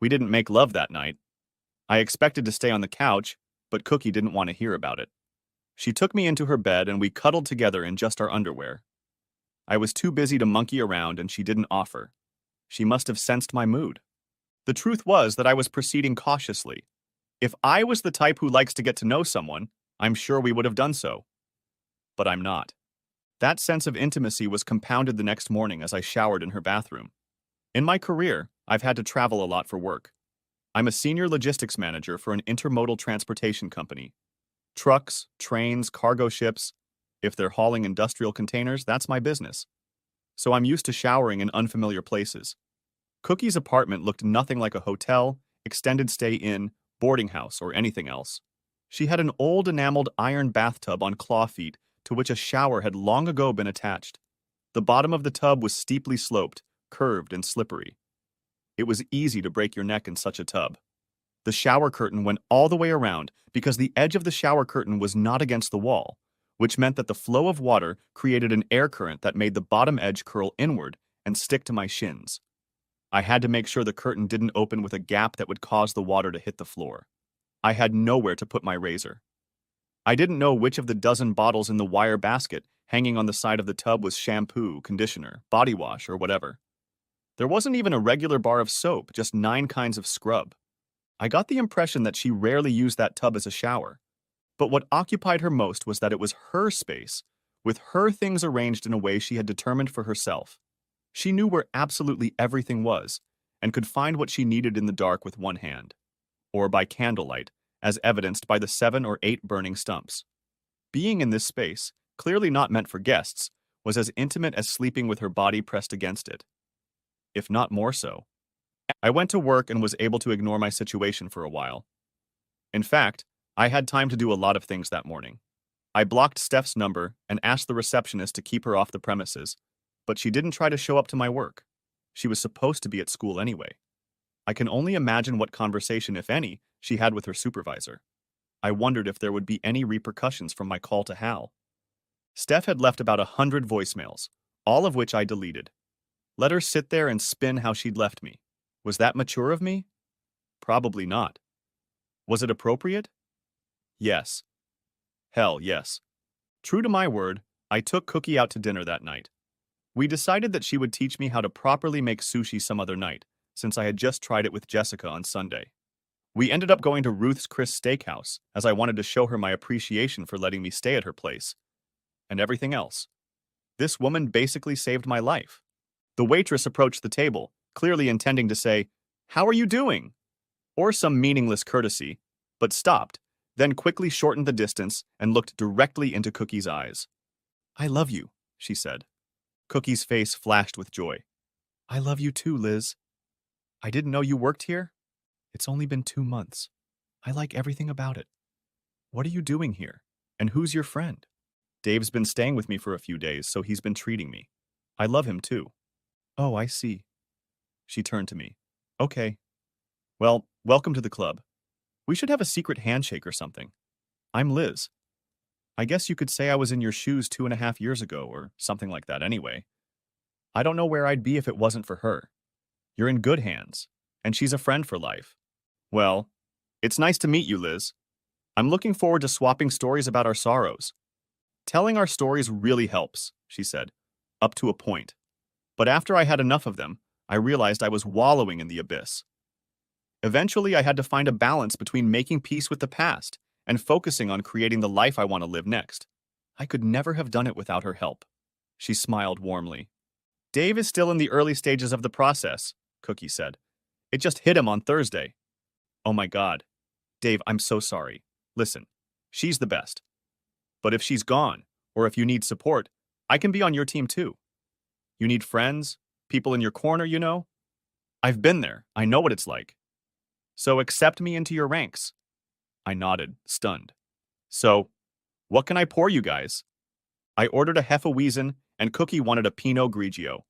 We didn't make love that night. I expected to stay on the couch, but Cookie didn't want to hear about it. She took me into her bed and we cuddled together in just our underwear. I was too busy to monkey around and she didn't offer. She must have sensed my mood. The truth was that I was proceeding cautiously. If I was the type who likes to get to know someone, I'm sure we would have done so. But I'm not. That sense of intimacy was compounded the next morning as I showered in her bathroom. In my career, I've had to travel a lot for work. I'm a senior logistics manager for an intermodal transportation company. Trucks, trains, cargo ships. If they're hauling industrial containers, that's my business. So I'm used to showering in unfamiliar places. Cookie's apartment looked nothing like a hotel, extended stay inn, boarding house, or anything else. She had an old enameled iron bathtub on claw feet to which a shower had long ago been attached. The bottom of the tub was steeply sloped, curved, and slippery. It was easy to break your neck in such a tub. The shower curtain went all the way around because the edge of the shower curtain was not against the wall, which meant that the flow of water created an air current that made the bottom edge curl inward and stick to my shins. I had to make sure the curtain didn't open with a gap that would cause the water to hit the floor. I had nowhere to put my razor. I didn't know which of the dozen bottles in the wire basket hanging on the side of the tub was shampoo, conditioner, body wash, or whatever. There wasn't even a regular bar of soap, just 9 kinds of scrub. I got the impression that she rarely used that tub as a shower. But what occupied her most was that it was her space, with her things arranged in a way she had determined for herself. She knew where absolutely everything was, and could find what she needed in the dark with one hand. Or by candlelight, as evidenced by the 7 or 8 burning stumps. Being in this space, clearly not meant for guests, was as intimate as sleeping with her body pressed against it. If not more so. I went to work and was able to ignore my situation for a while. In fact, I had time to do a lot of things that morning. I blocked Steph's number and asked the receptionist to keep her off the premises, but she didn't try to show up to my work. She was supposed to be at school anyway. I can only imagine what conversation, if any, she had with her supervisor. I wondered if there would be any repercussions from my call to Hal. Steph had left about 100 voicemails, all of which I deleted. Let her sit there and spin how she'd left me. Was that mature of me? Probably not. Was it appropriate? Yes. Hell, yes. True to my word, I took Cookie out to dinner that night. We decided that she would teach me how to properly make sushi some other night, since I had just tried it with Jessica on Sunday. We ended up going to Ruth's Chris Steakhouse, as I wanted to show her my appreciation for letting me stay at her place. And everything else. This woman basically saved my life. The waitress approached the table, clearly intending to say, "How are you doing?" or some meaningless courtesy, but stopped, then quickly shortened the distance and looked directly into Cookie's eyes. "I love you," she said. Cookie's face flashed with joy. "I love you too, Liz. I didn't know you worked here. It's only been 2 months. I like everything about it. What are you doing here? And who's your friend?" "Dave's been staying with me for a few days, so he's been treating me. I love him too." "Oh, I see." She turned to me. "Okay. Well, welcome to the club. We should have a secret handshake or something. I'm Liz. I guess you could say I was in your shoes 2.5 years ago, or something like that anyway. I don't know where I'd be if it wasn't for her. You're in good hands, and she's a friend for life." "Well, it's nice to meet you, Liz. I'm looking forward to swapping stories about our sorrows." "Telling our stories really helps," she said, "up to a point. But after I had enough of them, I realized I was wallowing in the abyss. Eventually, I had to find a balance between making peace with the past and focusing on creating the life I want to live next. I could never have done it without her help." She smiled warmly. "Dave is still in the early stages of the process," Cookie said. "It just hit him on Thursday." "Oh my God. Dave, I'm so sorry. Listen, she's the best. But if she's gone, or if you need support, I can be on your team too. You need friends, people in your corner, you know? I've been there. I know what it's like. So accept me into your ranks." I nodded, stunned. "So, what can I pour you guys?" I ordered a Hefeweizen, and Cookie wanted a Pinot Grigio.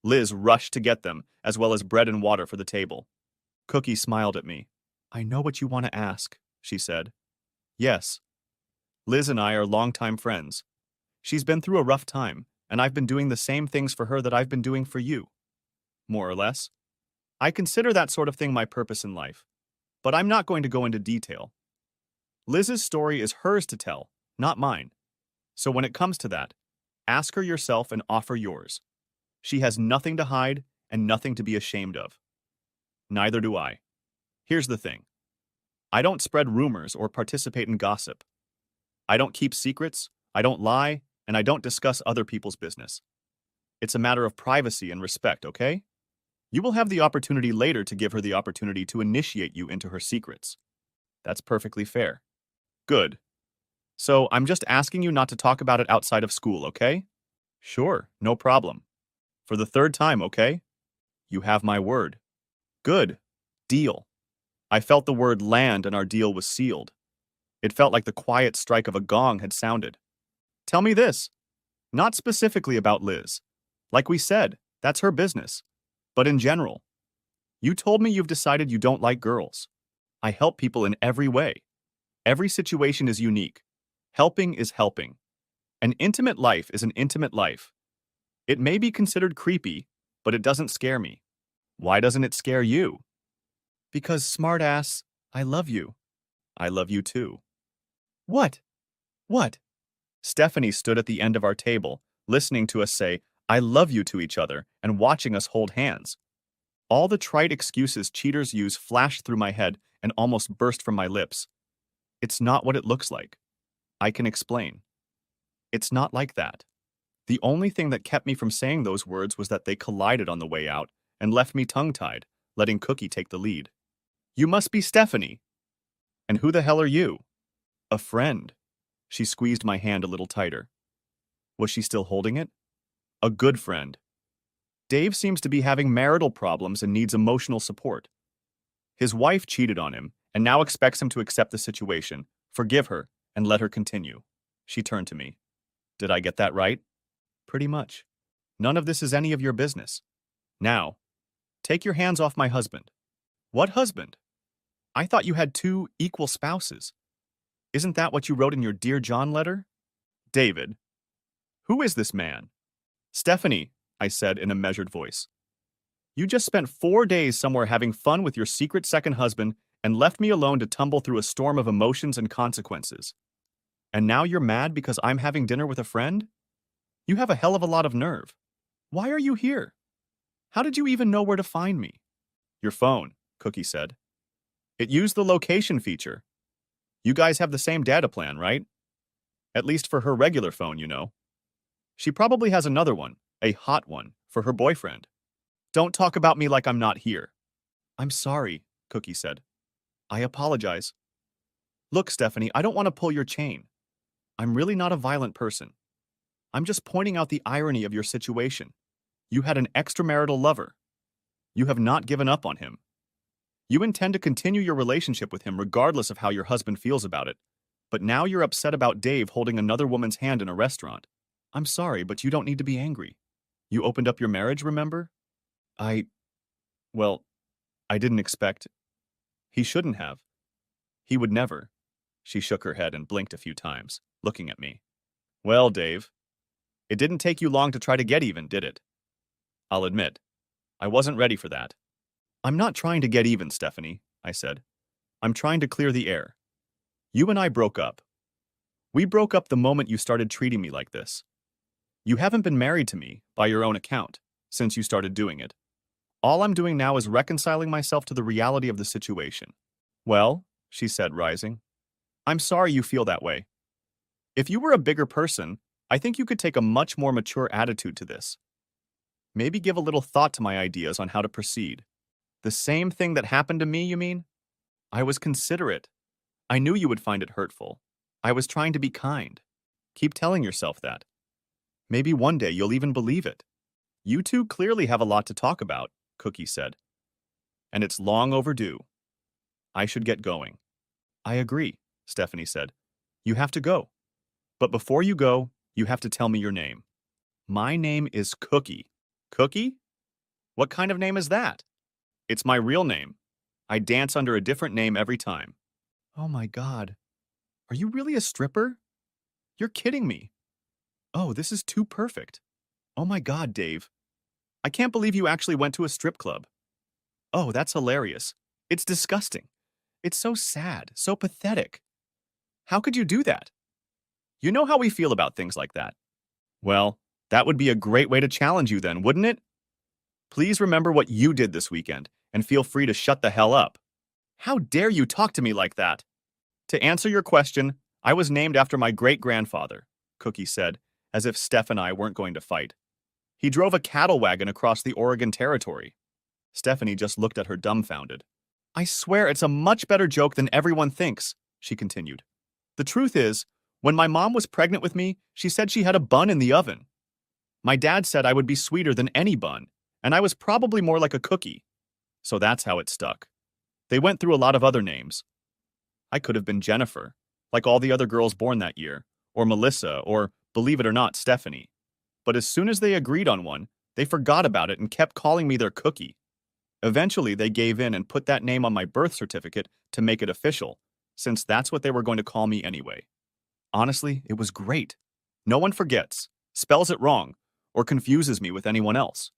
Liz rushed to get them, as well as bread and water for the table. Cookie smiled at me. "I know what you want to ask," she said. "Yes. Liz and I are longtime friends. She's been through a rough time, and I've been doing the same things for her that I've been doing for you. More or less. I consider that sort of thing my purpose in life, but I'm not going to go into detail. Liz's story is hers to tell, not mine. So when it comes to that, ask her yourself and offer yours. She has nothing to hide and nothing to be ashamed of. Neither do I. Here's the thing. I don't spread rumors or participate in gossip. I don't keep secrets, I don't lie, and I don't discuss other people's business. It's a matter of privacy and respect, okay? You will have the opportunity later to give her the opportunity to initiate you into her secrets. That's perfectly fair. Good. So I'm just asking you not to talk about it outside of school, okay? Sure, no problem. For the third time, okay? You have my word. Good. Deal. I felt the word land and our deal was sealed. It felt like the quiet strike of a gong had sounded. Tell me this. Not specifically about Liz. Like we said, that's her business. But in general. You told me you've decided you don't like girls. I help people in every way. Every situation is unique. Helping is helping. An intimate life is an intimate life. It may be considered creepy, but it doesn't scare me. Why doesn't it scare you? Because, smartass, I love you. I love you too. What? What? Stephanie stood at the end of our table, listening to us say, I love you to each other, and watching us hold hands. All the trite excuses cheaters use flashed through my head and almost burst from my lips. It's not what it looks like. I can explain. It's not like that. The only thing that kept me from saying those words was that they collided on the way out and left me tongue-tied, letting Cookie take the lead. You must be Stephanie. And who the hell are you? A friend. She squeezed my hand a little tighter. Was she still holding it? A good friend. Dave seems to be having marital problems and needs emotional support. His wife cheated on him and now expects him to accept the situation, forgive her, and let her continue. She turned to me. Did I get that right? Pretty much. None of this is any of your business. Now, take your hands off my husband. What husband? I thought you had 2 equal spouses. Isn't that what you wrote in your Dear John letter? David. Who is this man? Stephanie, I said in a measured voice. You just spent 4 days somewhere having fun with your secret second husband and left me alone to tumble through a storm of emotions and consequences. And now you're mad because I'm having dinner with a friend? You have a hell of a lot of nerve. Why are you here? How did you even know where to find me? Your phone, Cookie said. It used the location feature. You guys have the same data plan, right? At least for her regular phone, you know. She probably has another one, a hot one, for her boyfriend. Don't talk about me like I'm not here. I'm sorry, Cookie said. I apologize. Look, Stephanie, I don't want to pull your chain. I'm really not a violent person. I'm just pointing out the irony of your situation. You had an extramarital lover. You have not given up on him. You intend to continue your relationship with him regardless of how your husband feels about it. But now you're upset about Dave holding another woman's hand in a restaurant. I'm sorry, but you don't need to be angry. You opened up your marriage, remember? Well, I didn't expect. He shouldn't have. He would never. She shook her head and blinked a few times, looking at me. Well, Dave, it didn't take you long to try to get even, did it? I'll admit, I wasn't ready for that. I'm not trying to get even, Stephanie, I said. I'm trying to clear the air. You and I broke up. We broke up the moment you started treating me like this. You haven't been married to me, by your own account, since you started doing it. All I'm doing now is reconciling myself to the reality of the situation. Well, she said, rising, I'm sorry you feel that way. If you were a bigger person, I think you could take a much more mature attitude to this. Maybe give a little thought to my ideas on how to proceed. The same thing that happened to me, you mean? I was considerate. I knew you would find it hurtful. I was trying to be kind. Keep telling yourself that. Maybe one day you'll even believe it. You two clearly have a lot to talk about, Cookie said. And it's long overdue. I should get going. I agree, Stephanie said. You have to go. But before you go, you have to tell me your name. My name is Cookie. Cookie? What kind of name is that? It's my real name. I dance under a different name every time. Oh my God. Are you really a stripper? You're kidding me. Oh, this is too perfect. Oh my God, Dave. I can't believe you actually went to a strip club. Oh, that's hilarious. It's disgusting. It's so sad, so pathetic. How could you do that? You know how we feel about things like that. Well, that would be a great way to challenge you then, wouldn't it? Please remember what you did this weekend and feel free to shut the hell up. How dare you talk to me like that? To answer your question, I was named after my great-grandfather, Cookie said, as if Steph and I weren't going to fight. He drove a cattle wagon across the Oregon Territory. Stephanie just looked at her dumbfounded. I swear it's a much better joke than everyone thinks, she continued. The truth is, when my mom was pregnant with me, she said she had a bun in the oven. My dad said I would be sweeter than any bun, and I was probably more like a cookie. So that's how it stuck. They went through a lot of other names. I could have been Jennifer, like all the other girls born that year, or Melissa, or, believe it or not, Stephanie. But as soon as they agreed on one, they forgot about it and kept calling me their cookie. Eventually, they gave in and put that name on my birth certificate to make it official, since that's what they were going to call me anyway. Honestly, it was great. No one forgets, spells it wrong, or confuses me with anyone else.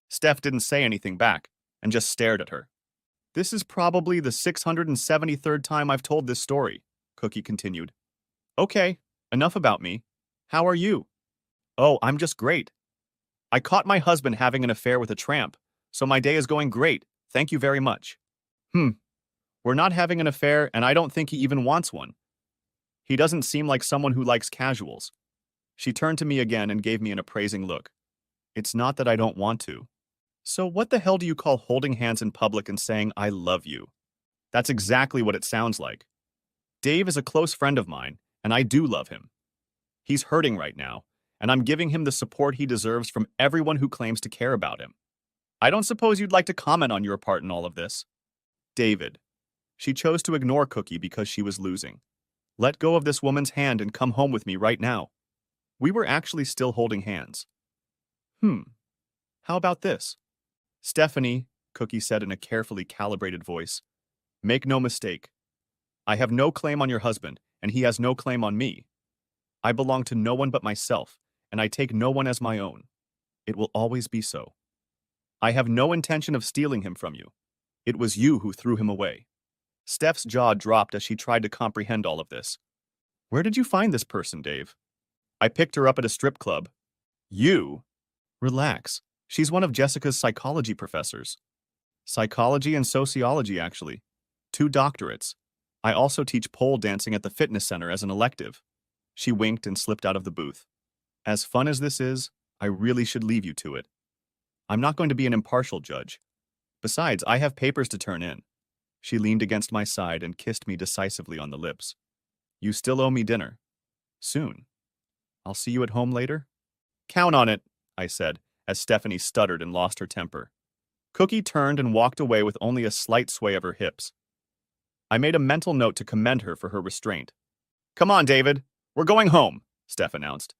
Steph didn't say anything back, and just stared at her. This is probably the 673rd time I've told this story, Cookie continued. Okay, enough about me. How are you? Oh, I'm just great. I caught my husband having an affair with a tramp, so my day is going great, thank you very much. We're not having an affair, and I don't think he even wants one. He doesn't seem like someone who likes casuals. She turned to me again and gave me an appraising look. It's not that I don't want to. So what the hell do you call holding hands in public and saying, I love you? That's exactly what it sounds like. Dave is a close friend of mine, and I do love him. He's hurting right now, and I'm giving him the support he deserves from everyone who claims to care about him. I don't suppose you'd like to comment on your part in all of this? David. She chose to ignore Cookie because she was losing. Let go of this woman's hand and come home with me right now. We were actually still holding hands. How about this? Stephanie, Cookie said in a carefully calibrated voice, make no mistake. I have no claim on your husband, and he has no claim on me. I belong to no one but myself, and I take no one as my own. It will always be so. I have no intention of stealing him from you. It was you who threw him away. Steph's jaw dropped as she tried to comprehend all of this. Where did you find this person, Dave? I picked her up at a strip club. You? Relax. She's one of Jessica's psychology professors. Psychology and sociology, actually. 2 doctorates. I also teach pole dancing at the fitness center as an elective. She winked and slipped out of the booth. As fun as this is, I really should leave you to it. I'm not going to be an impartial judge. Besides, I have papers to turn in. She leaned against my side and kissed me decisively on the lips. You still owe me dinner. Soon. I'll see you at home later? Count on it, I said, as Stephanie stuttered and lost her temper. Cookie turned and walked away with only a slight sway of her hips. I made a mental note to commend her for her restraint. Come on, David. We're going home, Steph announced.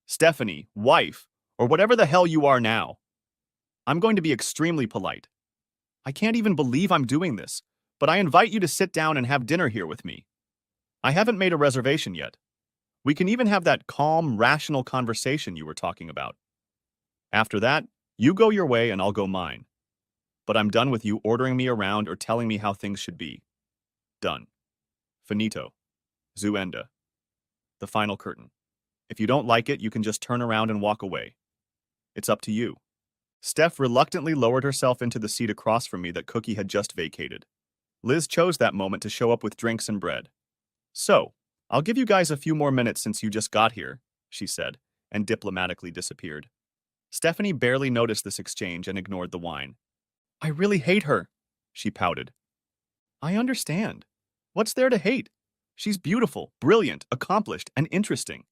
Stephanie, wife, or whatever the hell you are now. I'm going to be extremely polite. I can't even believe I'm doing this, but I invite you to sit down and have dinner here with me. I haven't made a reservation yet. We can even have that calm, rational conversation you were talking about. After that, you go your way and I'll go mine. But I'm done with you ordering me around or telling me how things should be. Done. Finito. Zuenda. The final curtain. If you don't like it, you can just turn around and walk away. It's up to you. Steph reluctantly lowered herself into the seat across from me that Cookie had just vacated. Liz chose that moment to show up with drinks and bread. So, I'll give you guys a few more minutes since you just got here, she said, and diplomatically disappeared. Stephanie barely noticed this exchange and ignored the wine. I really hate her, she pouted. I understand. What's there to hate? She's beautiful, brilliant, accomplished, and interesting.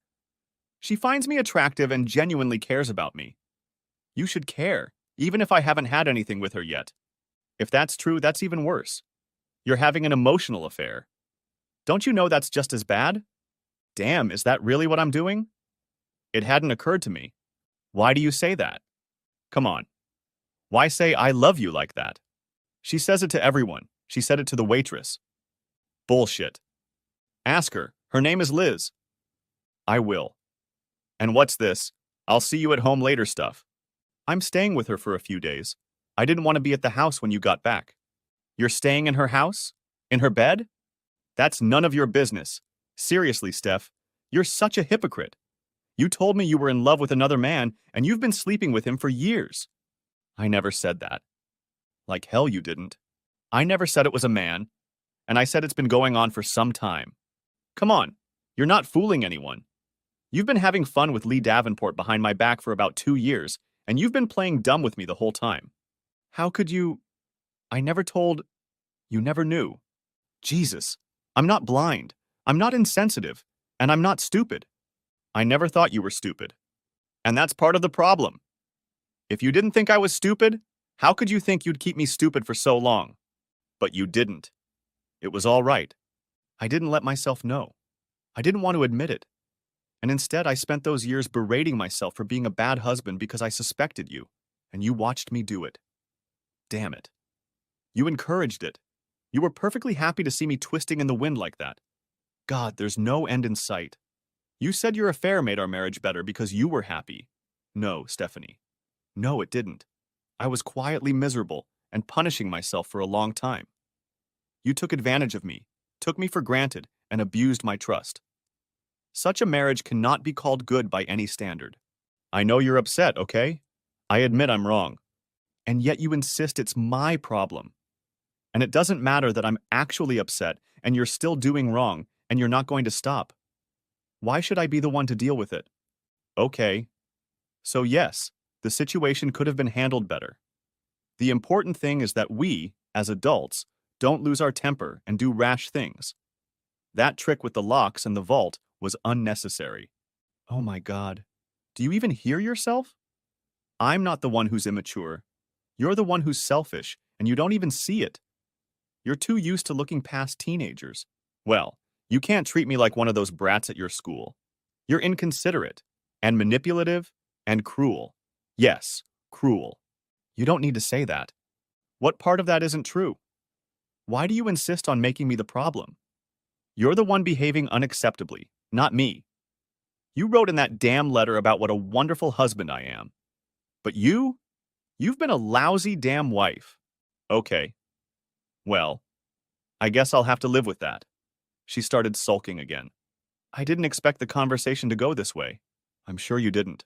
She finds me attractive and genuinely cares about me. You should care, even if I haven't had anything with her yet. If that's true, that's even worse. You're having an emotional affair. Don't you know that's just as bad? Damn, is that really what I'm doing? It hadn't occurred to me. Why do you say that? Come on. Why say I love you like that? She says it to everyone. She said it to the waitress. Bullshit. Ask her. Her name is Liz. I will. And what's this? I'll see you at home later stuff. I'm staying with her for a few days. I didn't want to be at the house when you got back. You're staying in her house? In her bed? That's none of your business. Seriously, Steph, you're such a hypocrite. You told me you were in love with another man, and you've been sleeping with him for years. I never said that. Like hell you didn't. I never said it was a man, and I said it's been going on for some time. Come on, you're not fooling anyone. You've been having fun with Lee Davenport behind my back for about 2 years, and you've been playing dumb with me the whole time. How could you? I never told. You never knew. Jesus, I'm not blind. I'm not insensitive. And I'm not stupid. I never thought you were stupid. And that's part of the problem. If you didn't think I was stupid, how could you think you'd keep me stupid for so long? But you didn't. It was all right. I didn't let myself know. I didn't want to admit it. And instead, I spent those years berating myself for being a bad husband because I suspected you, and you watched me do it. Damn it. You encouraged it. You were perfectly happy to see me twisting in the wind like that. God, there's no end in sight. You said your affair made our marriage better because you were happy. No, Stephanie. No, it didn't. I was quietly miserable and punishing myself for a long time. You took advantage of me, took me for granted, and abused my trust. Such a marriage cannot be called good by any standard. I know you're upset, okay? I admit I'm wrong. And yet you insist it's my problem. And it doesn't matter that I'm actually upset and you're still doing wrong and you're not going to stop. Why should I be the one to deal with it? Okay. So yes, the situation could have been handled better. The important thing is that we, as adults, don't lose our temper and do rash things. That trick with the locks and the vault was unnecessary. Oh my God. Do you even hear yourself? I'm not the one who's immature. You're the one who's selfish, and you don't even see it. You're too used to looking past teenagers. Well, you can't treat me like one of those brats at your school. You're inconsiderate, and manipulative, and cruel. Yes, cruel. You don't need to say that. What part of that isn't true? Why do you insist on making me the problem? You're the one behaving unacceptably, not me. You wrote in that damn letter about what a wonderful husband I am. But you've been a lousy damn wife. Okay. Well, I guess I'll have to live with that. She started sulking again. I didn't expect the conversation to go this way. I'm sure you didn't.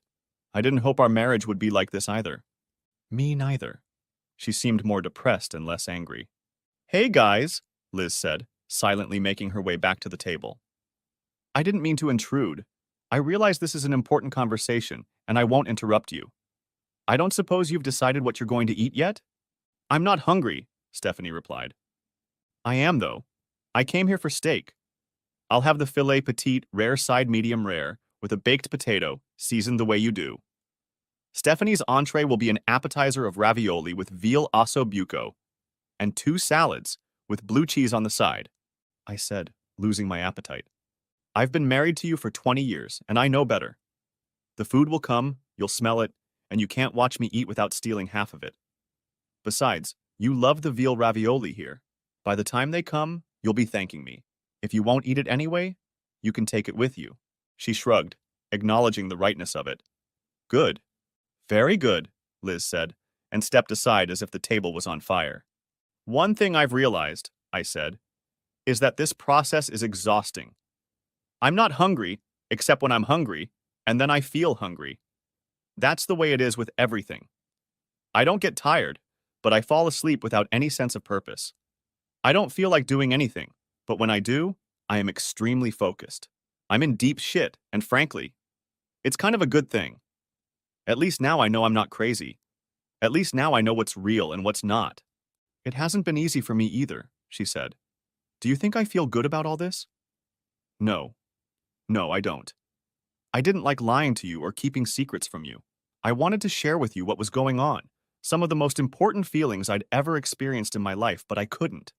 I didn't hope our marriage would be like this either. Me neither. She seemed more depressed and less angry. Hey guys, Liz said, silently making her way back to the table. I didn't mean to intrude. I realize this is an important conversation, and I won't interrupt you. I don't suppose you've decided what you're going to eat yet? I'm not hungry, Stephanie replied. I am, though. I came here for steak. I'll have the filet petite rare side medium rare with a baked potato, seasoned the way you do. Stephanie's entree will be an appetizer of ravioli with veal osso buco, and 2 salads with blue cheese on the side, I said, losing my appetite. I've been married to you for 20 years, and I know better. The food will come, you'll smell it, and you can't watch me eat without stealing half of it. Besides, you love the veal ravioli here. By the time they come, you'll be thanking me. If you won't eat it anyway, you can take it with you. She shrugged, acknowledging the rightness of it. Good. Very good, Liz said, and stepped aside as if the table was on fire. One thing I've realized, I said, is that this process is exhausting. I'm not hungry, except when I'm hungry, and then I feel hungry. That's the way it is with everything. I don't get tired, but I fall asleep without any sense of purpose. I don't feel like doing anything, but when I do, I am extremely focused. I'm in deep shit, and frankly, it's kind of a good thing. At least now I know I'm not crazy. At least now I know what's real and what's not. It hasn't been easy for me either, she said. Do you think I feel good about all this? No. No, I don't. I didn't like lying to you or keeping secrets from you. I wanted to share with you what was going on, some of the most important feelings I'd ever experienced in my life, but I couldn't.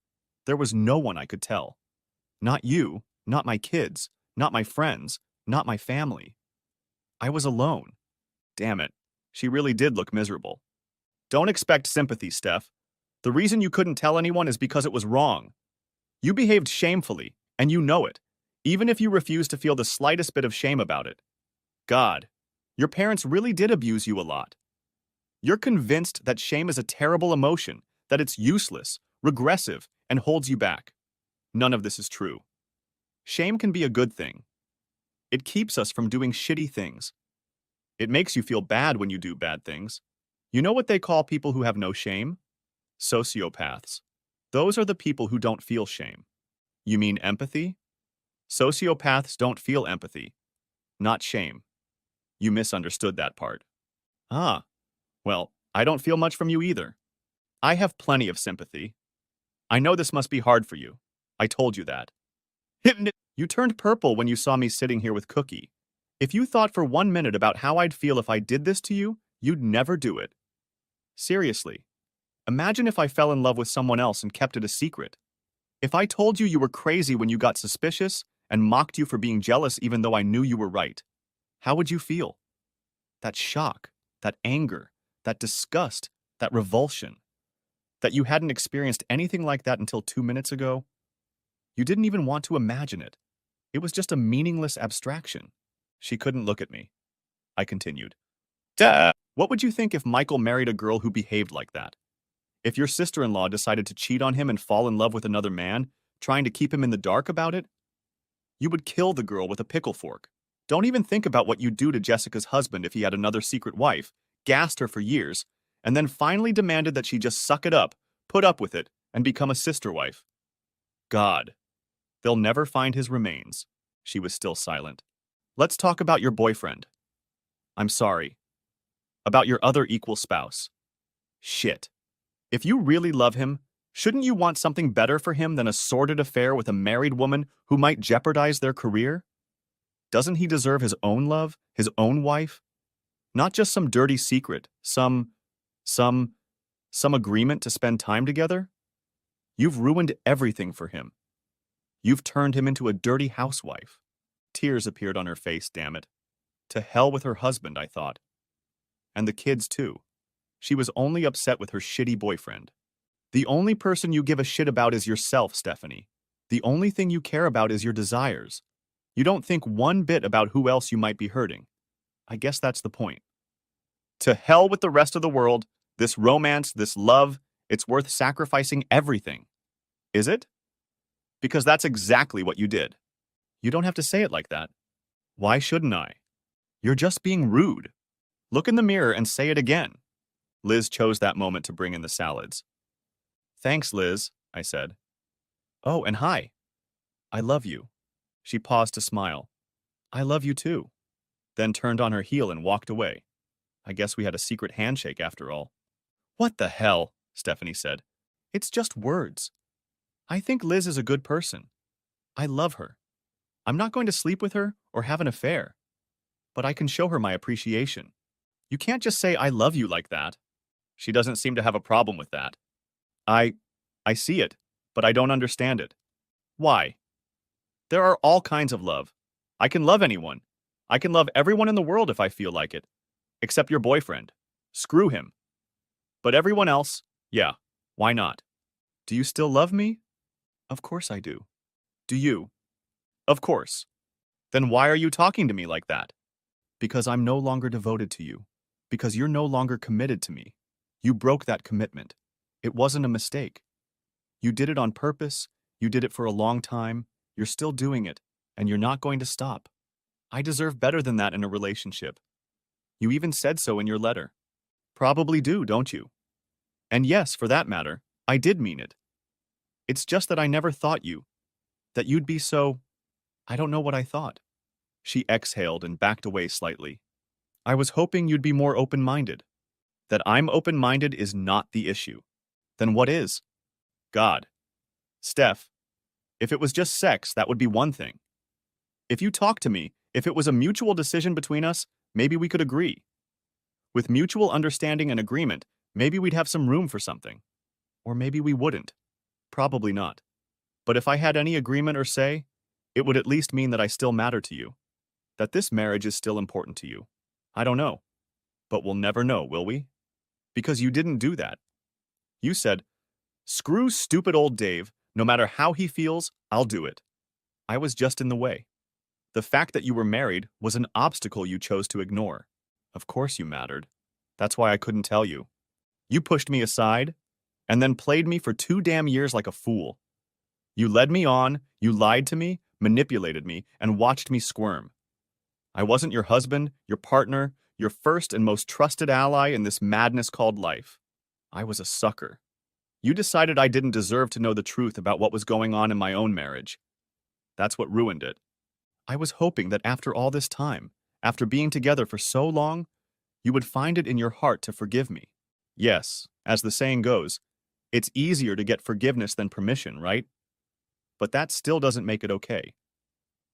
There was no one I could tell. Not you, not my kids, not my friends, not my family. I was alone. Damn it, she really did look miserable. Don't expect sympathy, Steph. The reason you couldn't tell anyone is because it was wrong. You behaved shamefully, and you know it, even if you refuse to feel the slightest bit of shame about it. God, your parents really did abuse you a lot. You're convinced that shame is a terrible emotion, that it's useless, regressive, and holds you back. None of this is true. Shame can be a good thing. It keeps us from doing shitty things. It makes you feel bad when you do bad things. You know what they call people who have no shame? Sociopaths. Those are the people who don't feel shame. You mean empathy? Sociopaths don't feel empathy, not shame. You misunderstood that part. Ah, well, I don't feel much from you either. I have plenty of sympathy. I know this must be hard for you. I told you that. You turned purple when you saw me sitting here with Cookie. If you thought for 1 minute about how I'd feel if I did this to you, you'd never do it. Seriously. Imagine if I fell in love with someone else and kept it a secret. If I told you you were crazy when you got suspicious and mocked you for being jealous even though I knew you were right, how would you feel? That shock, that anger, that disgust, that revulsion. That you hadn't experienced anything like that until 2 minutes ago? You didn't even want to imagine it. It was just a meaningless abstraction. She couldn't look at me. I continued. Duh! What would you think if Michael married a girl who behaved like that? If your sister-in-law decided to cheat on him and fall in love with another man, trying to keep him in the dark about it? You would kill the girl with a pickle fork. Don't even think about what you'd do to Jessica's husband if he had another secret wife, gassed her for years, and then finally demanded that she just suck it up, put up with it, and become a sister wife. God. They'll never find his remains. She was still silent. Let's talk about your boyfriend. I'm sorry. About your other equal spouse. Shit. If you really love him, shouldn't you want something better for him than a sordid affair with a married woman who might jeopardize their career? Doesn't he deserve his own love, his own wife? Not just some dirty secret, some agreement to spend time together? You've ruined everything for him. You've turned him into a dirty housewife. Tears appeared on her face, damn it. To hell with her husband, I thought. And the kids, too. She was only upset with her shitty boyfriend. The only person you give a shit about is yourself, Stephanie. The only thing you care about is your desires. You don't think one bit about who else you might be hurting. I guess that's the point. To hell with the rest of the world, this romance, this love, it's worth sacrificing everything. Is it? Because that's exactly what you did. You don't have to say it like that. Why shouldn't I? You're just being rude. Look in the mirror and say it again. Liz chose that moment to bring in the salads. Thanks, Liz, I said. Oh, and hi. I love you. She paused to smile. I love you too. Then turned on her heel and walked away. I guess we had a secret handshake after all. What the hell, Stephanie said. It's just words. I think Liz is a good person. I love her. I'm not going to sleep with her or have an affair. But I can show her my appreciation. You can't just say I love you like that. She doesn't seem to have a problem with that. I see it, but I don't understand it. Why? There are all kinds of love. I can love anyone. I can love everyone in the world if I feel like it. Except your boyfriend. Screw him. But everyone else, yeah, why not? Do you still love me? Of course I do. Do you? Of course. Then why are you talking to me like that? Because I'm no longer devoted to you. Because you're no longer committed to me. You broke that commitment. It wasn't a mistake. You did it on purpose. You did it for a long time. You're still doing it, and you're not going to stop. I deserve better than that in a relationship. You even said so in your letter. Probably do, don't you? And yes, for that matter, I did mean it. It's just that I never thought that you'd be so, I don't know what I thought. She exhaled and backed away slightly. I was hoping you'd be more open-minded. That I'm open-minded is not the issue. Then what is? God. Steph, if it was just sex, that would be one thing. If you talked to me, if it was a mutual decision between us, maybe we could agree. With mutual understanding and agreement, maybe we'd have some room for something. Or maybe we wouldn't. Probably not. But if I had any agreement or say, it would at least mean that I still matter to you. That this marriage is still important to you. I don't know. But we'll never know, will we? Because you didn't do that. You said, screw stupid old Dave, no matter how he feels, I'll do it. I was just in the way. The fact that you were married was an obstacle you chose to ignore. Of course you mattered. That's why I couldn't tell you. You pushed me aside, and then played me for 2 damn years like a fool. You led me on, you lied to me, manipulated me, and watched me squirm. I wasn't your husband, your partner, your first and most trusted ally in this madness called life. I was a sucker. You decided I didn't deserve to know the truth about what was going on in my own marriage. That's what ruined it. I was hoping that after all this time, after being together for so long, you would find it in your heart to forgive me. Yes, as the saying goes, it's easier to get forgiveness than permission, right? But that still doesn't make it okay.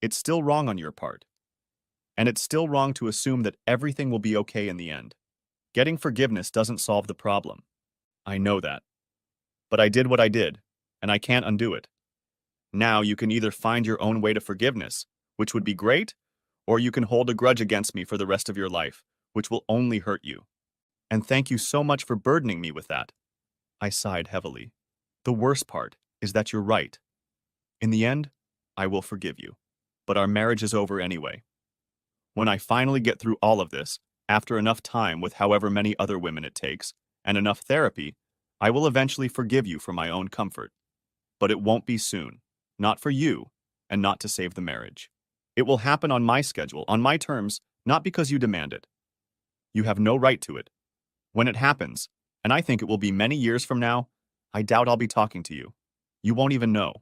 It's still wrong on your part. And it's still wrong to assume that everything will be okay in the end. Getting forgiveness doesn't solve the problem. I know that. But I did what I did, and I can't undo it. Now you can either find your own way to forgiveness, which would be great, or you can hold a grudge against me for the rest of your life, which will only hurt you. And thank you so much for burdening me with that. I sighed heavily. The worst part is that you're right. In the end, I will forgive you. But our marriage is over anyway. When I finally get through all of this, after enough time with however many other women it takes, and enough therapy, I will eventually forgive you for my own comfort. But it won't be soon. Not for you, and not to save the marriage. It will happen on my schedule, on my terms, not because you demand it. You have no right to it. When it happens, and I think it will be many years from now, I doubt I'll be talking to you. You won't even know.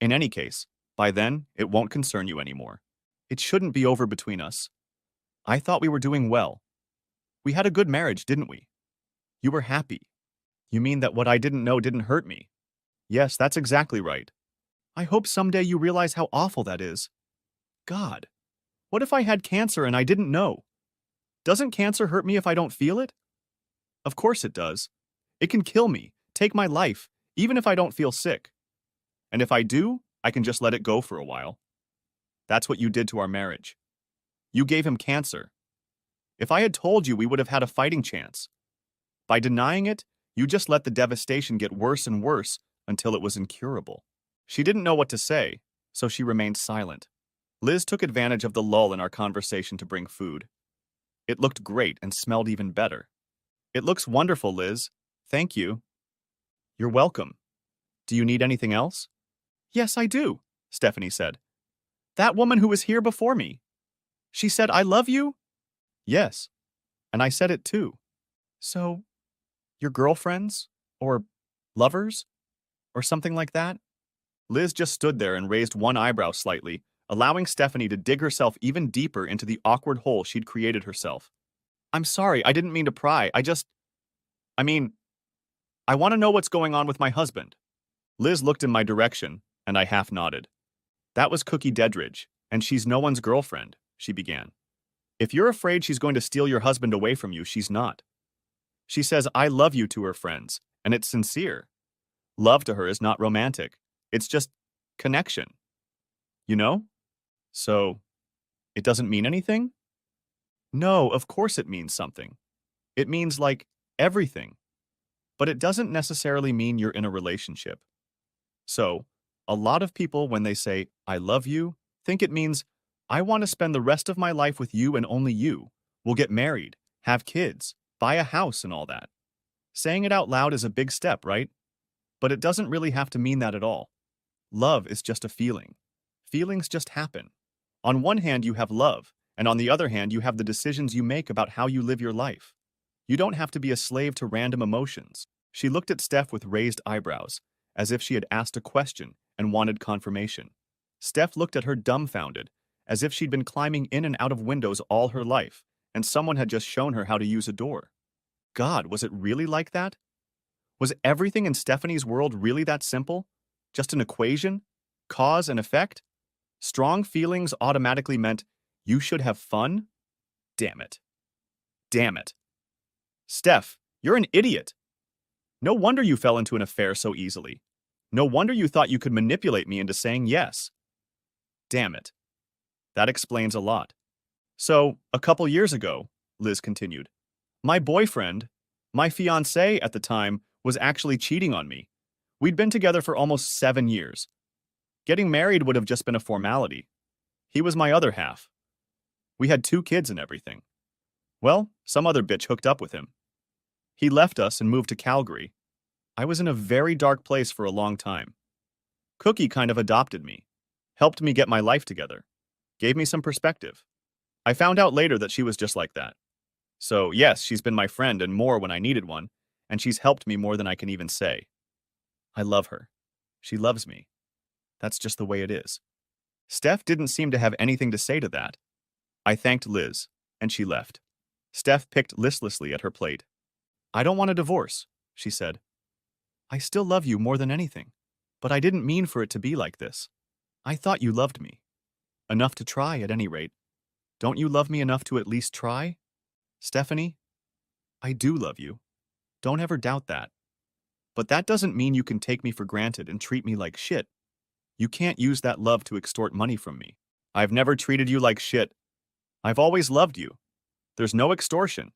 In any case, by then, it won't concern you anymore. It shouldn't be over between us. I thought we were doing well. We had a good marriage, didn't we? You were happy. You mean that what I didn't know didn't hurt me? Yes, that's exactly right. I hope someday you realize how awful that is. God, what if I had cancer and I didn't know? Doesn't cancer hurt me if I don't feel it? Of course it does. It can kill me, take my life, even if I don't feel sick. And if I do, I can just let it go for a while. That's what you did to our marriage. You gave him cancer. If I had told you, we would have had a fighting chance. By denying it, you just let the devastation get worse and worse until it was incurable. She didn't know what to say, so she remained silent. Liz took advantage of the lull in our conversation to bring food. It looked great and smelled even better. It looks wonderful, Liz. Thank you. You're welcome. Do you need anything else? Yes, I do, Stephanie said. That woman who was here before me. She said, I love you? Yes, and I said it too. So, your girlfriends? Or lovers? Or something like that? Liz just stood there and raised one eyebrow slightly, allowing Stephanie to dig herself even deeper into the awkward hole she'd created herself. I'm sorry, I didn't mean to pry. I mean, I want to know what's going on with my husband. Liz looked in my direction, and I half nodded. That was Cookie Dedridge, and she's no one's girlfriend, she began. If you're afraid she's going to steal your husband away from you, she's not. She says, I love you to her friends, and it's sincere. Love to her is not romantic. It's just connection. You know? So, it doesn't mean anything? No, of course it means something. It means, like, everything. But it doesn't necessarily mean you're in a relationship. So, a lot of people, when they say, I love you, think it means, I want to spend the rest of my life with you and only you. We'll get married, have kids, buy a house and all that. Saying it out loud is a big step, right? But it doesn't really have to mean that at all. Love is just a feeling. Feelings just happen. On one hand, you have love, and on the other hand, you have the decisions you make about how you live your life. You don't have to be a slave to random emotions. She looked at Steph with raised eyebrows, as if she had asked a question and wanted confirmation. Steph looked at her dumbfounded, as if she'd been climbing in and out of windows all her life, and someone had just shown her how to use a door. God, was it really like that? Was everything in Stephanie's world really that simple? Just an equation? Cause and effect? Strong feelings automatically meant you should have fun? Damn it. Damn it. Steph, you're an idiot. No wonder you fell into an affair so easily. No wonder you thought you could manipulate me into saying yes. Damn it. That explains a lot. So, a couple years ago, Liz continued, my boyfriend, my fiancé at the time, was actually cheating on me. We'd been together for almost 7 years. Getting married would have just been a formality. He was my other half. We had 2 kids and everything. Well, some other bitch hooked up with him. He left us and moved to Calgary. I was in a very dark place for a long time. Cookie kind of adopted me, helped me get my life together, gave me some perspective. I found out later that she was just like that. So, yes, she's been my friend and more when I needed one, and she's helped me more than I can even say. I love her. She loves me. That's just the way it is. Steph didn't seem to have anything to say to that. I thanked Liz, and she left. Steph picked listlessly at her plate. I don't want a divorce, she said. I still love you more than anything, but I didn't mean for it to be like this. I thought you loved me. Enough to try, at any rate. Don't you love me enough to at least try? Stephanie, I do love you. Don't ever doubt that. But that doesn't mean you can take me for granted and treat me like shit. You can't use that love to extort money from me. I've never treated you like shit. I've always loved you. There's no extortion.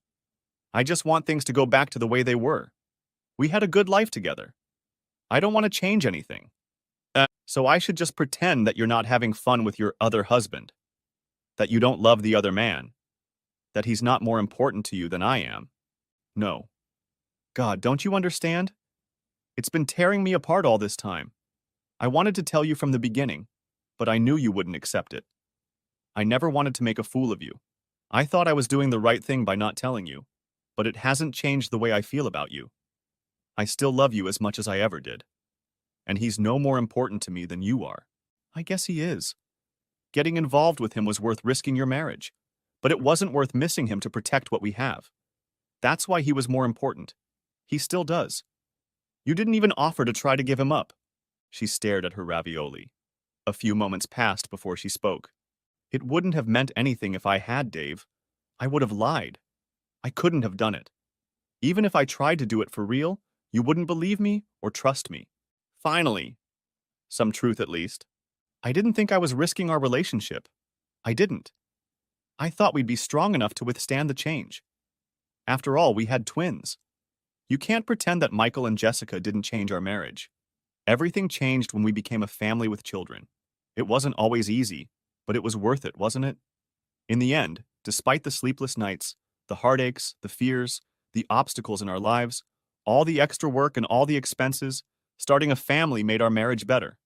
I just want things to go back to the way they were. We had a good life together. I don't want to change anything. So I should just pretend that you're not having fun with your other husband, that you don't love the other man, that he's not more important to you than I am. No. God, don't you understand? It's been tearing me apart all this time. I wanted to tell you from the beginning, but I knew you wouldn't accept it. I never wanted to make a fool of you. I thought I was doing the right thing by not telling you, but it hasn't changed the way I feel about you. I still love you as much as I ever did. And he's no more important to me than you are. I guess he is. Getting involved with him was worth risking your marriage, but it wasn't worth missing him to protect what we have. That's why he was more important. He still does. You didn't even offer to try to give him up. She stared at her ravioli. A few moments passed before she spoke. It wouldn't have meant anything if I had, Dave. I would have lied. I couldn't have done it. Even if I tried to do it for real, you wouldn't believe me or trust me. Finally, some truth at least. I didn't think I was risking our relationship. I didn't. I thought we'd be strong enough to withstand the change. After all, we had twins. You can't pretend that Michael and Jessica didn't change our marriage. Everything changed when we became a family with children. It wasn't always easy, but it was worth it, wasn't it? In the end, despite the sleepless nights, the heartaches, the fears, the obstacles in our lives, all the extra work and all the expenses, starting a family made our marriage better.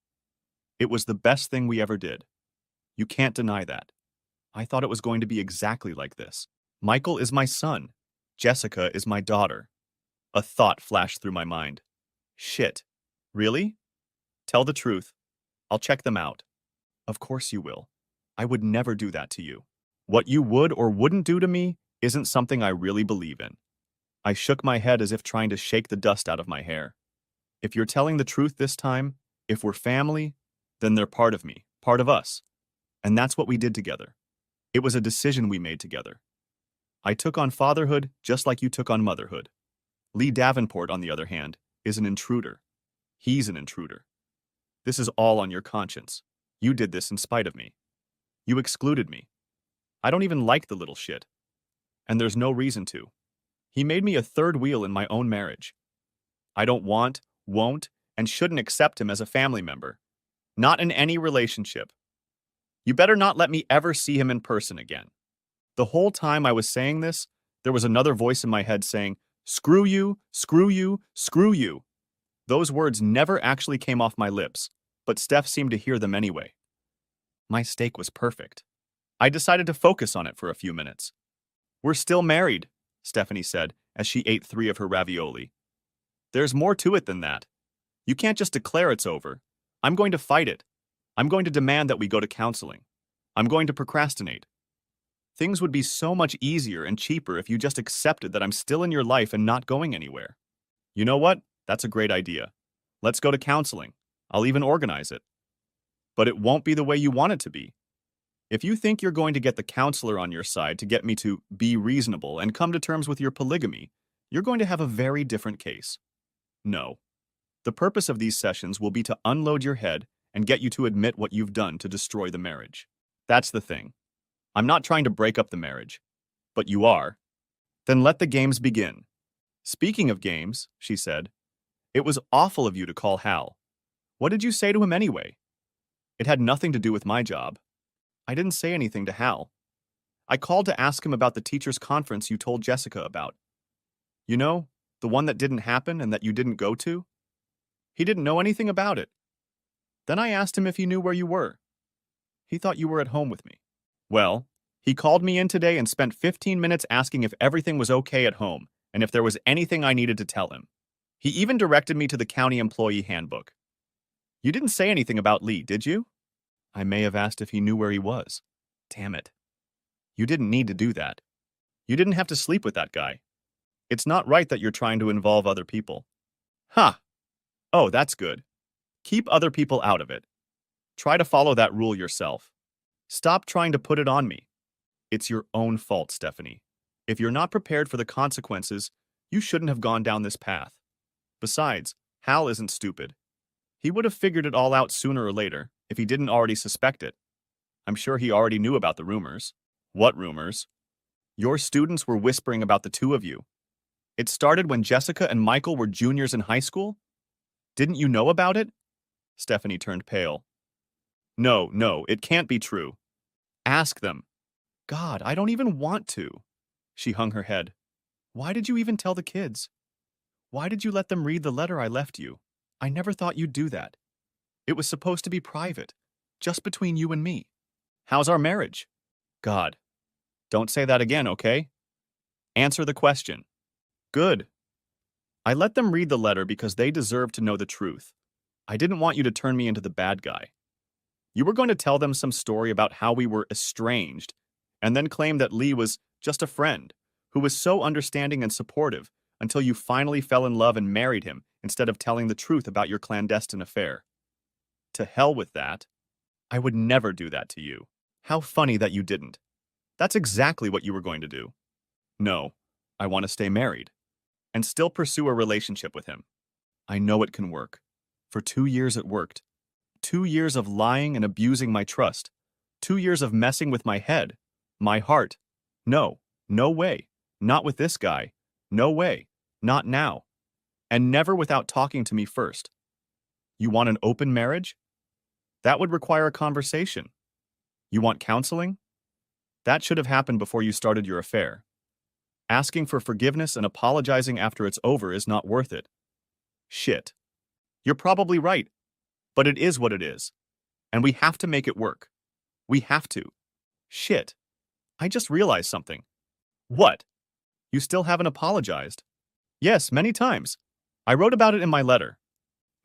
It was the best thing we ever did. You can't deny that. I thought it was going to be exactly like this. Michael is my son. Jessica is my daughter. A thought flashed through my mind. Shit. Really? Tell the truth. I'll check them out. Of course you will. I would never do that to you. What you would or wouldn't do to me isn't something I really believe in. I shook my head as if trying to shake the dust out of my hair. If you're telling the truth this time, if we're family, then they're part of me, part of us. And that's what we did together. It was a decision we made together. I took on fatherhood just like you took on motherhood. Lee Davenport, on the other hand, is an intruder. He's an intruder. This is all on your conscience. You did this in spite of me. You excluded me. I don't even like the little shit. And there's no reason to. He made me a third wheel in my own marriage. I don't want, won't, and shouldn't accept him as a family member. Not in any relationship. You better not let me ever see him in person again. The whole time I was saying this, there was another voice in my head saying, screw you, screw you, screw you. Those words never actually came off my lips, but Steph seemed to hear them anyway. My steak was perfect. I decided to focus on it for a few minutes. We're still married, Stephanie said as she ate 3 of her ravioli. There's more to it than that. You can't just declare it's over. I'm going to fight it. I'm going to demand that we go to counseling. I'm going to procrastinate. Things would be so much easier and cheaper if you just accepted that I'm still in your life and not going anywhere. You know what? That's a great idea. Let's go to counseling. I'll even organize it. But it won't be the way you want it to be. If you think you're going to get the counselor on your side to get me to be reasonable and come to terms with your polygamy, you're going to have a very different case. No. The purpose of these sessions will be to unload your head and get you to admit what you've done to destroy the marriage. That's the thing. I'm not trying to break up the marriage. But you are. Then let the games begin. Speaking of games, she said, it was awful of you to call Hal. What did you say to him anyway? It had nothing to do with my job. I didn't say anything to Hal. I called to ask him about the teacher's conference you told Jessica about. You know, the one that didn't happen and that you didn't go to? He didn't know anything about it. Then I asked him if he knew where you were. He thought you were at home with me. Well, he called me in today and spent 15 minutes asking if everything was okay at home and if there was anything I needed to tell him. He even directed me to the county employee handbook. You didn't say anything about Lee, did you? I may have asked if he knew where he was. Damn it. You didn't need to do that. You didn't have to sleep with that guy. It's not right that you're trying to involve other people. Ha! Oh, that's good. Keep other people out of it. Try to follow that rule yourself. Stop trying to put it on me. It's your own fault, Stephanie. If you're not prepared for the consequences, you shouldn't have gone down this path. Besides, Hal isn't stupid. He would have figured it all out sooner or later if he didn't already suspect it. I'm sure he already knew about the rumors. What rumors? Your students were whispering about the two of you. It started when Jessica and Michael were juniors in high school? Didn't you know about it? Stephanie turned pale. No, it can't be true. Ask them. God, I don't even want to. She hung her head. Why did you even tell the kids? Why did you let them read the letter I left you? I never thought you'd do that. It was supposed to be private, just between you and me. How's our marriage? God, don't say that again, okay? Answer the question. Good. I let them read the letter because they deserved to know the truth. I didn't want you to turn me into the bad guy. You were going to tell them some story about how we were estranged, and then claim that Lee was just a friend who was so understanding and supportive until you finally fell in love and married him instead of telling the truth about your clandestine affair. To hell with that. I would never do that to you. How funny that you didn't. That's exactly what you were going to do. No, I want to stay married and still pursue a relationship with him. I know it can work. For 2 years it worked. 2 years of lying and abusing my trust. 2 years of messing with my head, my heart. No way. Not with this guy. No way. Not now. And never without talking to me first. You want an open marriage? That would require a conversation. You want counseling? That should have happened before you started your affair. Asking for forgiveness and apologizing after it's over is not worth it. Shit. You're probably right, but it is what it is. And we have to make it work. We have to. Shit. I just realized something. What? You still haven't apologized. Yes, many times. I wrote about it in my letter.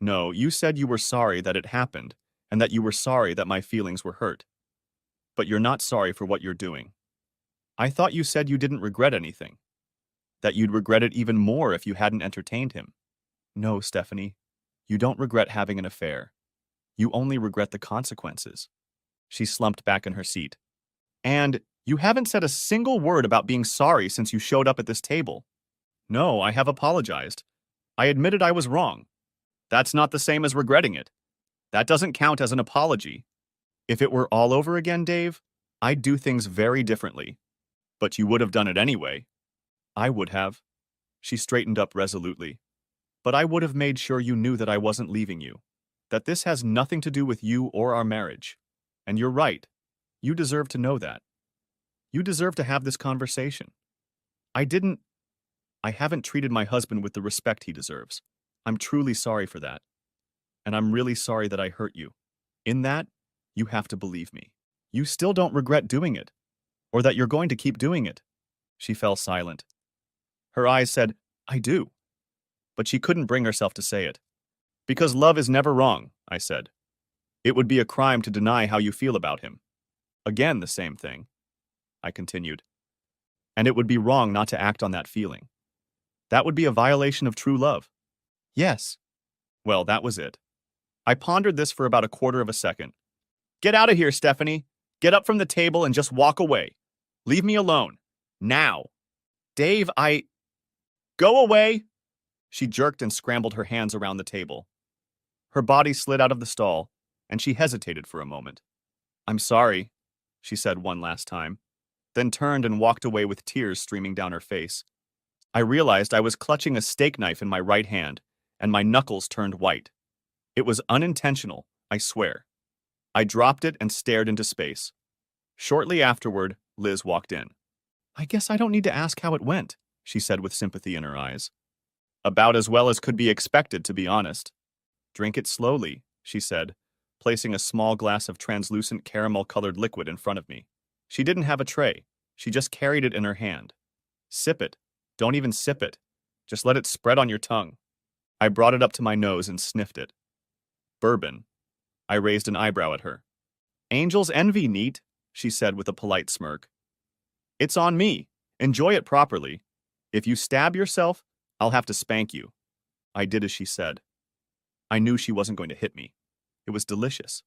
No, you said you were sorry that it happened, and that you were sorry that my feelings were hurt. But you're not sorry for what you're doing. I thought you said you didn't regret anything. That you'd regret it even more if you hadn't entertained him. No, Stephanie. You don't regret having an affair. You only regret the consequences. She slumped back in her seat. And you haven't said a single word about being sorry since you showed up at this table. No, I have apologized. I admitted I was wrong. That's not the same as regretting it. That doesn't count as an apology. If it were all over again, Dave, I'd do things very differently. But you would have done it anyway. I would have. She straightened up resolutely. But I would have made sure you knew that I wasn't leaving you. That this has nothing to do with you or our marriage. And you're right. You deserve to know that. You deserve to have this conversation. I haven't treated my husband with the respect he deserves. I'm truly sorry for that. And I'm really sorry that I hurt you. In that, you have to believe me. You still don't regret doing it, or that you're going to keep doing it. She fell silent. Her eyes said, I do. But she couldn't bring herself to say it. Because love is never wrong, I said. It would be a crime to deny how you feel about him. Again, the same thing, I continued. And it would be wrong not to act on that feeling. That would be a violation of true love. Yes. Well, that was it. I pondered this for about a quarter of a second. Get out of here, Stephanie. Get up from the table and just walk away. Leave me alone. Now. Dave, Go away! She jerked and scrambled her hands around the table. Her body slid out of the stall, and she hesitated for a moment. I'm sorry, she said one last time, then turned and walked away with tears streaming down her face. I realized I was clutching a steak knife in my right hand, and my knuckles turned white. It was unintentional, I swear. I dropped it and stared into space. Shortly afterward, Liz walked in. I guess I don't need to ask how it went, she said with sympathy in her eyes. About as well as could be expected, to be honest. Drink it slowly, she said, placing a small glass of translucent caramel-colored liquid in front of me. She didn't have a tray. She just carried it in her hand. Sip it. Don't even sip it. Just let it spread on your tongue. I brought it up to my nose and sniffed it. Bourbon. I raised an eyebrow at her. Angel's envy, neat, she said with a polite smirk. It's on me. Enjoy it properly. If you stab yourself, I'll have to spank you. I did as she said. I knew she wasn't going to hit me. It was delicious.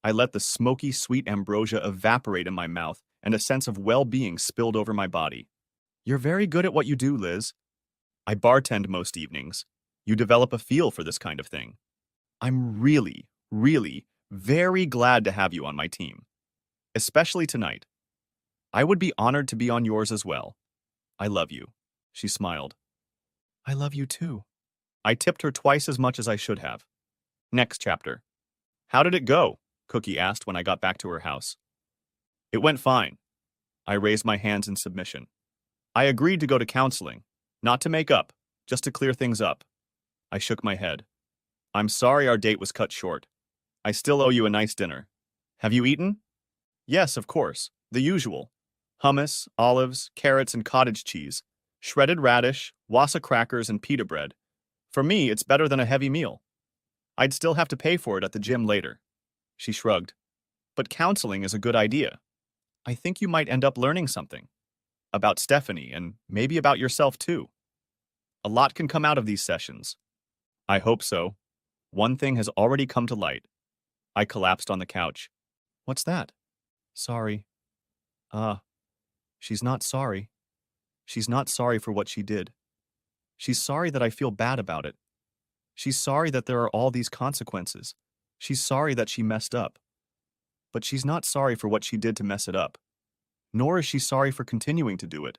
I let the smoky, sweet ambrosia evaporate in my mouth, and a sense of well-being spilled over my body. You're very good at what you do, Liz. I bartend most evenings. You develop a feel for this kind of thing. I'm really, really very glad to have you on my team. Especially tonight. I would be honored to be on yours as well. I love you. She smiled. I love you too. I tipped her twice as much as I should have. Next chapter. How did it go? Cookie asked when I got back to her house. It went fine. I raised my hands in submission. I agreed to go to counseling, not to make up, just to clear things up. I shook my head. I'm sorry our date was cut short. I still owe you a nice dinner. Have you eaten? Yes, of course. The usual. Hummus, olives, carrots, and cottage cheese. Shredded radish, wassa crackers, and pita bread. For me, it's better than a heavy meal. I'd still have to pay for it at the gym later. She shrugged. But counseling is a good idea. I think you might end up learning something. About Stephanie, and maybe about yourself too. A lot can come out of these sessions. I hope so. One thing has already come to light. I collapsed on the couch. What's that? Sorry. She's not sorry. She's not sorry for what she did. She's sorry that I feel bad about it. She's sorry that there are all these consequences. She's sorry that she messed up. But she's not sorry for what she did to mess it up. Nor is she sorry for continuing to do it.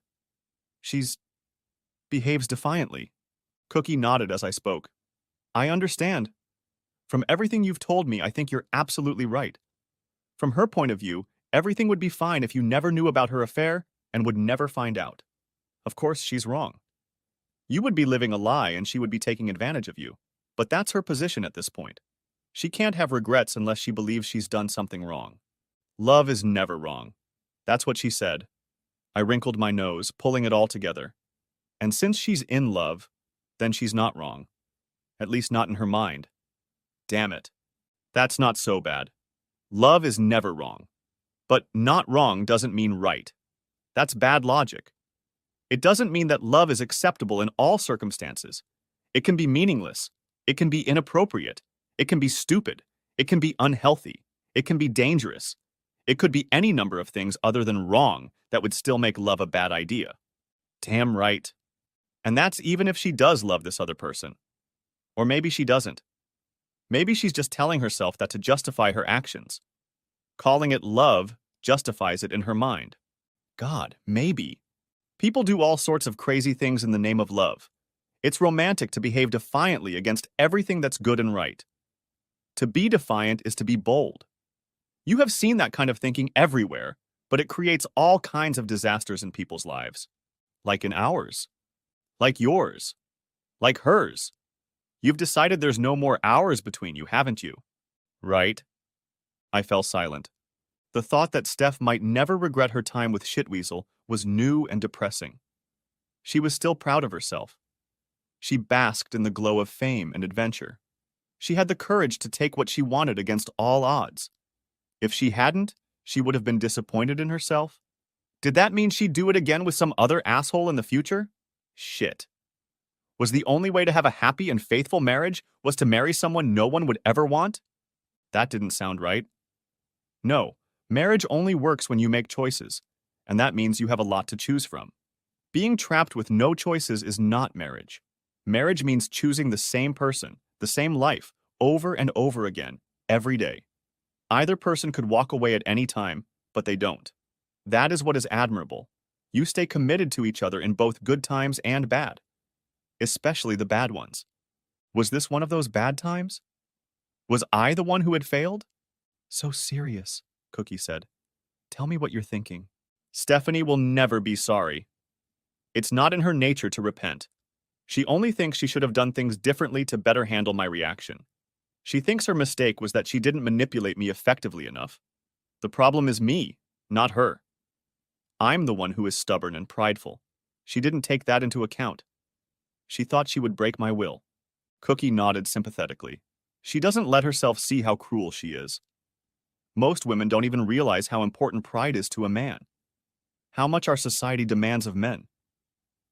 She's behaves defiantly. Cookie nodded as I spoke. I understand. From everything you've told me, I think you're absolutely right. From her point of view, everything would be fine if you never knew about her affair and would never find out. Of course, she's wrong. You would be living a lie and she would be taking advantage of you. But that's her position at this point. She can't have regrets unless she believes she's done something wrong. Love is never wrong. That's what she said. I wrinkled my nose, pulling it all together. And since she's in love, then she's not wrong. At least not in her mind. Damn it. That's not so bad. Love is never wrong. But not wrong doesn't mean right. That's bad logic. It doesn't mean that love is acceptable in all circumstances. It can be meaningless. It can be inappropriate. It can be stupid. It can be unhealthy. It can be dangerous. It could be any number of things other than wrong that would still make love a bad idea. Damn right. And that's even if she does love this other person. Or maybe she doesn't. Maybe she's just telling herself that to justify her actions. Calling it love justifies it in her mind. God, maybe. People do all sorts of crazy things in the name of love. It's romantic to behave defiantly against everything that's good and right. To be defiant is to be bold. You have seen that kind of thinking everywhere, but it creates all kinds of disasters in people's lives. Like in ours. Like yours. Like hers. You've decided there's no more hours between you, haven't you? Right? I fell silent. The thought that Steph might never regret her time with Shitweasel was new and depressing. She was still proud of herself. She basked in the glow of fame and adventure. She had the courage to take what she wanted against all odds. If she hadn't, she would have been disappointed in herself. Did that mean she'd do it again with some other asshole in the future? Shit. Was the only way to have a happy and faithful marriage was to marry someone no one would ever want? That didn't sound right. No, marriage only works when you make choices, and that means you have a lot to choose from. Being trapped with no choices is not marriage. Marriage means choosing the same person, the same life, over and over again, every day. Either person could walk away at any time, but they don't. That is what is admirable. You stay committed to each other in both good times and bad. Especially the bad ones. Was this one of those bad times? Was I the one who had failed? So serious, Cookie said. Tell me what you're thinking. Stephanie will never be sorry. It's not in her nature to repent. She only thinks she should have done things differently to better handle my reaction. She thinks her mistake was that she didn't manipulate me effectively enough. The problem is me, not her. I'm the one who is stubborn and prideful. She didn't take that into account. She thought she would break my will. Cookie nodded sympathetically. She doesn't let herself see how cruel she is. Most women don't even realize how important pride is to a man. How much our society demands of men.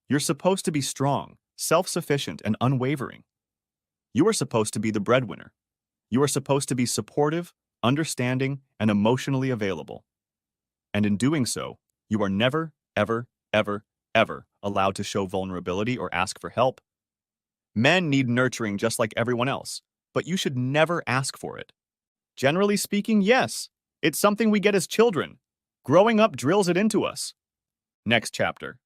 You're supposed to be strong, self-sufficient, and unwavering. You are supposed to be the breadwinner. You are supposed to be supportive, understanding, and emotionally available. And in doing so, you are never, ever, ever, ever allowed to show vulnerability or ask for help. Men need nurturing just like everyone else, but you should never ask for it. Generally speaking, yes, it's something we get as children. Growing up drills it into us. Next chapter.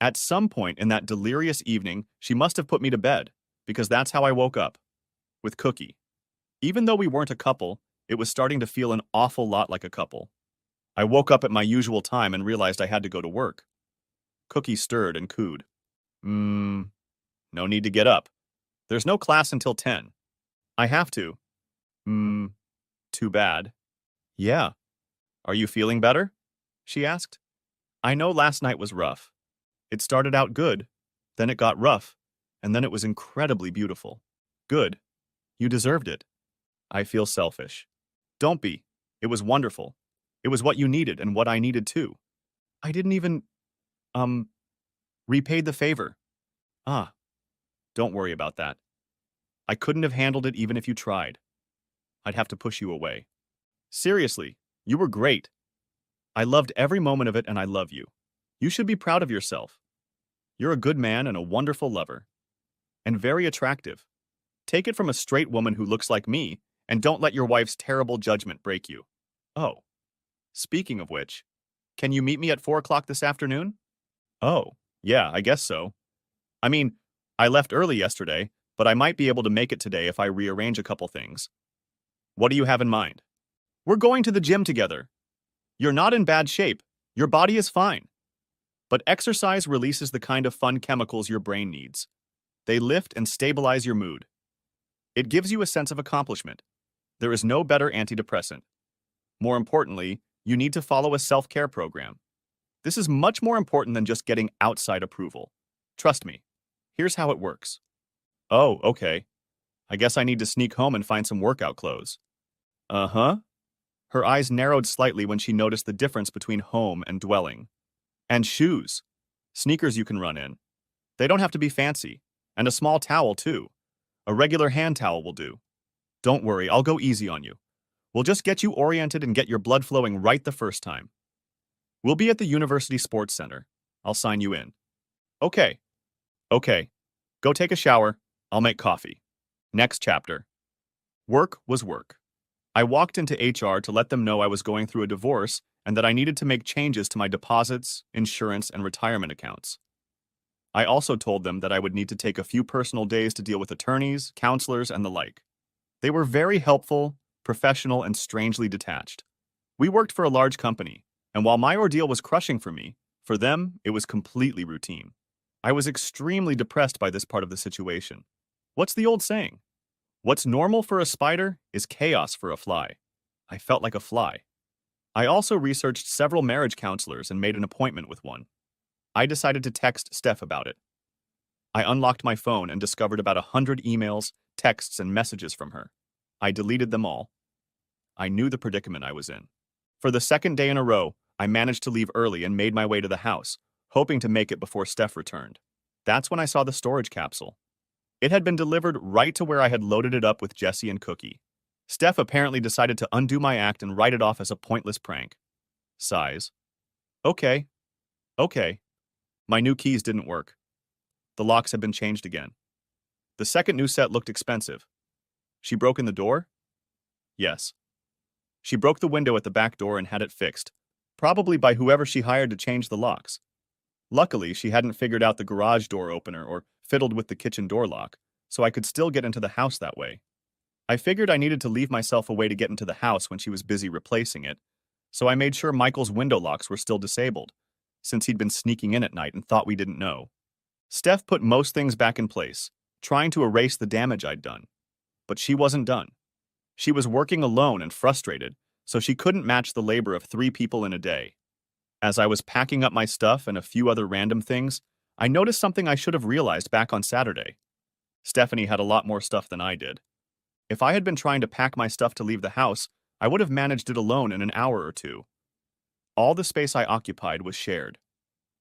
At some point in that delirious evening, she must have put me to bed, because that's how I woke up. With Cookie. Even though we weren't a couple, it was starting to feel an awful lot like a couple. I woke up at my usual time and realized I had to go to work. Cookie stirred and cooed. No need to get up. There's no class until 10. I have to. Too bad. Yeah. Are you feeling better? She asked. I know last night was rough. It started out good, then it got rough, and then it was incredibly beautiful. Good. You deserved it. I feel selfish. Don't be. It was wonderful. It was what you needed and what I needed too. I didn't even, repaid the favor. Ah, don't worry about that. I couldn't have handled it even if you tried. I'd have to push you away. Seriously, you were great. I loved every moment of it and I love you. You should be proud of yourself. You're a good man and a wonderful lover. And very attractive. Take it from a straight woman who looks like me, and don't let your wife's terrible judgment break you. Oh. Speaking of which, can you meet me at 4 o'clock this afternoon? Oh, yeah, I guess so. I mean, I left early yesterday, but I might be able to make it today if I rearrange a couple things. What do you have in mind? We're going to the gym together. You're not in bad shape. Your body is fine. But exercise releases the kind of fun chemicals your brain needs. They lift and stabilize your mood. It gives you a sense of accomplishment. There is no better antidepressant. More importantly, you need to follow a self-care program. This is much more important than just getting outside approval. Trust me. Here's how it works. Oh, okay. I guess I need to sneak home and find some workout clothes. Uh-huh. Her eyes narrowed slightly when she noticed the difference between home and dwelling. And shoes. Sneakers you can run in. They don't have to be fancy. And a small towel, too. A regular hand towel will do. Don't worry, I'll go easy on you. We'll just get you oriented and get your blood flowing right the first time. We'll be at the University Sports Center. I'll sign you in. Okay. Okay. Go take a shower. I'll make coffee. Next chapter. Work was work. I walked into HR to let them know I was going through a divorce and that I needed to make changes to my deposits, insurance, and retirement accounts. I also told them that I would need to take a few personal days to deal with attorneys, counselors, and the like. They were very helpful, professional, and strangely detached. We worked for a large company, and while my ordeal was crushing for me, for them, it was completely routine. I was extremely depressed by this part of the situation. What's the old saying? What's normal for a spider is chaos for a fly. I felt like a fly. I also researched several marriage counselors and made an appointment with one. I decided to text Steph about it. I unlocked my phone and discovered about 100 emails, texts, and messages from her. I deleted them all. I knew the predicament I was in. For the second day in a row, I managed to leave early and made my way to the house, hoping to make it before Steph returned. That's when I saw the storage capsule. It had been delivered right to where I had loaded it up with Jesse and Cookie. Steph apparently decided to undo my act and write it off as a pointless prank. Sighs. Okay. My new keys didn't work. The locks had been changed again. The second new set looked expensive. She broke in the door? Yes. She broke the window at the back door and had it fixed, probably by whoever she hired to change the locks. Luckily, she hadn't figured out the garage door opener or fiddled with the kitchen door lock, so I could still get into the house that way. I figured I needed to leave myself a way to get into the house when she was busy replacing it, So I made sure Michael's window locks were still disabled, since he'd been sneaking in at night and thought we didn't know. Steph put most things back in place, trying to erase the damage I'd done. But she wasn't done. She was working alone and frustrated, so she couldn't match the labor of 3 people in a day. As I was packing up my stuff and a few other random things, I noticed something I should have realized back on Saturday. Stephanie had a lot more stuff than I did. If I had been trying to pack my stuff to leave the house, I would have managed it alone in an hour or two. All the space I occupied was shared.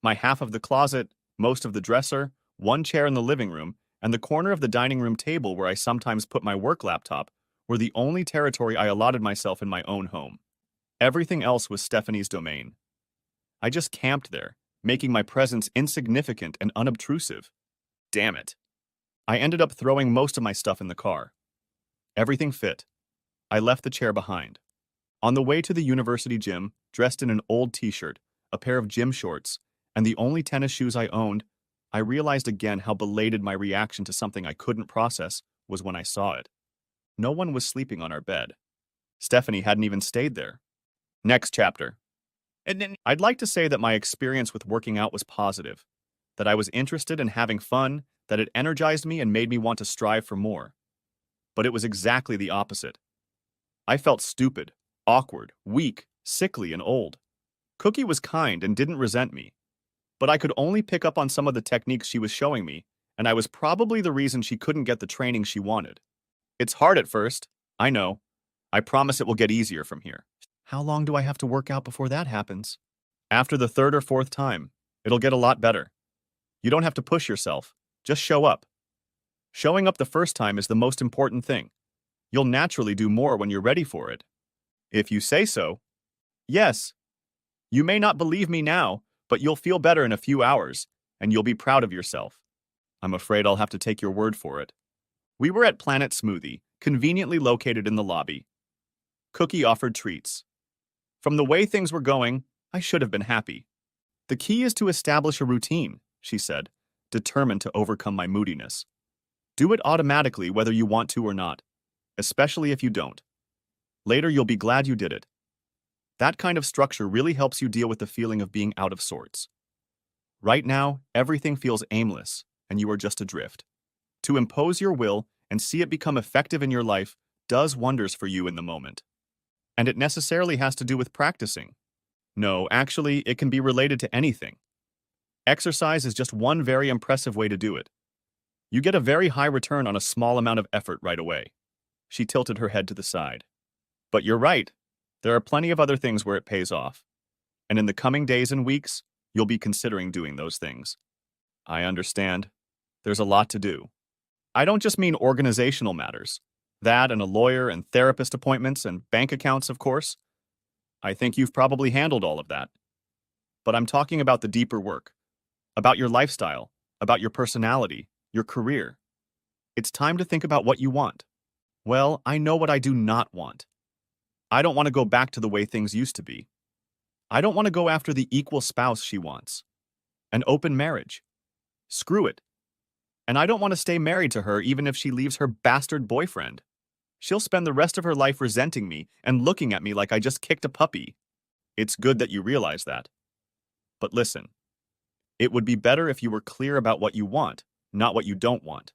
My half of the closet, most of the dresser, one chair in the living room, and the corner of the dining room table where I sometimes put my work laptop were the only territory I allotted myself in my own home. Everything else was Stephanie's domain. I just camped there, making my presence insignificant and unobtrusive. Damn it. I ended up throwing most of my stuff in the car. Everything fit. I left the chair behind. On the way to the university gym, dressed in an old t-shirt, a pair of gym shorts, and the only tennis shoes I owned, I realized again how belated my reaction to something I couldn't process was when I saw it. No one was sleeping on our bed. Stephanie hadn't even stayed there. Next chapter. I'd like to say that my experience with working out was positive, that I was interested in having fun, that it energized me and made me want to strive for more. But it was exactly the opposite. I felt stupid, awkward, weak, sickly, and old. Cookie was kind and didn't resent me, but I could only pick up on some of the techniques she was showing me, and I was probably the reason she couldn't get the training she wanted. It's hard at first, I know. I promise it will get easier from here. How long do I have to work out before that happens? After the 3rd or 4th time, it'll get a lot better. You don't have to push yourself, just show up. Showing up the first time is the most important thing. You'll naturally do more when you're ready for it. If you say so. Yes. You may not believe me now, but you'll feel better in a few hours, and you'll be proud of yourself. I'm afraid I'll have to take your word for it. We were at Planet Smoothie, conveniently located in the lobby. Cookie offered treats. From the way things were going, I should have been happy. The key is to establish a routine, she said, determined to overcome my moodiness. Do it automatically whether you want to or not, especially if you don't. Later you'll be glad you did it. That kind of structure really helps you deal with the feeling of being out of sorts. Right now, everything feels aimless, and you are just adrift. To impose your will and see it become effective in your life does wonders for you in the moment. And it necessarily has to do with practicing. No, actually, it can be related to anything. Exercise is just one very impressive way to do it. You get a very high return on a small amount of effort right away. She tilted her head to the side. But you're right. There are plenty of other things where it pays off. And in the coming days and weeks, you'll be considering doing those things. I understand. There's a lot to do. I don't just mean organizational matters. That and a lawyer and therapist appointments and bank accounts, of course. I think you've probably handled all of that. But I'm talking about the deeper work. About your lifestyle. About your personality. Your career. It's time to think about what you want. Well, I know what I do not want. I don't want to go back to the way things used to be. I don't want to go after the equal spouse she wants. An open marriage. Screw it. And I don't want to stay married to her even if she leaves her bastard boyfriend. She'll spend the rest of her life resenting me and looking at me like I just kicked a puppy. It's good that you realize that. But listen, it would be better if you were clear about what you want, not what you don't want.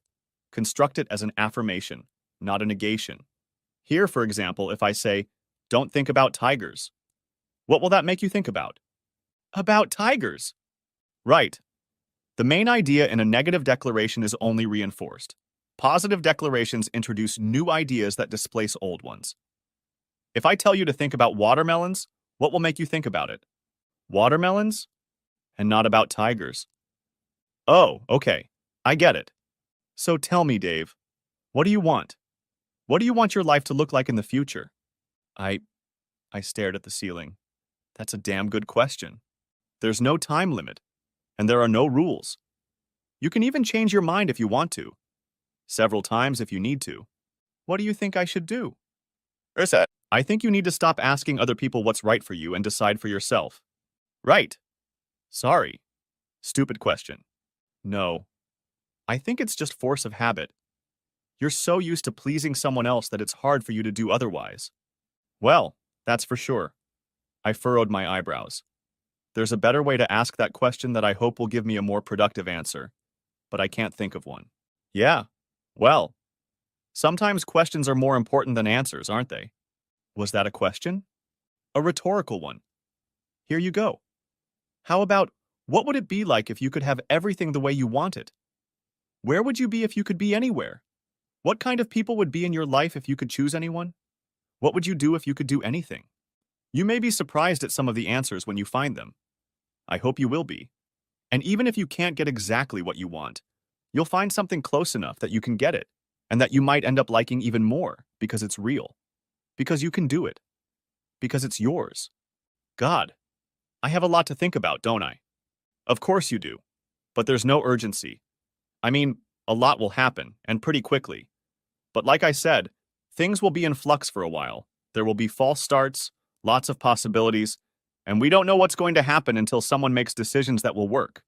Construct it as an affirmation, not a negation. Here, for example, if I say, don't think about tigers. What will that make you think about? About tigers. Right. The main idea in a negative declaration is only reinforced. Positive declarations introduce new ideas that displace old ones. If I tell you to think about watermelons, what will make you think about it? Watermelons? And not about tigers. Oh, okay. I get it. So tell me, Dave, what do you want? What do you want your life to look like in the future? I stared at the ceiling. That's a damn good question. There's no time limit, and there are no rules. You can even change your mind if you want to. Several times if you need to. What do you think I should do? Ursa, I think you need to stop asking other people what's right for you and decide for yourself. Right. Sorry. Stupid question. No. I think it's just force of habit. You're so used to pleasing someone else that it's hard for you to do otherwise. Well, that's for sure. I furrowed my eyebrows. There's a better way to ask that question that I hope will give me a more productive answer, but I can't think of one. Yeah, well, sometimes questions are more important than answers, aren't they? Was that a question? A rhetorical one. Here you go. How about, what would it be like if you could have everything the way you want it? Where would you be if you could be anywhere? What kind of people would be in your life if you could choose anyone? What would you do if you could do anything? You may be surprised at some of the answers when you find them. I hope you will be. And even if you can't get exactly what you want, you'll find something close enough that you can get it, and that you might end up liking even more because it's real, because you can do it, because it's yours. God, I have a lot to think about, don't I? Of course you do. But there's no urgency. I mean, a lot will happen, and pretty quickly. But like I said, things will be in flux for a while. There will be false starts, lots of possibilities, and we don't know what's going to happen until someone makes decisions that will work.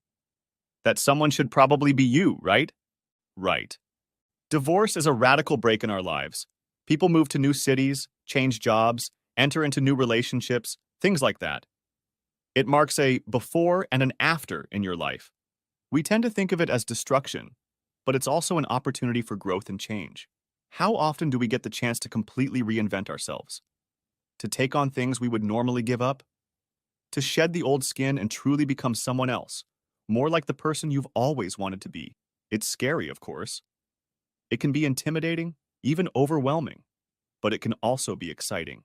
That someone should probably be you, right? Right. Divorce is a radical break in our lives. People move to new cities, change jobs, enter into new relationships, things like that. It marks a before and an after in your life. We tend to think of it as destruction, but it's also an opportunity for growth and change. How often do we get the chance to completely reinvent ourselves? To take on things we would normally give up? To shed the old skin and truly become someone else, more like the person you've always wanted to be. It's scary, of course. It can be intimidating, even overwhelming, but it can also be exciting.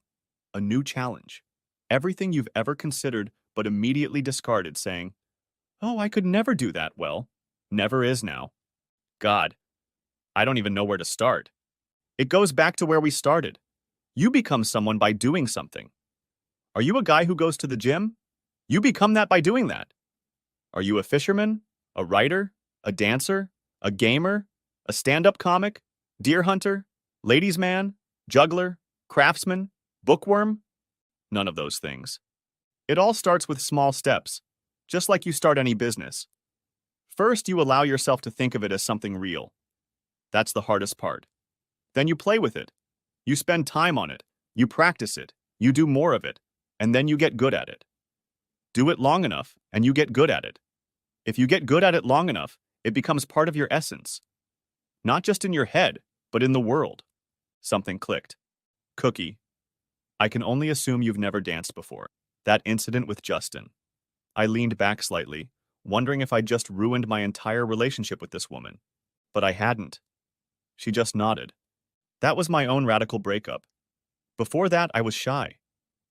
A new challenge. Everything you've ever considered but immediately discarded, saying, "Oh, I could never do that well." Never is now. God, I don't even know where to start. It goes back to where we started. You become someone by doing something. Are you a guy who goes to the gym? You become that by doing that. Are you a fisherman? A writer? A dancer? A gamer? A stand-up comic? Deer hunter? Ladies' man? Juggler? Craftsman? Bookworm? None of those things. It all starts with small steps, just like you start any business. First, you allow yourself to think of it as something real. That's the hardest part. Then you play with it. You spend time on it. You practice it. You do more of it. And then you get good at it. Do it long enough, and you get good at it. If you get good at it long enough, it becomes part of your essence. Not just in your head, but in the world. Something clicked. Cookie, I can only assume you've never danced before. That incident with Justin. I leaned back slightly, wondering if I'd just ruined my entire relationship with this woman. But I hadn't. She just nodded. That was my own radical breakup. Before that, I was shy.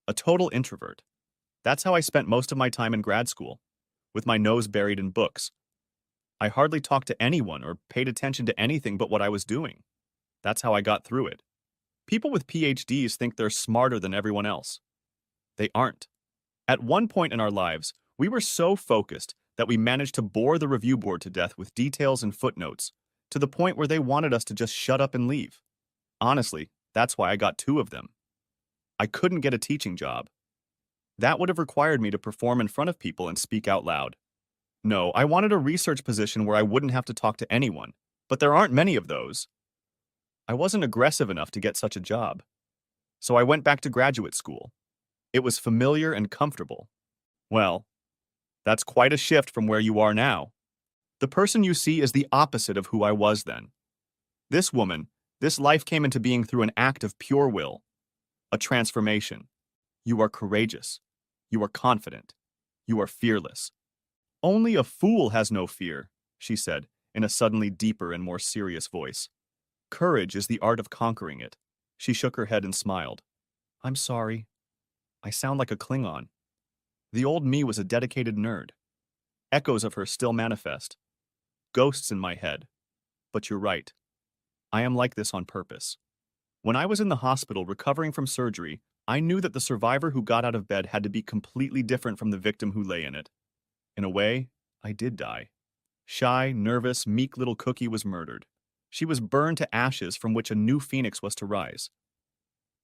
A total introvert. That's how I spent most of my time in grad school, with my nose buried in books. I hardly talked to anyone or paid attention to anything but what I was doing. That's how I got through it. People with PhDs think they're smarter than everyone else. They aren't. At one point in our lives, we were so focused that we managed to bore the review board to death with details and footnotes, to the point where they wanted us to just shut up and leave. Honestly, that's why I got 2 of them. I couldn't get a teaching job. That would have required me to perform in front of people and speak out loud. No, I wanted a research position where I wouldn't have to talk to anyone, but there aren't many of those. I wasn't aggressive enough to get such a job. So I went back to graduate school. It was familiar and comfortable. Well, that's quite a shift from where you are now. The person you see is the opposite of who I was then. This woman, this life came into being through an act of pure will, a transformation. You are courageous. You are confident. You are fearless. Only a fool has no fear, she said, in a suddenly deeper and more serious voice. Courage is the art of conquering it. She shook her head and smiled. I'm sorry. I sound like a Klingon. The old me was a dedicated nerd. Echoes of her still manifest. Ghosts in my head. But you're right. I am like this on purpose. When I was in the hospital recovering from surgery, I knew that the survivor who got out of bed had to be completely different from the victim who lay in it. In a way, I did die. Shy, nervous, meek little Cookie was murdered. She was burned to ashes from which a new phoenix was to rise.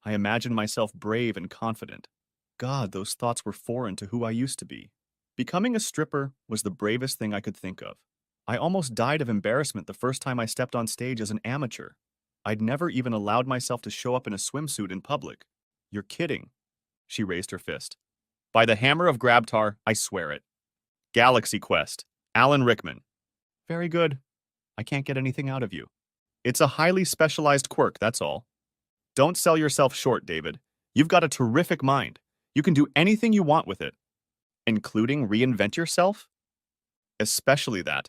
I imagined myself brave and confident. God, those thoughts were foreign to who I used to be. Becoming a stripper was the bravest thing I could think of. I almost died of embarrassment the first time I stepped on stage as an amateur. I'd never even allowed myself to show up in a swimsuit in public. You're kidding. She raised her fist. By the hammer of Grabtar, I swear it. Galaxy Quest. Alan Rickman. Very good. I can't get anything out of you. It's a highly specialized quirk, that's all. Don't sell yourself short, David. You've got a terrific mind. You can do anything you want with it. Including reinvent yourself? Especially that.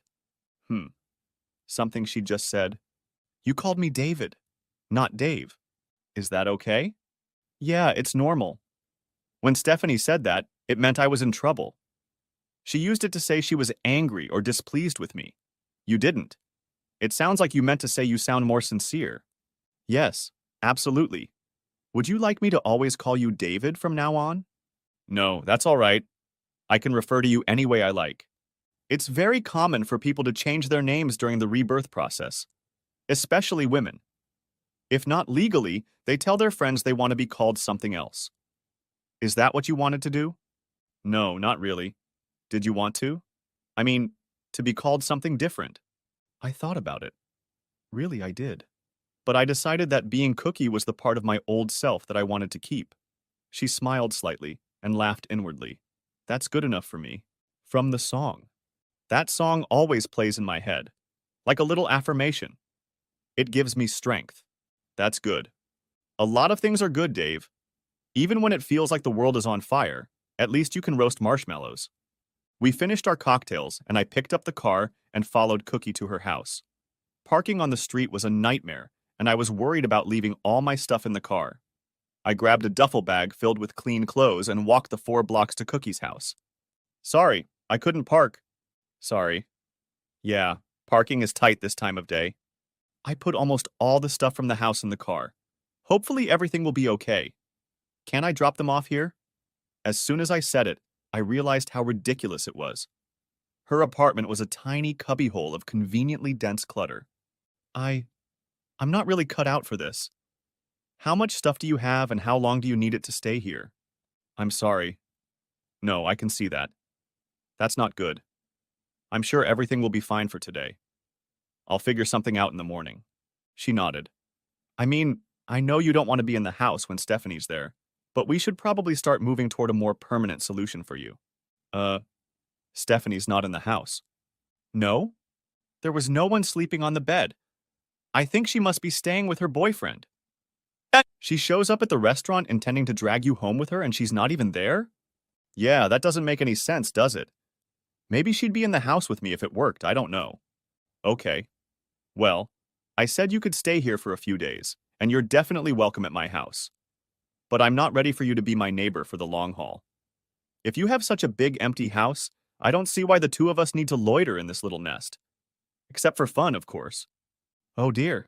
Something she just said. You called me David, not Dave. Is that okay? Yeah, it's normal. When Stephanie said that, it meant I was in trouble. She used it to say she was angry or displeased with me. You didn't. It sounds like you meant to say you sound more sincere. Yes, absolutely. Would you like me to always call you David from now on? No, that's all right. I can refer to you any way I like. It's very common for people to change their names during the rebirth process, especially women. If not legally, they tell their friends they want to be called something else. Is that what you wanted to do? No, not really. Did you want to? I mean, to be called something different. I thought about it. Really, I did. But I decided that being Cookie was the part of my old self that I wanted to keep. She smiled slightly and laughed inwardly. That's good enough for me. From the song. That song always plays in my head, like a little affirmation. It gives me strength. That's good. A lot of things are good, Dave. Even when it feels like the world is on fire, at least you can roast marshmallows. We finished our cocktails, and I picked up the car and followed Cookie to her house. Parking on the street was a nightmare, and I was worried about leaving all my stuff in the car. I grabbed a duffel bag filled with clean clothes and walked the 4 blocks to Cookie's house. Sorry, I couldn't park. Sorry. Yeah, parking is tight this time of day. I put almost all the stuff from the house in the car. Hopefully everything will be okay. Can I drop them off here? As soon as I said it, I realized how ridiculous it was. Her apartment was a tiny cubbyhole of conveniently dense clutter. I'm not really cut out for this. How much stuff do you have and how long do you need it to stay here? I'm sorry. No, I can see that. That's not good. I'm sure everything will be fine for today. I'll figure something out in the morning. She nodded. I mean, I know you don't want to be in the house when Stephanie's there, but we should probably start moving toward a more permanent solution for you. Stephanie's not in the house. No? There was no one sleeping on the bed. I think she must be staying with her boyfriend. She shows up at the restaurant intending to drag you home with her and she's not even there? Yeah, that doesn't make any sense, does it? Maybe she'd be in the house with me if it worked, I don't know. Okay. Well, I said you could stay here for a few days, and you're definitely welcome at my house. But I'm not ready for you to be my neighbor for the long haul. If you have such a big empty house, I don't see why the two of us need to loiter in this little nest. Except for fun, of course. Oh dear.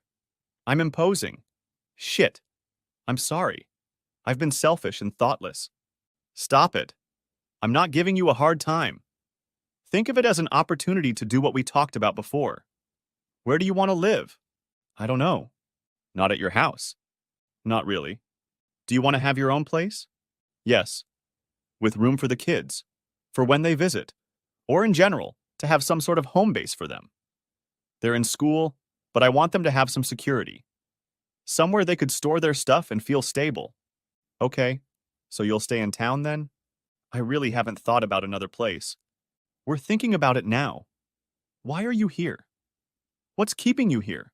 I'm imposing. Shit. I'm sorry. I've been selfish and thoughtless. Stop it. I'm not giving you a hard time. Think of it as an opportunity to do what we talked about before. Where do you want to live? I don't know. Not at your house. Not really. Do you want to have your own place? Yes. With room for the kids, for when they visit, or in general, to have some sort of home base for them. They're in school, but I want them to have some security. Somewhere they could store their stuff and feel stable. Okay, so you'll stay in town then? I really haven't thought about another place. We're thinking about it now. Why are you here? What's keeping you here?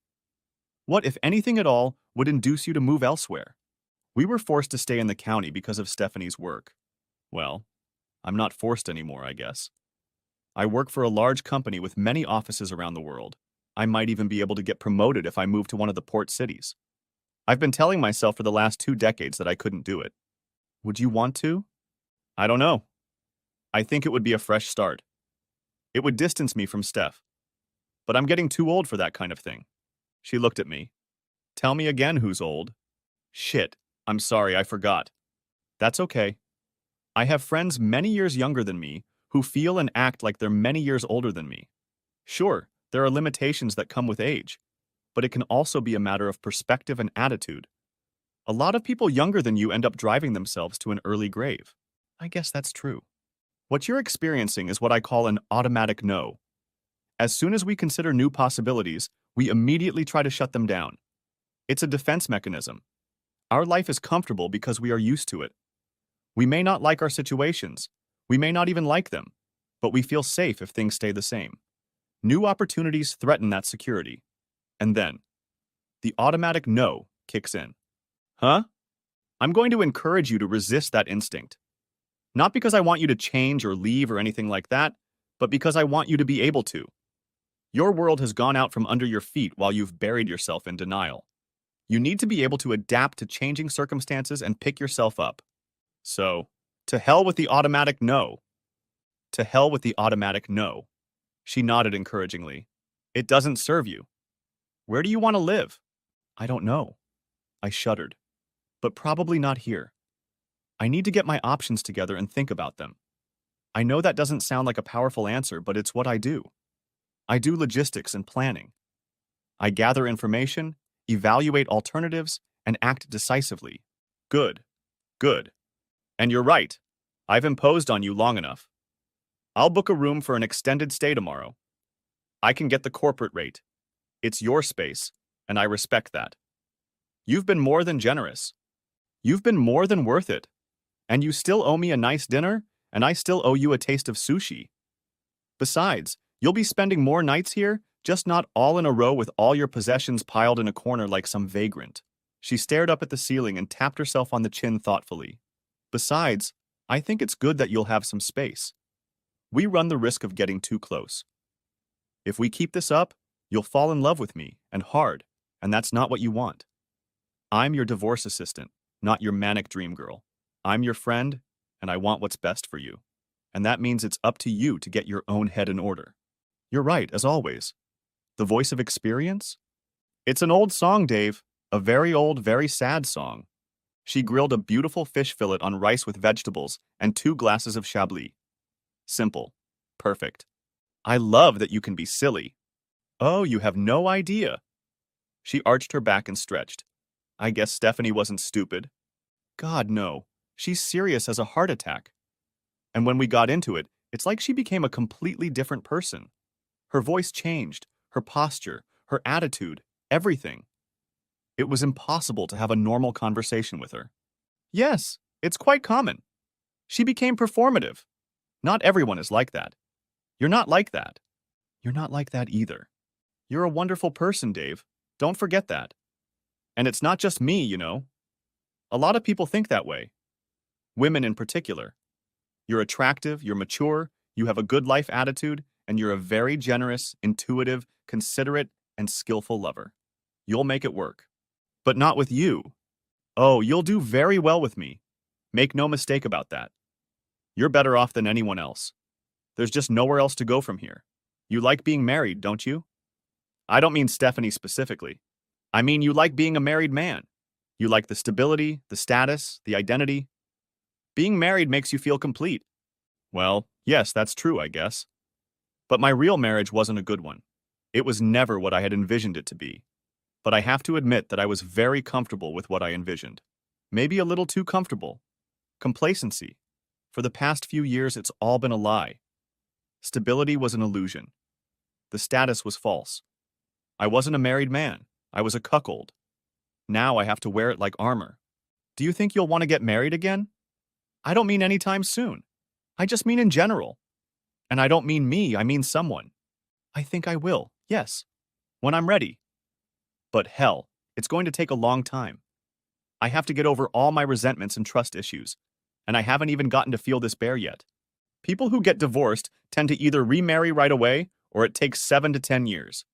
What, if anything at all, would induce you to move elsewhere? We were forced to stay in the county because of Stephanie's work. Well, I'm not forced anymore, I guess. I work for a large company with many offices around the world. I might even be able to get promoted if I move to one of the port cities. I've been telling myself for the last 2 decades that I couldn't do it. Would you want to? I don't know. I think it would be a fresh start. It would distance me from Steph. But I'm getting too old for that kind of thing. She looked at me. Tell me again who's old. Shit, I'm sorry, I forgot. That's okay. I have friends many years younger than me who feel and act like they're many years older than me. Sure, there are limitations that come with age, but it can also be a matter of perspective and attitude. A lot of people younger than you end up driving themselves to an early grave. I guess that's true. What you're experiencing is what I call an automatic no. As soon as we consider new possibilities, we immediately try to shut them down. It's a defense mechanism. Our life is comfortable because we are used to it. We may not like our situations. We may not even like them, but we feel safe if things stay the same. New opportunities threaten that security. And then, the automatic no kicks in. Huh? I'm going to encourage you to resist that instinct. Not because I want you to change or leave or anything like that, but because I want you to be able to. Your world has gone out from under your feet while you've buried yourself in denial. You need to be able to adapt to changing circumstances and pick yourself up. So, to hell with the automatic no. To hell with the automatic no. She nodded encouragingly. It doesn't serve you. Where do you want to live? I don't know. I shuddered. But probably not here. I need to get my options together and think about them. I know that doesn't sound like a powerful answer, but it's what I do. I do logistics and planning. I gather information, evaluate alternatives, and act decisively. Good. Good. And you're right. I've imposed on you long enough. I'll book a room for an extended stay tomorrow. I can get the corporate rate. It's your space, and I respect that. You've been more than generous. You've been more than worth it. And you still owe me a nice dinner, and I still owe you a taste of sushi. Besides, you'll be spending more nights here, just not all in a row with all your possessions piled in a corner like some vagrant. She stared up at the ceiling and tapped herself on the chin thoughtfully. Besides, I think it's good that you'll have some space. We run the risk of getting too close. If we keep this up, you'll fall in love with me, and hard, and that's not what you want. I'm your divorce assistant, not your manic dream girl. I'm your friend, and I want what's best for you. And that means it's up to you to get your own head in order. You're right, as always. The voice of experience? It's an old song, Dave. A very old, very sad song. She grilled a beautiful fish fillet on rice with vegetables and 2 glasses of Chablis. Simple. Perfect. I love that you can be silly. Oh, you have no idea. She arched her back and stretched. I guess Stephanie wasn't stupid. God, no. She's serious as a heart attack. And when we got into it, it's like she became a completely different person. Her voice changed, her posture, her attitude, everything. It was impossible to have a normal conversation with her. Yes, it's quite common. She became performative. Not everyone is like that. You're not like that. You're not like that either. You're a wonderful person, Dave. Don't forget that. And it's not just me, you know. A lot of people think that way. Women in particular. You're attractive, you're mature, you have a good life attitude, and you're a very generous, intuitive, considerate, and skillful lover. You'll make it work. But not with you. Oh, you'll do very well with me. Make no mistake about that. You're better off than anyone else. There's just nowhere else to go from here. You like being married, don't you? I don't mean Stephanie specifically. I mean you like being a married man. You like the stability, the status, the identity. Being married makes you feel complete. Well, yes, that's true, I guess. But my real marriage wasn't a good one. It was never what I had envisioned it to be. But I have to admit that I was very comfortable with what I envisioned. Maybe a little too comfortable. Complacency. For the past few years, it's all been a lie. Stability was an illusion. The status was false. I wasn't a married man. I was a cuckold. Now I have to wear it like armor. Do you think you'll want to get married again? I don't mean anytime soon. I just mean in general. And I don't mean me, I mean someone. I think I will, yes. When I'm ready. But hell, it's going to take a long time. I have to get over all my resentments and trust issues. And I haven't even gotten to feel this bear yet. People who get divorced tend to either remarry right away or it takes 7 to 10 years.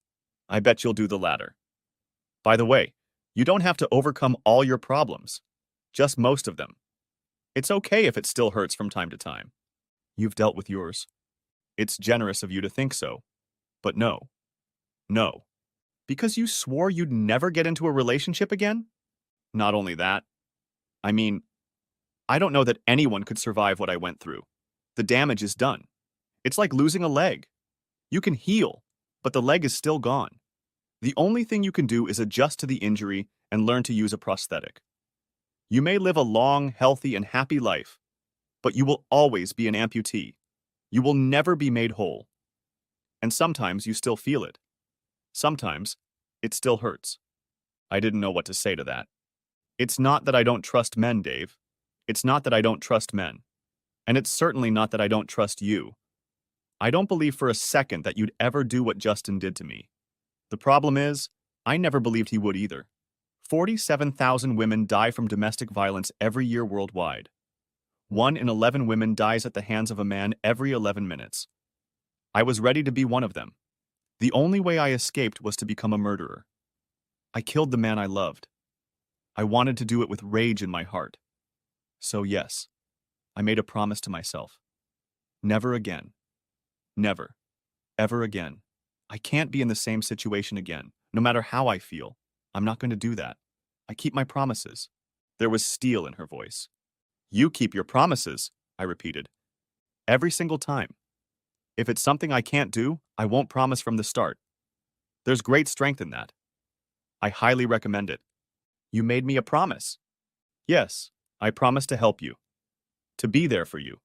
I bet you'll do the latter. By the way, you don't have to overcome all your problems. Just most of them. It's okay if it still hurts from time to time. You've dealt with yours. It's generous of you to think so. But no. No. Because you swore you'd never get into a relationship again? Not only that. I mean, I don't know that anyone could survive what I went through. The damage is done. It's like losing a leg. You can heal, but the leg is still gone. The only thing you can do is adjust to the injury and learn to use a prosthetic. You may live a long, healthy, and happy life, but you will always be an amputee. You will never be made whole. And sometimes you still feel it. Sometimes it still hurts. I didn't know what to say to that. It's not that I don't trust men, Dave. It's not that I don't trust men. And it's certainly not that I don't trust you. I don't believe for a second that you'd ever do what Justin did to me. The problem is, I never believed he would either. 47,000 women die from domestic violence every year worldwide. 1 in 11 women dies at the hands of a man every 11 minutes. I was ready to be one of them. The only way I escaped was to become a murderer. I killed the man I loved. I wanted to do it with rage in my heart. So yes, I made a promise to myself. Never again. Never. Ever again. I can't be in the same situation again, no matter how I feel. I'm not going to do that. I keep my promises. There was steel in her voice. You keep your promises, I repeated. Every single time. If it's something I can't do, I won't promise from the start. There's great strength in that. I highly recommend it. You made me a promise. Yes, I promise to help you. To be there for you.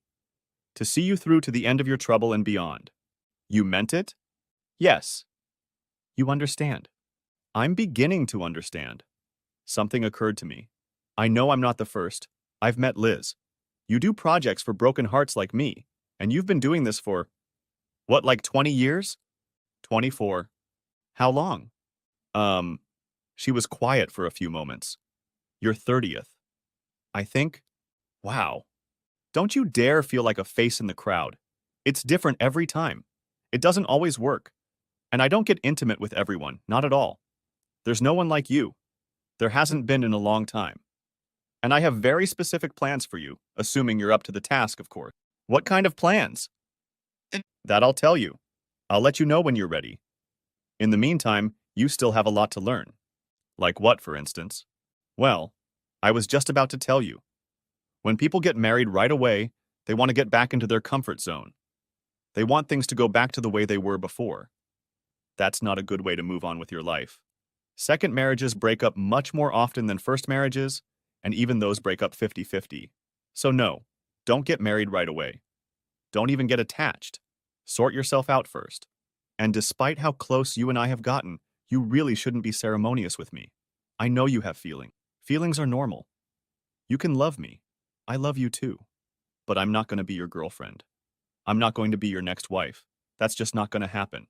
To see you through to the end of your trouble and beyond. You meant it? Yes. You understand. I'm beginning to understand. Something occurred to me. I know I'm not the first. I've met Liz. You do projects for broken hearts like me, and you've been doing this for, what, like 20 years? 24. How long? She was quiet for a few moments. Your 30th. I think. Wow. Don't you dare feel like a face in the crowd. It's different every time. It doesn't always work. And I don't get intimate with everyone, not at all. There's no one like you. There hasn't been in a long time. And I have very specific plans for you, assuming you're up to the task, of course. What kind of plans? That I'll tell you. I'll let you know when you're ready. In the meantime, you still have a lot to learn. Like what, for instance? Well, I was just about to tell you. When people get married right away, they want to get back into their comfort zone. They want things to go back to the way they were before. That's not a good way to move on with your life. Second marriages break up much more often than first marriages, and even those break up 50-50. So no, don't get married right away. Don't even get attached. Sort yourself out first. And despite how close you and I have gotten, you really shouldn't be ceremonious with me. I know you have feelings. Feelings are normal. You can love me. I love you too. But I'm not going to be your girlfriend. I'm not going to be your next wife. That's just not going to happen.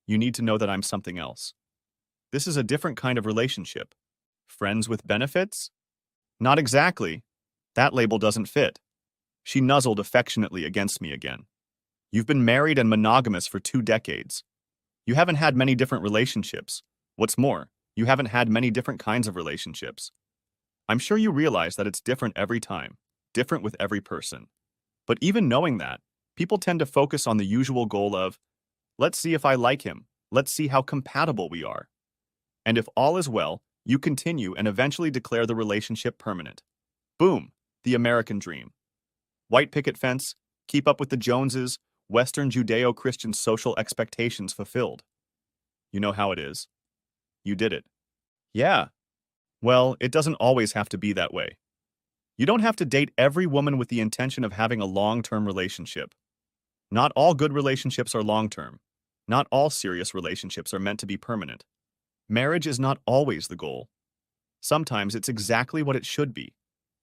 You need to know that I'm something else. This is a different kind of relationship. Friends with benefits? Not exactly. That label doesn't fit. She nuzzled affectionately against me again. You've been married and monogamous for 2 decades. You haven't had many different relationships. What's more, you haven't had many different kinds of relationships. I'm sure you realize that it's different every time, different with every person. But even knowing that, people tend to focus on the usual goal of, let's see if I like him, let's see how compatible we are. And if all is well, you continue and eventually declare the relationship permanent. Boom, the American dream. White picket fence, keep up with the Joneses, Western Judeo-Christian social expectations fulfilled. You know how it is. You did it. Yeah. Well, it doesn't always have to be that way. You don't have to date every woman with the intention of having a long-term relationship. Not all good relationships are long-term. Not all serious relationships are meant to be permanent. Marriage is not always the goal. Sometimes it's exactly what it should be.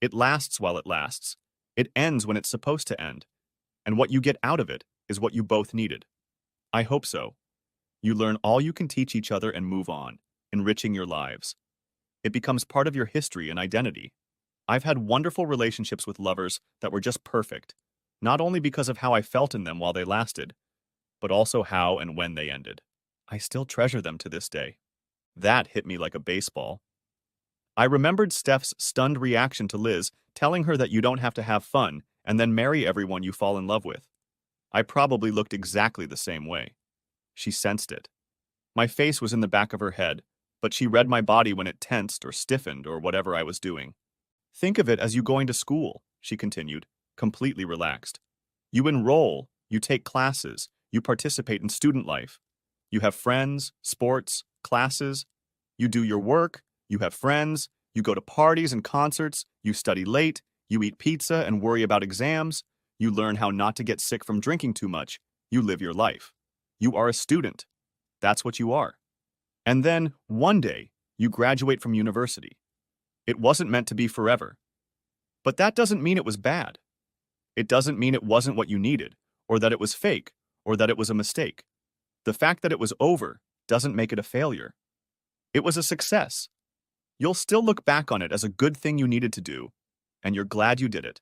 It lasts while it lasts. It ends when it's supposed to end. And what you get out of it is what you both needed. I hope so. You learn all you can teach each other and move on, enriching your lives. It becomes part of your history and identity. I've had wonderful relationships with lovers that were just perfect, not only because of how I felt in them while they lasted, but also how and when they ended. I still treasure them to this day. That hit me like a baseball. I remembered Steph's stunned reaction to Liz telling her that you don't have to have fun and then marry everyone you fall in love with. I probably looked exactly the same way. She sensed it. My face was in the back of her head, but she read my body when it tensed or stiffened or whatever I was doing. Think of it as you going to school, she continued, completely relaxed. You enroll, you take classes, you participate in student life. You have friends, sports, classes. You do your work, you have friends, you go to parties and concerts, you study late, you eat pizza and worry about exams, you learn how not to get sick from drinking too much, you live your life. You are a student. That's what you are. And then, one day, you graduate from university. It wasn't meant to be forever. But that doesn't mean it was bad. It doesn't mean it wasn't what you needed, or that it was fake, or that it was a mistake. The fact that it was over doesn't make it a failure. It was a success. You'll still look back on it as a good thing you needed to do, and you're glad you did it.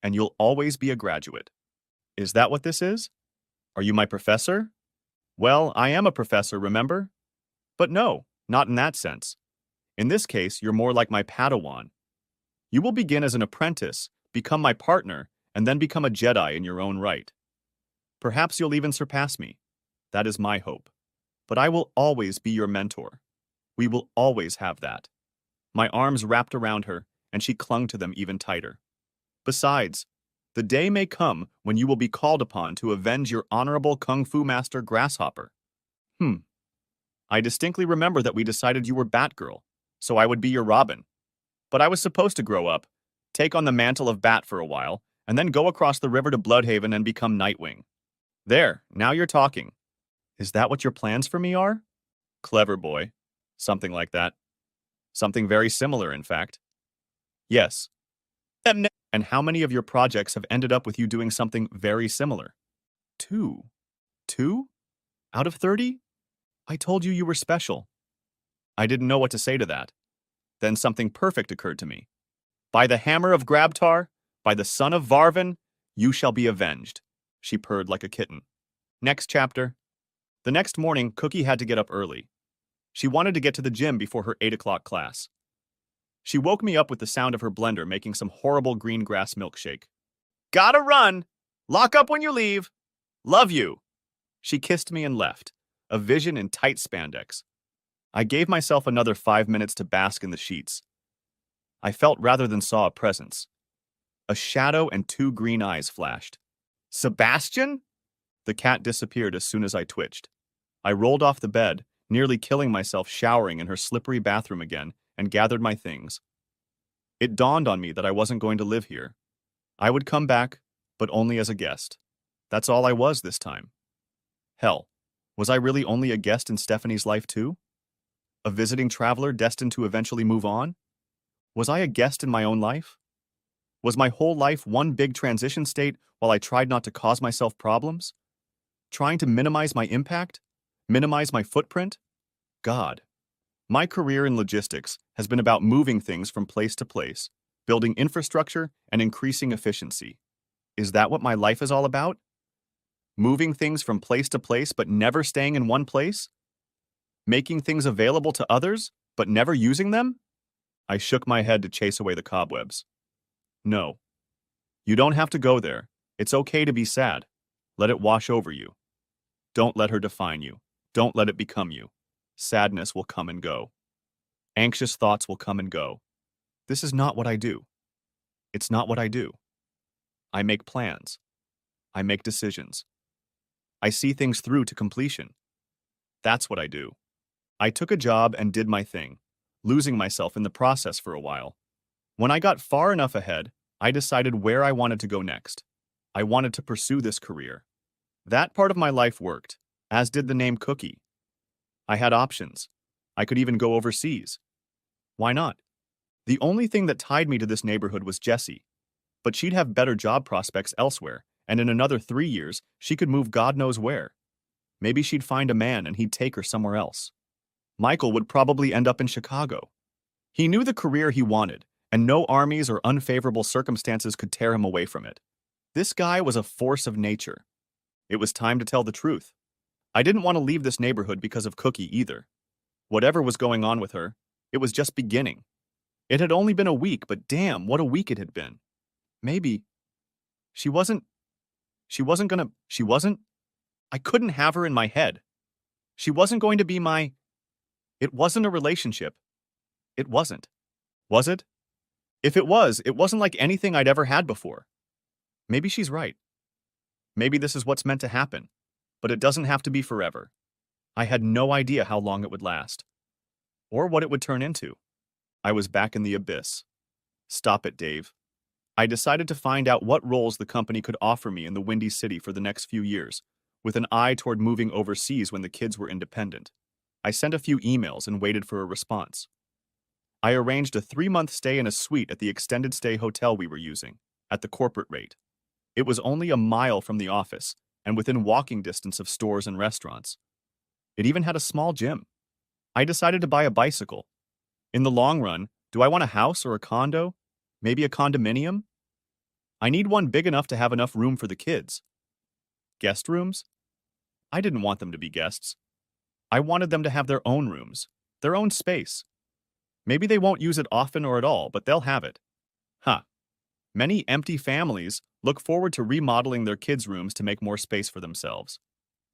And you'll always be a graduate. Is that what this is? Are you my professor? Well, I am a professor, remember? But no, not in that sense. In this case, you're more like my Padawan. You will begin as an apprentice, become my partner, and then become a Jedi in your own right. Perhaps you'll even surpass me. That is my hope. But I will always be your mentor. We will always have that. My arms wrapped around her, and she clung to them even tighter. Besides, the day may come when you will be called upon to avenge your honorable Kung Fu master Grasshopper. I distinctly remember that we decided you were Batgirl, so I would be your Robin. But I was supposed to grow up, take on the mantle of Bat for a while, and then go across the river to Bloodhaven and become Nightwing. There, now you're talking. Is that what your plans for me are? Clever boy. Something like that. Something very similar, in fact. Yes. And how many of your projects have ended up with you doing something very similar? 2. 2? Out of 30? I told you were special. I didn't know what to say to that. Then something perfect occurred to me. By the hammer of Grabtar, by the son of Varvin, you shall be avenged. She purred like a kitten. Next chapter. The next morning, Cookie had to get up early. She wanted to get to the gym before her 8 o'clock class. She woke me up with the sound of her blender making some horrible green grass milkshake. Gotta run! Lock up when you leave! Love you! She kissed me and left, a vision in tight spandex. I gave myself another 5 minutes to bask in the sheets. I felt rather than saw a presence. A shadow and 2 green eyes flashed. Sebastian? The cat disappeared as soon as I twitched. I rolled off the bed, nearly killing myself showering in her slippery bathroom again, and gathered my things. It dawned on me that I wasn't going to live here. I would come back, but only as a guest. That's all I was this time. Hell, was I really only a guest in Stephanie's life too? A visiting traveler destined to eventually move on? Was I a guest in my own life? Was my whole life one big transition state while I tried not to cause myself problems? Trying to minimize my impact? Minimize my footprint? God. My career in logistics has been about moving things from place to place, building infrastructure, and increasing efficiency. Is that what my life is all about? Moving things from place to place but never staying in one place? Making things available to others but never using them? I shook my head to chase away the cobwebs. No. You don't have to go there. It's okay to be sad. Let it wash over you. Don't let her define you. Don't let it become you. Sadness will come and go. Anxious thoughts will come and go. This is not what I do. It's not what I do. I make plans. I make decisions. I see things through to completion. That's what I do. I took a job and did my thing, losing myself in the process for a while. When I got far enough ahead, I decided where I wanted to go next. I wanted to pursue this career. That part of my life worked, as did the name Cookie. I had options. I could even go overseas. Why not? The only thing that tied me to this neighborhood was Jessie. But she'd have better job prospects elsewhere, and in another 3 years, she could move God knows where. Maybe she'd find a man and he'd take her somewhere else. Michael would probably end up in Chicago. He knew the career he wanted, and no armies or unfavorable circumstances could tear him away from it. This guy was a force of nature. It was time to tell the truth. I didn't want to leave this neighborhood because of Cookie either. Whatever was going on with her, it was just beginning. It had only been a week, but damn, what a week it had been. Maybe. She wasn't, I couldn't have her in my head. She wasn't going to be my, it wasn't a relationship. It wasn't. Was it? If it wasn't like anything I'd ever had before. Maybe she's right. Maybe this is what's meant to happen. But it doesn't have to be forever. I had no idea how long it would last. Or what it would turn into. I was back in the abyss. Stop it, Dave. I decided to find out what roles the company could offer me in the Windy City for the next few years, with an eye toward moving overseas when the kids were independent. I sent a few emails and waited for a response. I arranged a 3-month stay in a suite at the extended stay hotel we were using, at the corporate rate. It was only a mile from the office, and within walking distance of stores and restaurants. It even had a small gym. I decided to buy a bicycle. In the long run, do I want a house or a condo? Maybe a condominium? I need one big enough to have enough room for the kids. Guest rooms? I didn't want them to be guests. I wanted them to have their own rooms, their own space. Maybe they won't use it often or at all, but they'll have it. Huh. Many empty families look forward to remodeling their kids' rooms to make more space for themselves.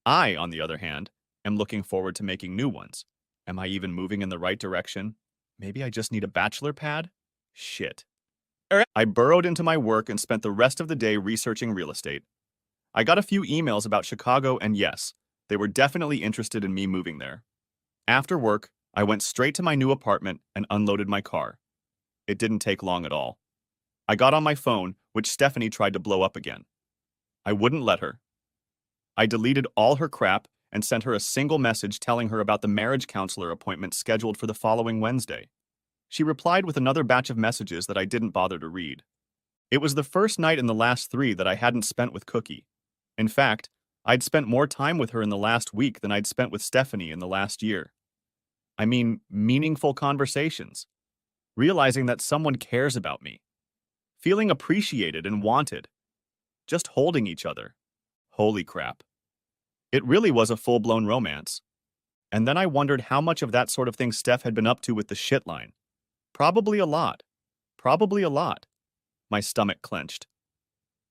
I, on the other hand, am looking forward to making new ones. Am I even moving in the right direction? Maybe I just need a bachelor pad? Shit. I burrowed into my work and spent the rest of the day researching real estate. I got a few emails about Chicago, and yes, they were definitely interested in me moving there. After work, I went straight to my new apartment and unloaded my car. It didn't take long at all. I got on my phone, which Stephanie tried to blow up again. I wouldn't let her. I deleted all her crap and sent her a single message telling her about the marriage counselor appointment scheduled for the following Wednesday. She replied with another batch of messages that I didn't bother to read. It was the first night in the last 3 that I hadn't spent with Cookie. In fact, I'd spent more time with her in the last week than I'd spent with Stephanie in the last year. I mean, meaningful conversations. Realizing that someone cares about me. Feeling appreciated and wanted. Just holding each other. Holy crap. It really was a full-blown romance. And then I wondered how much of that sort of thing Steph had been up to with the shit line. Probably a lot. Probably a lot. My stomach clenched.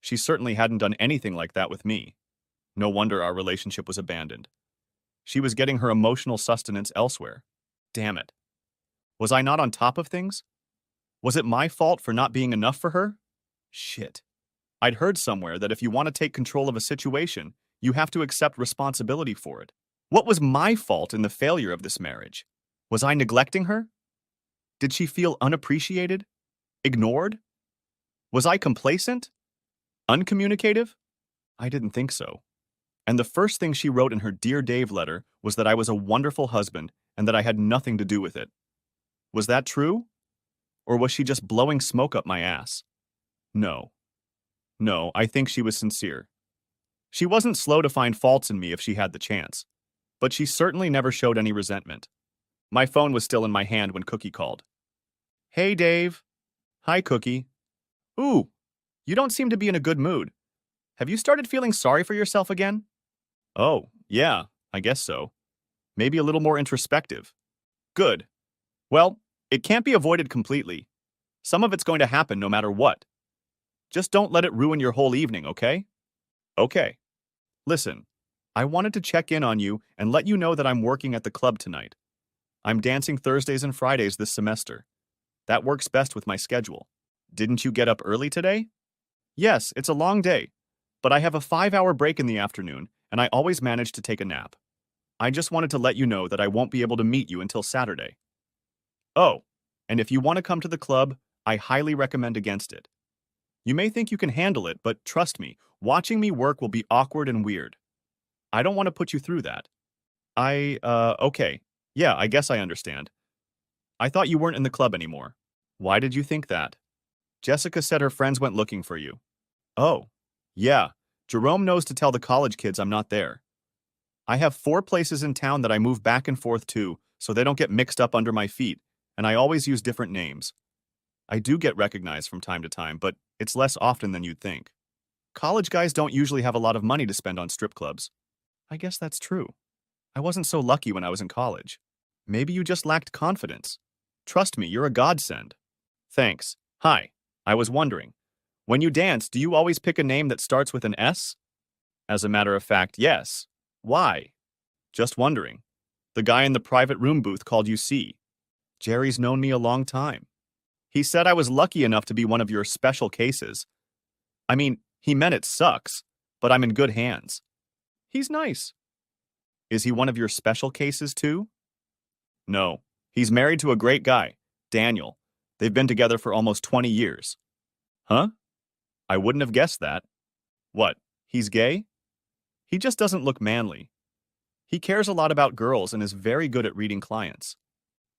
She certainly hadn't done anything like that with me. No wonder our relationship was abandoned. She was getting her emotional sustenance elsewhere. Damn it. Was I not on top of things? Was it my fault for not being enough for her? Shit. I'd heard somewhere that if you want to take control of a situation, you have to accept responsibility for it. What was my fault in the failure of this marriage? Was I neglecting her? Did she feel unappreciated? Ignored? Was I complacent? Uncommunicative? I didn't think so. And the first thing she wrote in her Dear Dave letter was that I was a wonderful husband and that I had nothing to do with it. Was that true? Or was she just blowing smoke up my ass? No. No, I think she was sincere. She wasn't slow to find faults in me if she had the chance, but she certainly never showed any resentment. My phone was still in my hand when Cookie called. Hey, Dave. Hi, Cookie. Ooh, you don't seem to be in a good mood. Have you started feeling sorry for yourself again? Oh, yeah, I guess so. Maybe a little more introspective. Good. Well, it can't be avoided completely. Some of it's going to happen no matter what. Just don't let it ruin your whole evening, okay? Okay. Listen, I wanted to check in on you and let you know that I'm working at the club tonight. I'm dancing Thursdays and Fridays this semester. That works best with my schedule. Didn't you get up early today? Yes, it's a long day, but I have a 5-hour break in the afternoon, and I always manage to take a nap. I just wanted to let you know that I won't be able to meet you until Saturday. Oh, and if you want to come to the club, I highly recommend against it. You may think you can handle it, but trust me, watching me work will be awkward and weird. I don't want to put you through that. Okay. Yeah, I guess I understand. I thought you weren't in the club anymore. Why did you think that? Jessica said her friends went looking for you. Oh, yeah. Jerome knows to tell the college kids I'm not there. I have 4 places in town that I move back and forth to, so they don't get mixed up under my feet, and I always use different names. I do get recognized from time to time, but it's less often than you'd think. College guys don't usually have a lot of money to spend on strip clubs. I guess that's true. I wasn't so lucky when I was in college. Maybe you just lacked confidence. Trust me, you're a godsend. Thanks. Hi. I was wondering, when you dance, do you always pick a name that starts with an S? As a matter of fact, yes. Why? Just wondering. The guy in the private room booth called you C. Jerry's known me a long time. He said I was lucky enough to be one of your special cases. I mean, he meant it sucks, but I'm in good hands. He's nice. Is he one of your special cases too? No. He's married to a great guy, Daniel. They've been together for almost 20 years. Huh? I wouldn't have guessed that. What, he's gay? He just doesn't look manly. He cares a lot about girls and is very good at reading clients.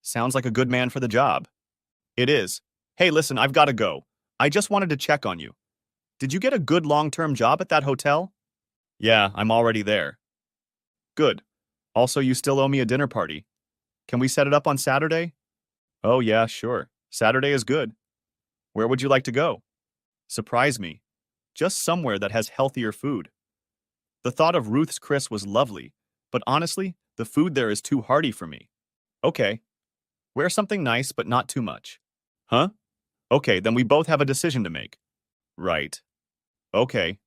Sounds like a good man for the job. It is. Hey, listen, I've got to go. I just wanted to check on you. Did you get a good long-term job at that hotel? Yeah, I'm already there. Good. Also, you still owe me a dinner party. Can we set it up on Saturday? Oh, yeah, sure. Saturday is good. Where would you like to go? Surprise me. Just somewhere that has healthier food. The thought of Ruth's Chris was lovely, but honestly, the food there is too hearty for me. Okay. Wear something nice, but not too much. Huh? Okay, then we both have a decision to make. Right. Okay.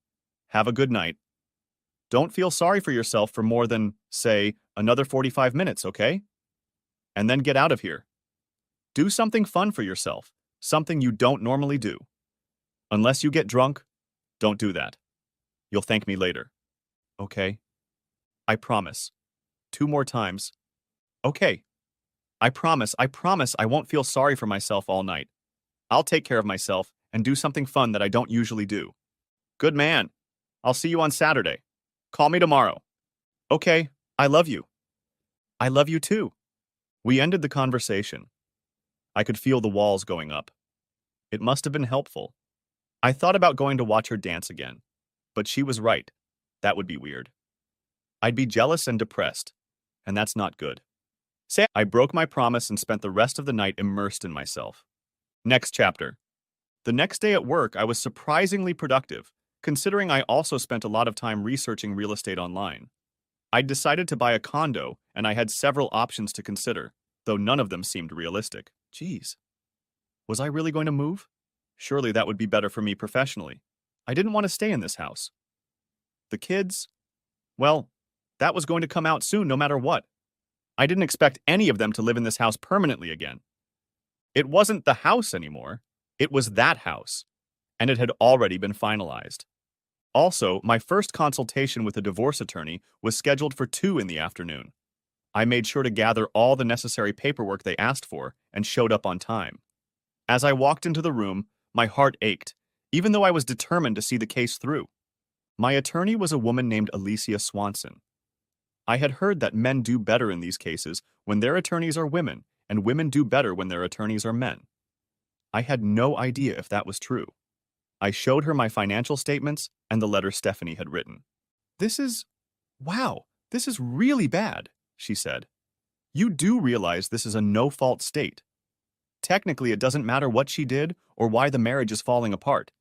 Have a good night. Don't feel sorry for yourself for more than, say, another 45 minutes, okay? And then get out of here. Do something fun for yourself, something you don't normally do. Unless you get drunk, don't do that. You'll thank me later. Okay? I promise. 2 more times. Okay. I promise I won't feel sorry for myself all night. I'll take care of myself and do something fun that I don't usually do. Good man. I'll see you on Saturday. Call me tomorrow. Okay, I love you. I love you too. We ended the conversation. I could feel the walls going up. It must have been helpful. I thought about going to watch her dance again, but she was right. That would be weird. I'd be jealous and depressed, and that's not good. I broke my promise and spent the rest of the night immersed in myself. Next chapter. The next day at work, I was surprisingly productive, considering I also spent a lot of time researching real estate online. I'd decided to buy a condo, and I had several options to consider, though none of them seemed realistic. Geez. Was I really going to move? Surely that would be better for me professionally. I didn't want to stay in this house. The kids? Well, that was going to come out soon no matter what. I didn't expect any of them to live in this house permanently again. It wasn't the house anymore. It was that house, and it had already been finalized. Also, my first consultation with a divorce attorney was scheduled for 2 in the afternoon. I made sure to gather all the necessary paperwork they asked for and showed up on time. As I walked into the room, my heart ached, even though I was determined to see the case through. My attorney was a woman named Alicia Swanson. I had heard that men do better in these cases when their attorneys are women, and women do better when their attorneys are men. I had no idea if that was true. I showed her my financial statements and the letter Stephanie had written. Wow, this is really bad, she said. You do realize this is a no-fault state. Technically, it doesn't matter what she did or why the marriage is falling apart.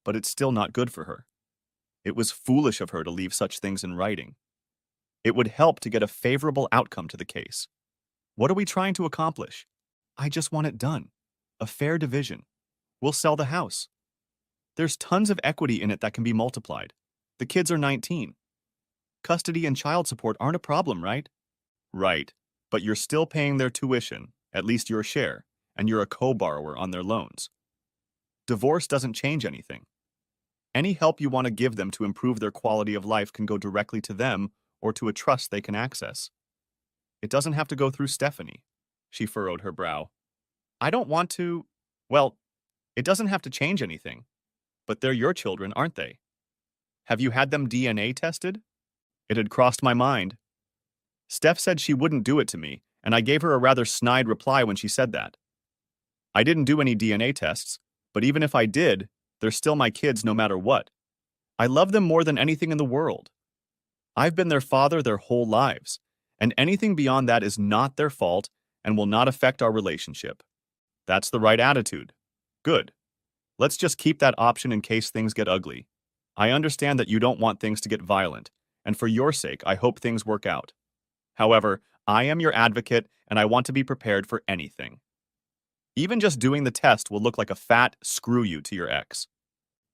But it's still not good for her. It was foolish of her to leave such things in writing. It would help to get a favorable outcome to the case. What are we trying to accomplish? I just want it done. A fair division. We'll sell the house. There's tons of equity in it that can be multiplied. The kids are 19. Custody and child support aren't a problem, right? Right, but you're still paying their tuition, at least your share, and you're a co-borrower on their loans. Divorce doesn't change anything. Any help you want to give them to improve their quality of life can go directly to them or to a trust they can access. It doesn't have to go through Stephanie. She furrowed her brow. I don't want to... Well, it doesn't have to change anything. But they're your children, aren't they? Have you had them DNA tested? It had crossed my mind. Steph said she wouldn't do it to me, and I gave her a rather snide reply when she said that. I didn't do any DNA tests, but even if I did, they're still my kids no matter what. I love them more than anything in the world. I've been their father their whole lives, and anything beyond that is not their fault and will not affect our relationship. That's the right attitude. Good. Let's just keep that option in case things get ugly. I understand that you don't want things to get violent, and for your sake, I hope things work out. However, I am your advocate, and I want to be prepared for anything. Even just doing the test will look like a fat screw you to your ex.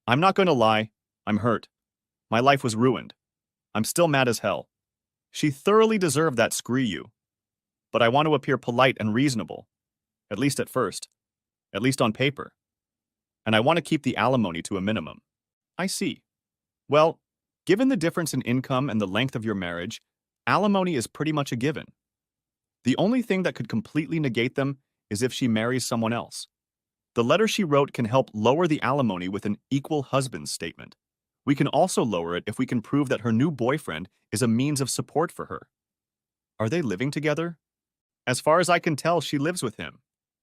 I'm not going to lie, I'm hurt. My life was ruined. I'm still mad as hell. She thoroughly deserved that screw you. But I want to appear polite and reasonable, at least at first, at least on paper. And I want to keep the alimony to a minimum. I see. Well, given the difference in income and the length of your marriage, alimony is pretty much a given. The only thing that could completely negate them is if she marries someone else. The letter she wrote can help lower the alimony with an equal husband's statement. We can also lower it if we can prove that her new boyfriend is a means of support for her. Are they living together? As far as I can tell, she lives with him.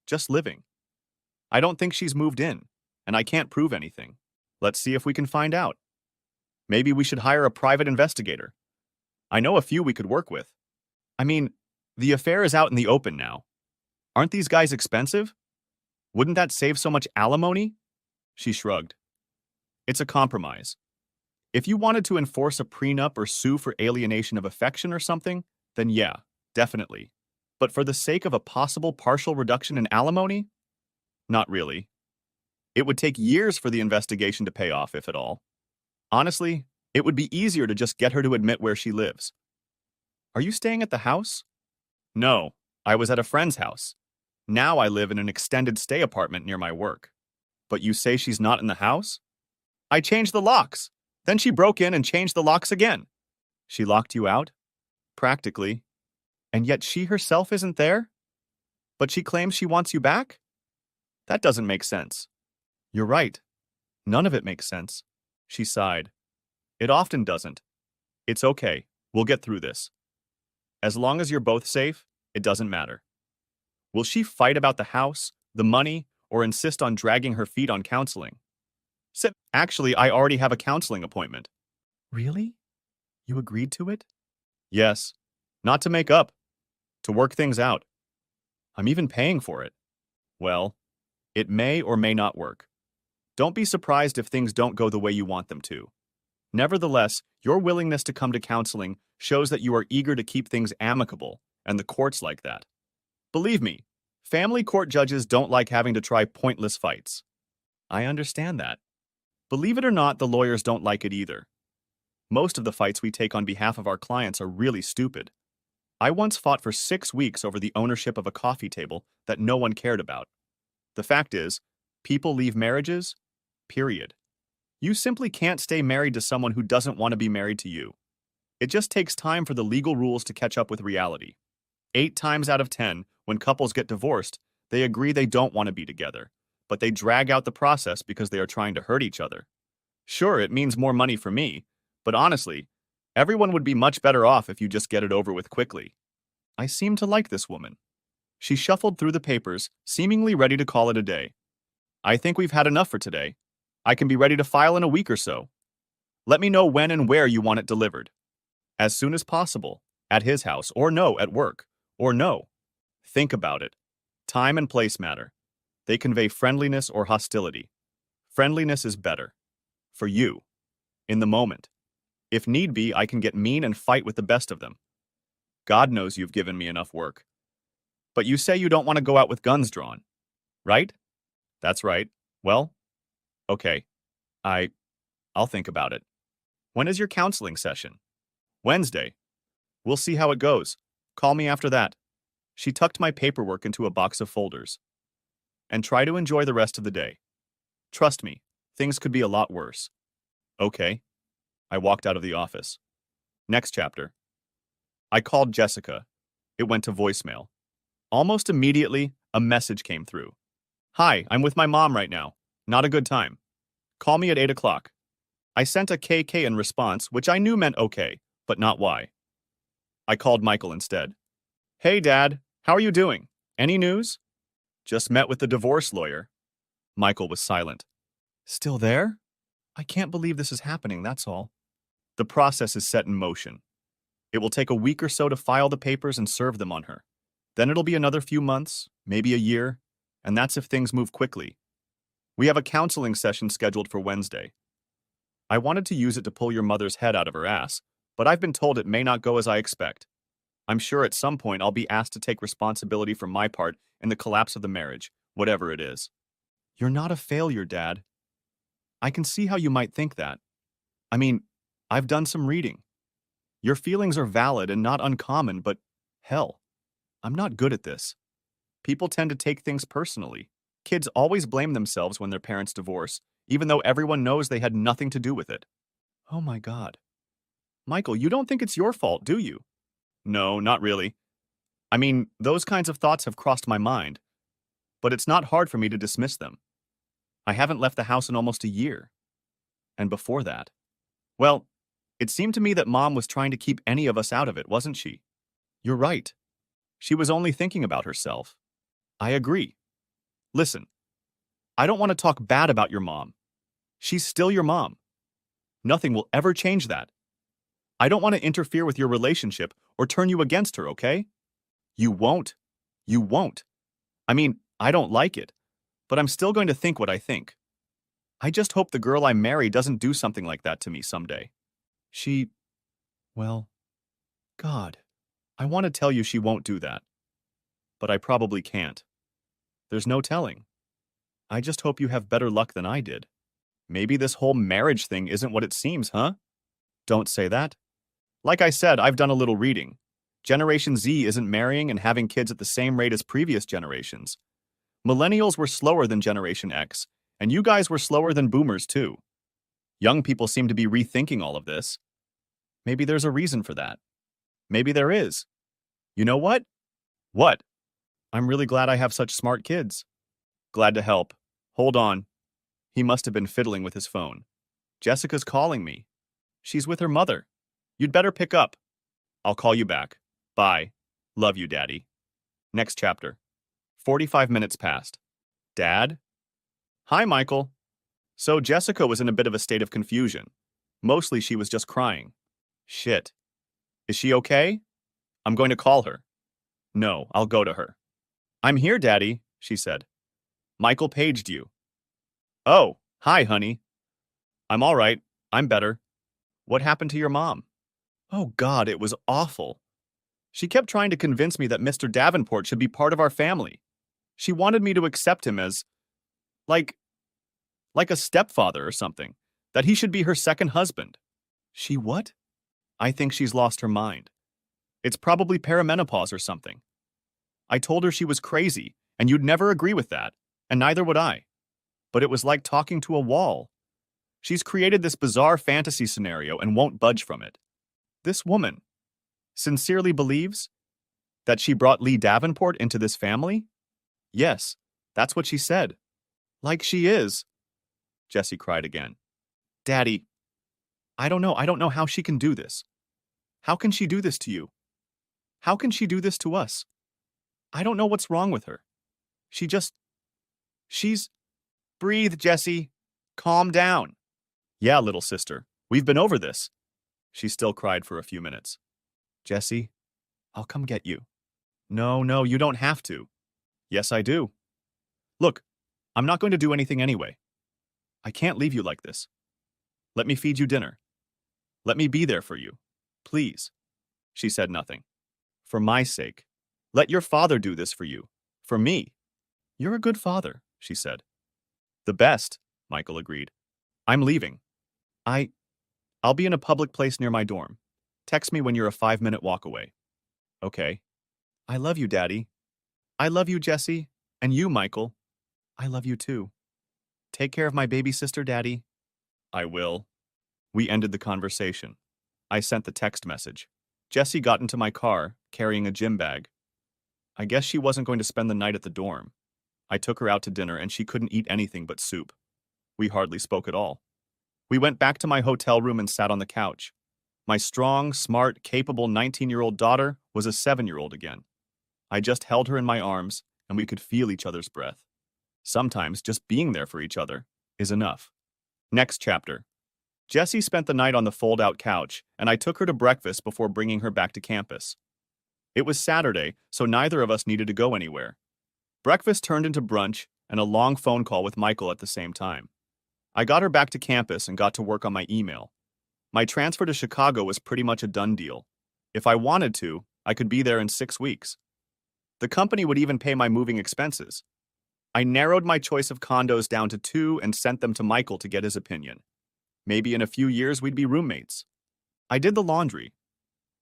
Just living. I don't think she's moved in, and I can't prove anything. Let's see if we can find out. Maybe we should hire a private investigator. I know a few we could work with. I mean, the affair is out in the open now. Aren't these guys expensive? Wouldn't that save so much alimony? She shrugged. It's a compromise. If you wanted to enforce a prenup or sue for alienation of affection or something, then yeah, definitely. But for the sake of a possible partial reduction in alimony? Not really. It would take years for the investigation to pay off, if at all. Honestly, it would be easier to just get her to admit where she lives. Are you staying at the house? No, I was at a friend's house. Now I live in an extended stay apartment near my work. But you say she's not in the house? I changed the locks. Then she broke in and changed the locks again. She locked you out? Practically. And yet she herself isn't there? But she claims she wants you back? That doesn't make sense. You're right. None of it makes sense. She sighed. It often doesn't. It's okay. We'll get through this. As long as you're both safe, it doesn't matter. Will she fight about the house, the money, or insist on dragging her feet on counseling? Actually, I already have a counseling appointment. Really? You agreed to it? Yes. Not to make up. To work things out. I'm even paying for it. Well, it may or may not work. Don't be surprised if things don't go the way you want them to. Nevertheless, your willingness to come to counseling shows that you are eager to keep things amicable, and the courts like that. Believe me, family court judges don't like having to try pointless fights. I understand that. Believe it or not, the lawyers don't like it either. Most of the fights we take on behalf of our clients are really stupid. I once fought for 6 weeks over the ownership of a coffee table that no one cared about. The fact is, people leave marriages, period. You simply can't stay married to someone who doesn't want to be married to you. It just takes time for the legal rules to catch up with reality. 8 times out of 10, when couples get divorced, they agree they don't want to be together, but they drag out the process because they are trying to hurt each other. Sure, it means more money for me, but honestly, everyone would be much better off if you just get it over with quickly. I seem to like this woman. She shuffled through the papers, seemingly ready to call it a day. I think we've had enough for today. I can be ready to file in a week or so. Let me know when and where you want it delivered. As soon as possible, at his house, or no, at work, or no. Think about it. Time and place matter. They convey friendliness or hostility. Friendliness is better. For you. In the moment. If need be, I can get mean and fight with the best of them. God knows you've given me enough work. But you say you don't want to go out with guns drawn. Right? That's right. Well, okay. I'll think about it. When is your counseling session? Wednesday. We'll see how it goes. Call me after that. She tucked my paperwork into a box of folders. And try to enjoy the rest of the day. Trust me, things could be a lot worse. Okay. I walked out of the office. Next chapter. I called Jessica. It went to voicemail. Almost immediately, a message came through. Hi, I'm with my mom right now. Not a good time. Call me at 8 o'clock. I sent a KK in response, which I knew meant okay, but not why. I called Michael instead. Hey, Dad. How are you doing? Any news? Just met with the divorce lawyer. Michael was silent. Still there? I can't believe this is happening, that's all. The process is set in motion. It will take a week or so to file the papers and serve them on her. Then it'll be another few months, maybe a year, and that's if things move quickly. We have a counseling session scheduled for Wednesday. I wanted to use it to pull your mother's head out of her ass, but I've been told it may not go as I expect. I'm sure at some point I'll be asked to take responsibility for my part in the collapse of the marriage, whatever it is. You're not a failure, Dad. I can see how you might think that. I mean, I've done some reading. Your feelings are valid and not uncommon, but hell, I'm not good at this. People tend to take things personally. Kids always blame themselves when their parents divorce, even though everyone knows they had nothing to do with it. Oh my God. Michael, you don't think it's your fault, do you? No, not really. I mean, those kinds of thoughts have crossed my mind, but it's not hard for me to dismiss them. I haven't left the house in almost a year. And before that, well, it seemed to me that Mom was trying to keep any of us out of it, wasn't she? You're right. She was only thinking about herself. I agree. Listen, I don't want to talk bad about your mom. She's still your mom. Nothing will ever change that. I don't want to interfere with your relationship or turn you against her, okay? You won't. You won't. I mean, I don't like it, but I'm still going to think what I think. I just hope the girl I marry doesn't do something like that to me someday. She, well, God, I want to tell you she won't do that, but I probably can't. There's no telling. I just hope you have better luck than I did. Maybe this whole marriage thing isn't what it seems, huh? Don't say that. Like I said, I've done a little reading. Generation Z isn't marrying and having kids at the same rate as previous generations. Millennials were slower than Generation X, and you guys were slower than boomers too. Young people seem to be rethinking all of this. Maybe there's a reason for that. Maybe there is. You know what? What? I'm really glad I have such smart kids. Glad to help. Hold on. He must have been fiddling with his phone. Jessica's calling me. She's with her mother. You'd better pick up. I'll call you back. Bye. Love you, Daddy. Next chapter. 45 minutes passed. Dad? Hi, Michael. So Jessica was in a bit of a state of confusion. Mostly she was just crying. Shit. Is she okay? I'm going to call her. No, I'll go to her. I'm here, Daddy, she said. Michael paged you. Oh, hi, honey. I'm all right. I'm better. What happened to your mom? Oh, God, it was awful. She kept trying to convince me that Mr. Davenport should be part of our family. She wanted me to accept him as, like a stepfather or something, that he should be her second husband. She what? I think she's lost her mind. It's probably perimenopause or something. I told her she was crazy, and you'd never agree with that, and neither would I. But it was like talking to a wall. She's created this bizarre fantasy scenario and won't budge from it. This woman sincerely believes that she brought Lee Davenport into this family? Yes, that's what she said. Like she is. Jessie cried again. Daddy, I don't know how she can do this. How can she do this to you? How can she do this to us? I don't know what's wrong with her. She's... Breathe, Jessie. Calm down. Yeah, little sister, we've been over this. She still cried for a few minutes. Jessie, I'll come get you. No, you don't have to. Yes, I do. Look, I'm not going to do anything anyway. I can't leave you like this. Let me feed you dinner. Let me be there for you. Please. She said nothing. For my sake. Let your father do this for you. For me. You're a good father, she said. The best, Michael agreed. I'm leaving. I'll be in a public place near my dorm. Text me when you're a 5-minute walk away. Okay. I love you, Daddy. I love you, Jessie. And you, Michael. I love you too. Take care of my baby sister, Daddy. I will. We ended the conversation. I sent the text message. Jessie got into my car, carrying a gym bag. I guess she wasn't going to spend the night at the dorm. I took her out to dinner and she couldn't eat anything but soup. We hardly spoke at all. We went back to my hotel room and sat on the couch. My strong, smart, capable 19-year-old daughter was a 7-year-old again. I just held her in my arms and we could feel each other's breath. Sometimes just being there for each other is enough. Next chapter. Jessie spent the night on the fold-out couch, and I took her to breakfast before bringing her back to campus. It was Saturday, so neither of us needed to go anywhere. Breakfast turned into brunch and a long phone call with Michael at the same time. I got her back to campus and got to work on my email. My transfer to Chicago was pretty much a done deal. If I wanted to, I could be there in 6 weeks. The company would even pay my moving expenses. I narrowed my choice of condos down to 2 and sent them to Michael to get his opinion. Maybe in a few years we'd be roommates. I did the laundry.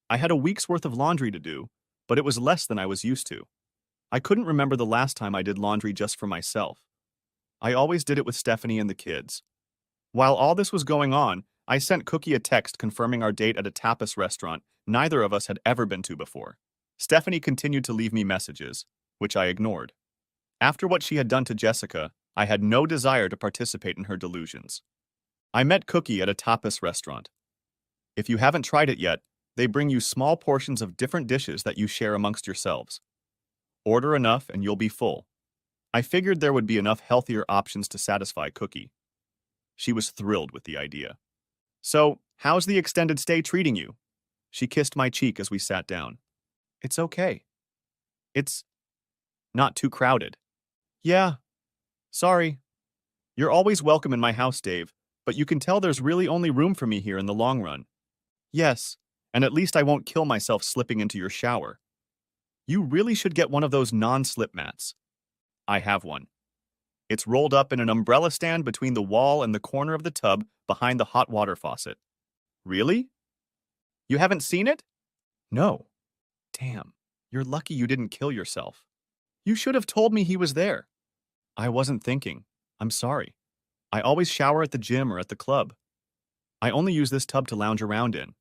I had a week's worth of laundry to do, but it was less than I was used to. I couldn't remember the last time I did laundry just for myself. I always did it with Stephanie and the kids. While all this was going on, I sent Cookie a text confirming our date at a tapas restaurant neither of us had ever been to before. Stephanie continued to leave me messages, which I ignored. After what she had done to Jessica, I had no desire to participate in her delusions. I met Cookie at a tapas restaurant. If you haven't tried it yet, they bring you small portions of different dishes that you share amongst yourselves. Order enough and you'll be full. I figured there would be enough healthier options to satisfy Cookie. She was thrilled with the idea. So, how's the extended stay treating you? She kissed my cheek as we sat down. It's okay. It's not too crowded. Yeah, sorry. You're always welcome in my house, Dave, but you can tell there's really only room for me here in the long run. Yes, and at least I won't kill myself slipping into your shower. You really should get one of those non-slip mats. I have one. It's rolled up in an umbrella stand between the wall and the corner of the tub behind the hot water faucet. Really? You haven't seen it? No. Damn, you're lucky you didn't kill yourself. You should have told me he was there. I wasn't thinking. I'm sorry. I always shower at the gym or at the club. I only use this tub to lounge around in.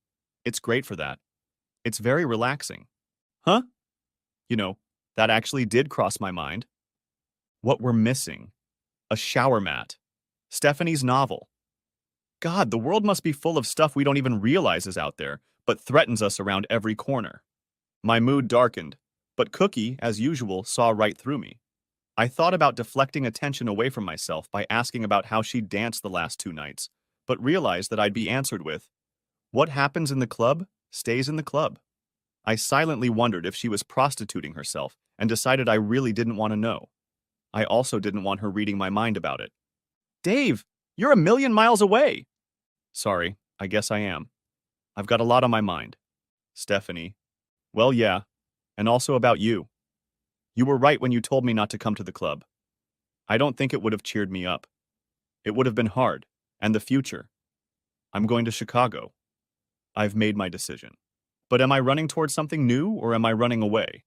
It's great for that. It's very relaxing. Huh? You know, that actually did cross my mind. What we're missing. A shower mat. Stephanie's novel. God, the world must be full of stuff we don't even realize is out there, but threatens us around every corner. My mood darkened, but Cookie, as usual, saw right through me. I thought about deflecting attention away from myself by asking about how she danced the last 2 nights, but realized that I'd be answered with, "What happens in the club stays in the club." I silently wondered if she was prostituting herself and decided I really didn't want to know. I also didn't want her reading my mind about it. Dave, you're a million miles away. Sorry, I guess I am. I've got a lot on my mind. Stephanie. Well, yeah, and also about you. You were right when you told me not to come to the club. I don't think it would have cheered me up. It would have been hard, and the future. I'm going to Chicago. I've made my decision. But am I running towards something new, or am I running away?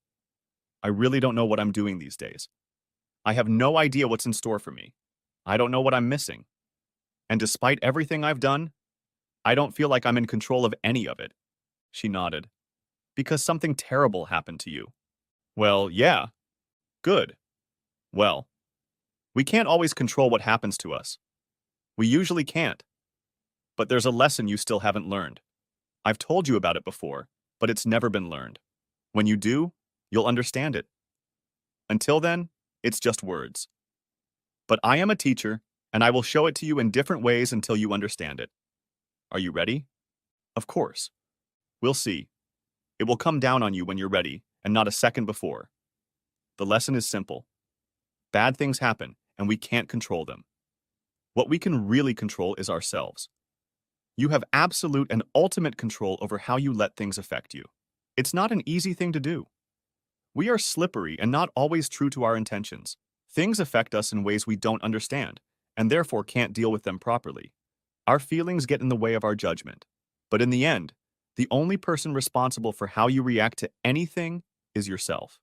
I really don't know what I'm doing these days. I have no idea what's in store for me. I don't know what I'm missing. And despite everything I've done, I don't feel like I'm in control of any of it. She nodded. Because something terrible happened to you. Well, yeah. Good. Well, we can't always control what happens to us. We usually can't. But there's a lesson you still haven't learned. I've told you about it before, but it's never been learned. When you do, you'll understand it. Until then, it's just words. But I am a teacher, and I will show it to you in different ways until you understand it. Are you ready? Of course. We'll see. It will come down on you when you're ready, and not a second before. The lesson is simple. Bad things happen, and we can't control them. What we can really control is ourselves. You have absolute and ultimate control over how you let things affect you. It's not an easy thing to do. We are slippery and not always true to our intentions. Things affect us in ways we don't understand, and therefore can't deal with them properly. Our feelings get in the way of our judgment. But in the end, the only person responsible for how you react to anything is yourself.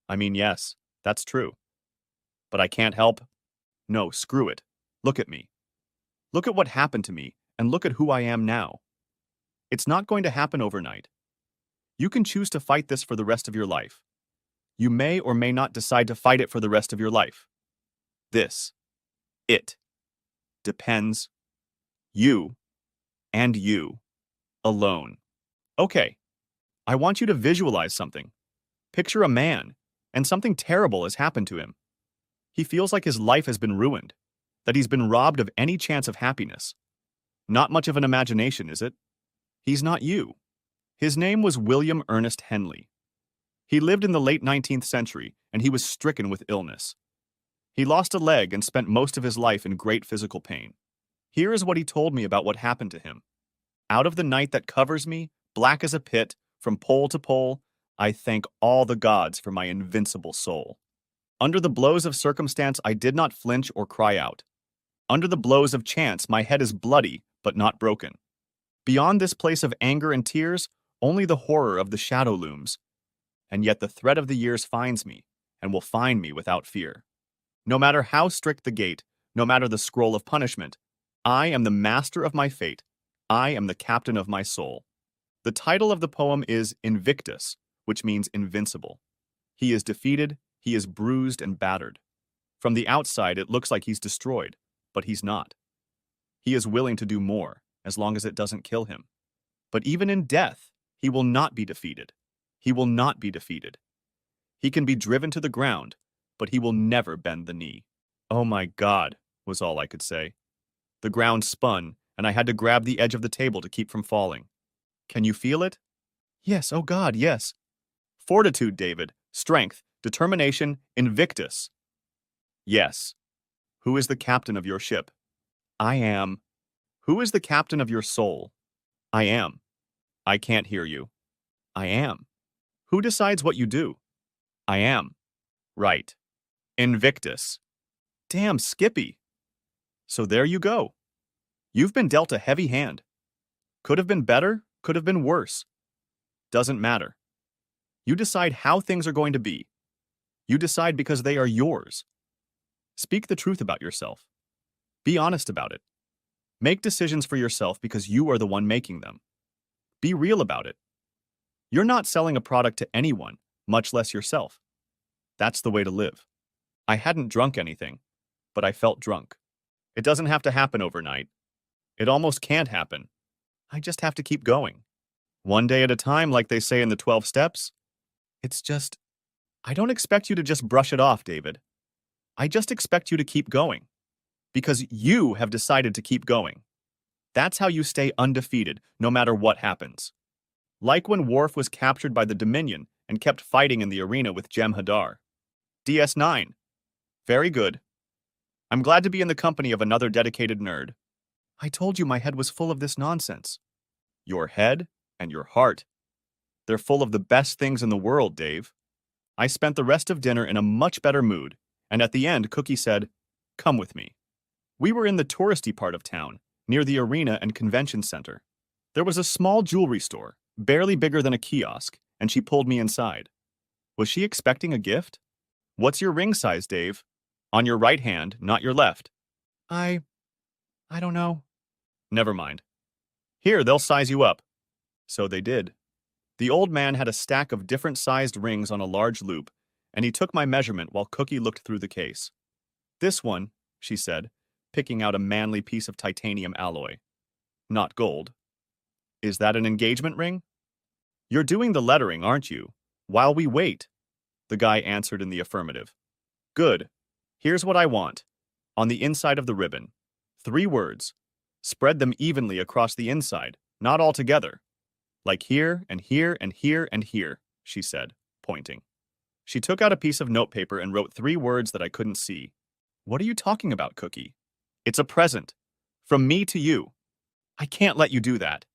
I mean, yes, that's true. But I can't help. No, screw it. Look at me. Look at what happened to me, and look at who I am now. It's not going to happen overnight. You can choose to fight this for the rest of your life. You may or may not decide to fight it for the rest of your life. It, depends you and you alone. Okay, I want you to visualize something. Picture a man, and something terrible has happened to him. He feels like his life has been ruined, that he's been robbed of any chance of happiness. Not much of an imagination, is it? He's not you. His name was William Ernest Henley. He lived in the late 19th century, and he was stricken with illness. He lost a leg and spent most of his life in great physical pain. Here is what he told me about what happened to him. Out of the night that covers me, black as a pit, from pole to pole, I thank all the gods for my invincible soul. Under the blows of circumstance, I did not flinch or cry out. Under the blows of chance, my head is bloody, but not broken. Beyond this place of anger and tears, only the horror of the shadow looms. And yet the threat of the years finds me, and will find me without fear. No matter how strict the gate, no matter the scroll of punishment, I am the master of my fate. I am the captain of my soul. The title of the poem is Invictus, which means invincible. He is defeated, he is bruised and battered. From the outside, it looks like he's destroyed, but he's not. He is willing to do more, as long as it doesn't kill him. But even in death, he will not be defeated. He will not be defeated. He can be driven to the ground, but he will never bend the knee. Oh my God, was all I could say. The ground spun, and I had to grab the edge of the table to keep from falling. Can you feel it? Yes, oh God, yes. Fortitude, David. Strength, determination, Invictus. Yes. Who is the captain of your ship? I am. Who is the captain of your soul? I am. I can't hear you. I am. Who decides what you do? I am. Right. Invictus. Damn, Skippy. So there you go. You've been dealt a heavy hand. Could have been better, could have been worse. Doesn't matter. You decide how things are going to be. You decide because they are yours. Speak the truth about yourself. Be honest about it. Make decisions for yourself because you are the one making them. Be real about it. You're not selling a product to anyone, much less yourself. That's the way to live. I hadn't drunk anything, but I felt drunk. It doesn't have to happen overnight. It almost can't happen. I just have to keep going. One day at a time, like they say in the 12 steps. It's just, I don't expect you to just brush it off, David. I just expect you to keep going. Because you have decided to keep going. That's how you stay undefeated, no matter what happens. Like when Worf was captured by the Dominion and kept fighting in the arena with Jem'Hadar. DS9. Very good. I'm glad to be in the company of another dedicated nerd. I told you my head was full of this nonsense. Your head and your heart. They're full of the best things in the world, Dave. I spent the rest of dinner in a much better mood, and at the end, Cookie said, "Come with me." We were in the touristy part of town, near the arena and convention center. There was a small jewelry store, barely bigger than a kiosk, and she pulled me inside. Was she expecting a gift? What's your ring size, Dave? On your right hand, not your left. I don't know. Never mind. Here, they'll size you up. So they did. The old man had a stack of different sized rings on a large loop, and he took my measurement while Cookie looked through the case. This one, she said, picking out a manly piece of titanium alloy. Not gold. Is that an engagement ring? You're doing the lettering, aren't you? While we wait. The guy answered in the affirmative. Good. Here's what I want. On the inside of the ribbon. 3 words. Spread them evenly across the inside, not all together. Like here and here and here and here, she said, pointing. She took out a piece of notepaper and wrote 3 words that I couldn't see. What are you talking about, Cookie? It's a present. From me to you. I can't let you do that.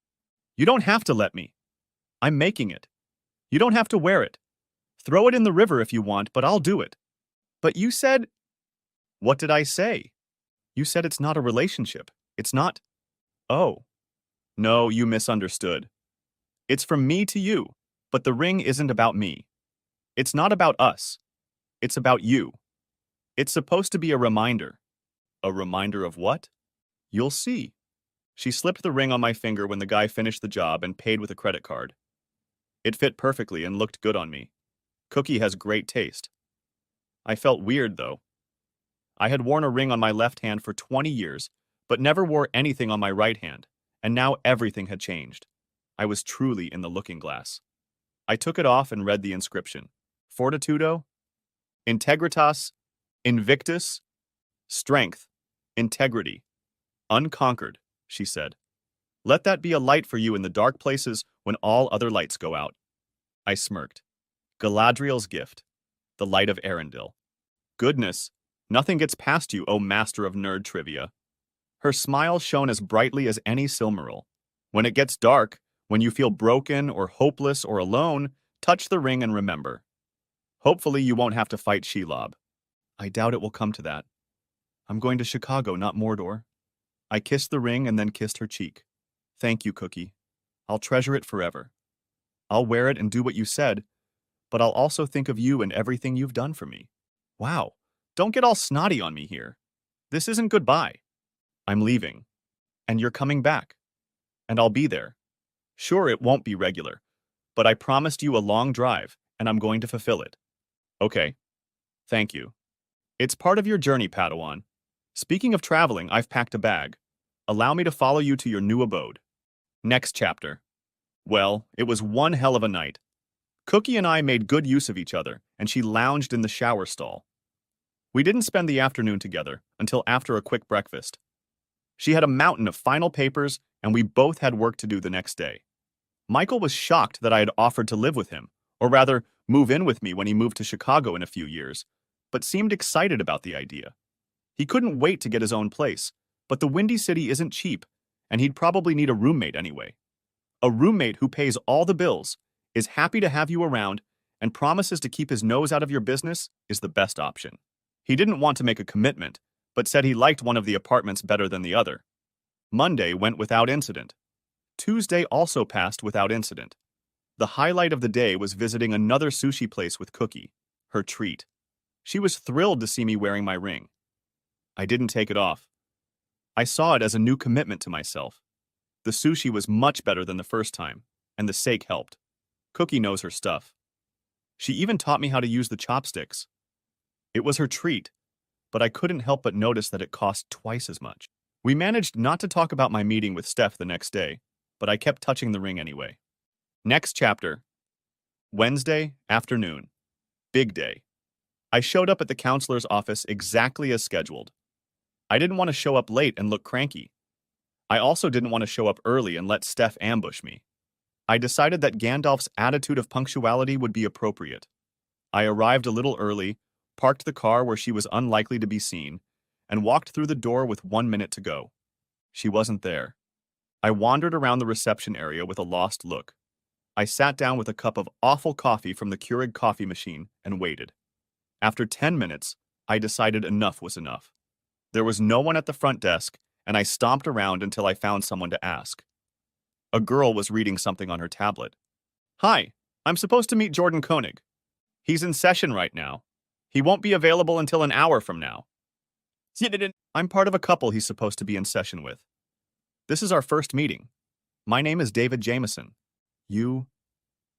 You don't have to let me. I'm making it. You don't have to wear it. Throw it in the river if you want, but I'll do it. But you said... What did I say? You said it's not a relationship. It's not... Oh. No, you misunderstood. It's from me to you, but the ring isn't about me. It's not about us. It's about you. It's supposed to be a reminder. A reminder of what? You'll see. She slipped the ring on my finger when the guy finished the job and paid with a credit card. It fit perfectly and looked good on me. Cookie has great taste. I felt weird, though. I had worn a ring on my left hand for 20 years, but never wore anything on my right hand, and now everything had changed. I was truly in the looking glass. I took it off and read the inscription. Fortitudo, Integritas, Invictus, Strength, Integrity, Unconquered, she said. Let that be a light for you in the dark places when all other lights go out. I smirked. Galadriel's gift, the light of Arendelle. Goodness, nothing gets past you, O master of nerd trivia. Her smile shone as brightly as any Silmaril. When it gets dark, when you feel broken or hopeless or alone, touch the ring and remember. Hopefully you won't have to fight Shelob. I doubt it will come to that. I'm going to Chicago, not Mordor. I kissed the ring and then kissed her cheek. Thank you, Cookie. I'll treasure it forever. I'll wear it and do what you said, but I'll also think of you and everything you've done for me. Wow, don't get all snotty on me here. This isn't goodbye. I'm leaving. And you're coming back. And I'll be there. Sure, it won't be regular, but I promised you a long drive, and I'm going to fulfill it. Okay. Thank you. It's part of your journey, Padawan. Speaking of traveling, I've packed a bag. Allow me to follow you to your new abode. Next chapter. Well, it was one hell of a night. Cookie and I made good use of each other, and she lounged in the shower stall. We didn't spend the afternoon together until after a quick breakfast. She had a mountain of final papers, and we both had work to do the next day. Michael was shocked that I had offered to live with him, or rather, move in with me when he moved to Chicago in a few years, but seemed excited about the idea. He couldn't wait to get his own place, but the Windy City isn't cheap, and he'd probably need a roommate anyway. A roommate who pays all the bills, is happy to have you around, and promises to keep his nose out of your business is the best option. He didn't want to make a commitment, but said he liked one of the apartments better than the other. Monday went without incident. Tuesday also passed without incident. The highlight of the day was visiting another sushi place with Cookie, her treat. She was thrilled to see me wearing my ring. I didn't take it off. I saw it as a new commitment to myself. The sushi was much better than the first time, and the steak helped. Cookie knows her stuff. She even taught me how to use the chopsticks. It was her treat, but I couldn't help but notice that it cost twice as much. We managed not to talk about my meeting with Steph the next day, but I kept touching the ring anyway. Next chapter. Wednesday afternoon. Big day. I showed up at the counselor's office exactly as scheduled. I didn't want to show up late and look cranky. I also didn't want to show up early and let Steph ambush me. I decided that Gandalf's attitude of punctuality would be appropriate. I arrived a little early, parked the car where she was unlikely to be seen, and walked through the door with 1 minute to go. She wasn't there. I wandered around the reception area with a lost look. I sat down with a cup of awful coffee from the Keurig coffee machine and waited. After 10 minutes, I decided enough was enough. There was no one at the front desk, and I stomped around until I found someone to ask. A girl was reading something on her tablet. Hi, I'm supposed to meet Jordan Koenig. He's in session right now. He won't be available until an hour from now. I'm part of a couple he's supposed to be in session with. This is our first meeting. My name is David Jameson. You?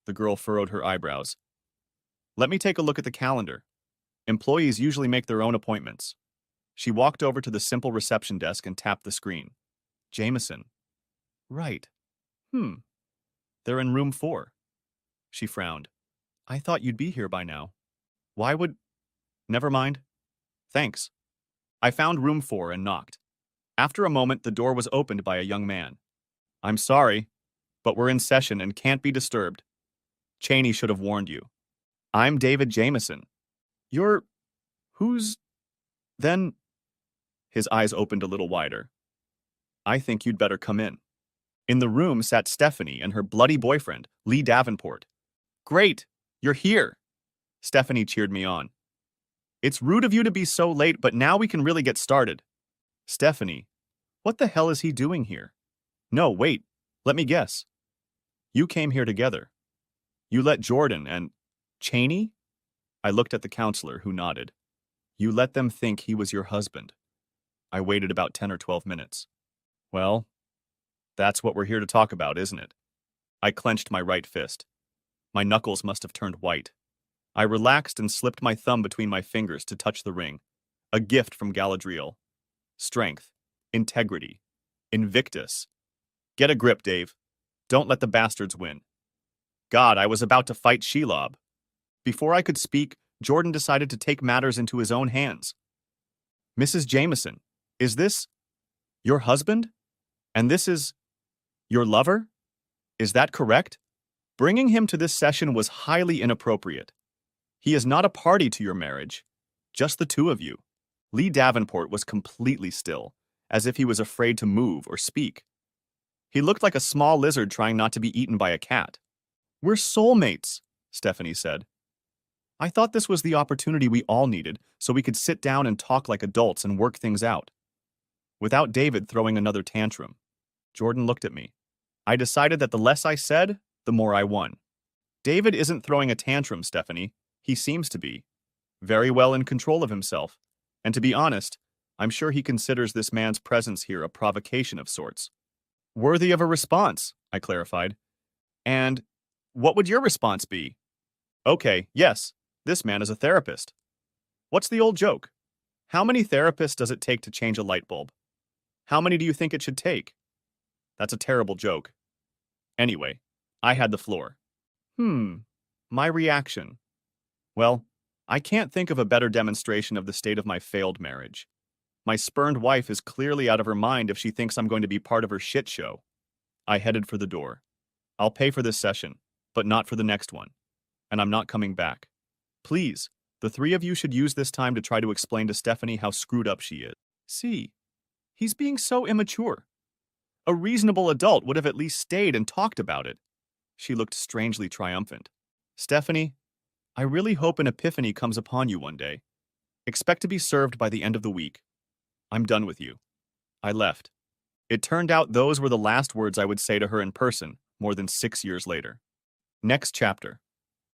The girl furrowed her eyebrows. Let me take a look at the calendar. Employees usually make their own appointments. She walked over to the simple reception desk and tapped the screen. Jameson. Right. They're in room 4. She frowned. I thought you'd be here by now. Why would... Never mind. Thanks. I found room 4 and knocked. After a moment, the door was opened by a young man. I'm sorry, but we're in session and can't be disturbed. Cheney should have warned you. I'm David Jameson. You're... Who's... Then... His eyes opened a little wider. I think you'd better come in. In the room sat Stephanie and her bloody boyfriend, Lee Davenport. Great! You're here! Stephanie cheered me on. It's rude of you to be so late, but now we can really get started. Stephanie, what the hell is he doing here? No, wait, let me guess. You came here together. You let Jordan and... Cheney? I looked at the counselor, who nodded. You let them think he was your husband. I waited about 10 or 12 minutes. Well, that's what we're here to talk about, isn't it? I clenched my right fist. My knuckles must have turned white. I relaxed and slipped my thumb between my fingers to touch the ring. A gift from Galadriel. Strength. Integrity. Invictus. Get a grip, Dave. Don't let the bastards win. God, I was about to fight Shelob. Before I could speak, Jordan decided to take matters into his own hands. Mrs. Jameson, is this your husband? And this is your lover? Is that correct? Bringing him to this session was highly inappropriate. He is not a party to your marriage, just the two of you. Lee Davenport was completely still, as if he was afraid to move or speak. He looked like a small lizard trying not to be eaten by a cat. We're soulmates, Stephanie said. I thought this was the opportunity we all needed so we could sit down and talk like adults and work things out. Without David throwing another tantrum. Jordan looked at me. I decided that the less I said, the more I won. David isn't throwing a tantrum, Stephanie. He seems to be. Very well in control of himself. And to be honest, I'm sure he considers this man's presence here a provocation of sorts. Worthy of a response, I clarified. And what would your response be? Okay, yes, this man is a therapist. What's the old joke? How many therapists does it take to change a light bulb? How many do you think it should take? That's a terrible joke. Anyway, I had the floor. My reaction. Well, I can't think of a better demonstration of the state of my failed marriage. My spurned wife is clearly out of her mind if she thinks I'm going to be part of her shit show. I headed for the door. I'll pay for this session, but not for the next one. And I'm not coming back. Please, the three of you should use this time to try to explain to Stephanie how screwed up she is. See, he's being so immature. A reasonable adult would have at least stayed and talked about it. She looked strangely triumphant. Stephanie, I really hope an epiphany comes upon you one day. Expect to be served by the end of the week. I'm done with you. I left. It turned out those were the last words I would say to her in person more than 6 years later. Next chapter.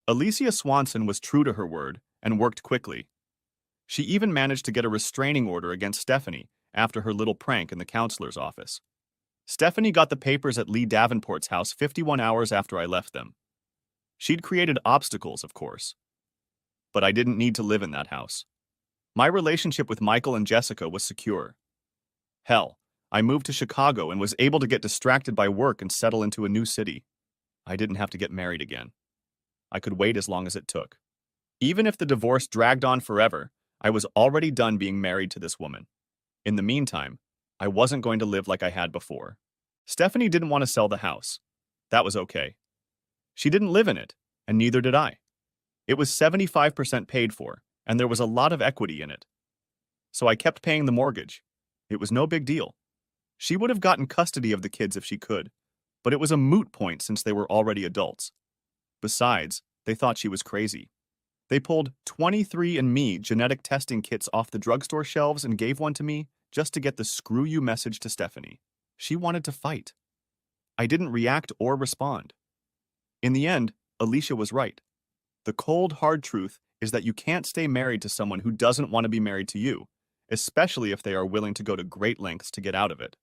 Alicia Swanson was true to her word and worked quickly. She even managed to get a restraining order against Stephanie after her little prank in the counselor's office. Stephanie got the papers at Lee Davenport's house 51 hours after I left them. She'd created obstacles, of course. But I didn't need to live in that house. My relationship with Michael and Jessica was secure. Hell, I moved to Chicago and was able to get distracted by work and settle into a new city. I didn't have to get married again. I could wait as long as it took. Even if the divorce dragged on forever, I was already done being married to this woman. In the meantime, I wasn't going to live like I had before. Stephanie didn't want to sell the house. That was okay. She didn't live in it, and neither did I. It was 75% paid for, and there was a lot of equity in it. So I kept paying the mortgage. It was no big deal. She would have gotten custody of the kids if she could, but it was a moot point since they were already adults. Besides, they thought she was crazy. They pulled 23andMe genetic testing kits off the drugstore shelves and gave one to me just to get the screw you message to Stephanie. She wanted to fight. I didn't react or respond. In the end, Alicia was right. The cold, hard truth is that you can't stay married to someone who doesn't want to be married to you, especially if they are willing to go to great lengths to get out of it.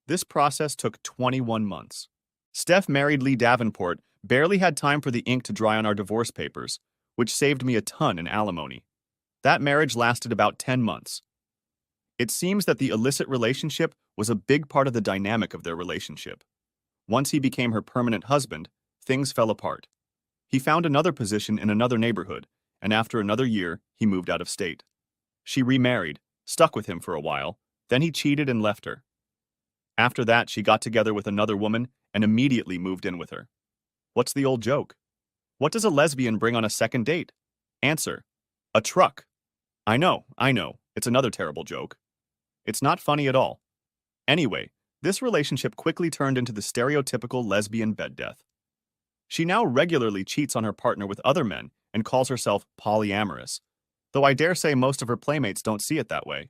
This process took 21 months. Steph married Lee Davenport, barely had time for the ink to dry on our divorce papers, which saved me a ton in alimony. That marriage lasted about 10 months. It seems that the illicit relationship was a big part of the dynamic of their relationship. Once he became her permanent husband, things fell apart. He found another position in another neighborhood, and after another year, he moved out of state. She remarried, stuck with him for a while, then he cheated and left her. After that, she got together with another woman and immediately moved in with her. What's the old joke? What does a lesbian bring on a second date? Answer: a truck. I know, it's another terrible joke. It's not funny at all. Anyway, this relationship quickly turned into the stereotypical lesbian bed death. She now regularly cheats on her partner with other men and calls herself polyamorous, though I dare say most of her playmates don't see it that way.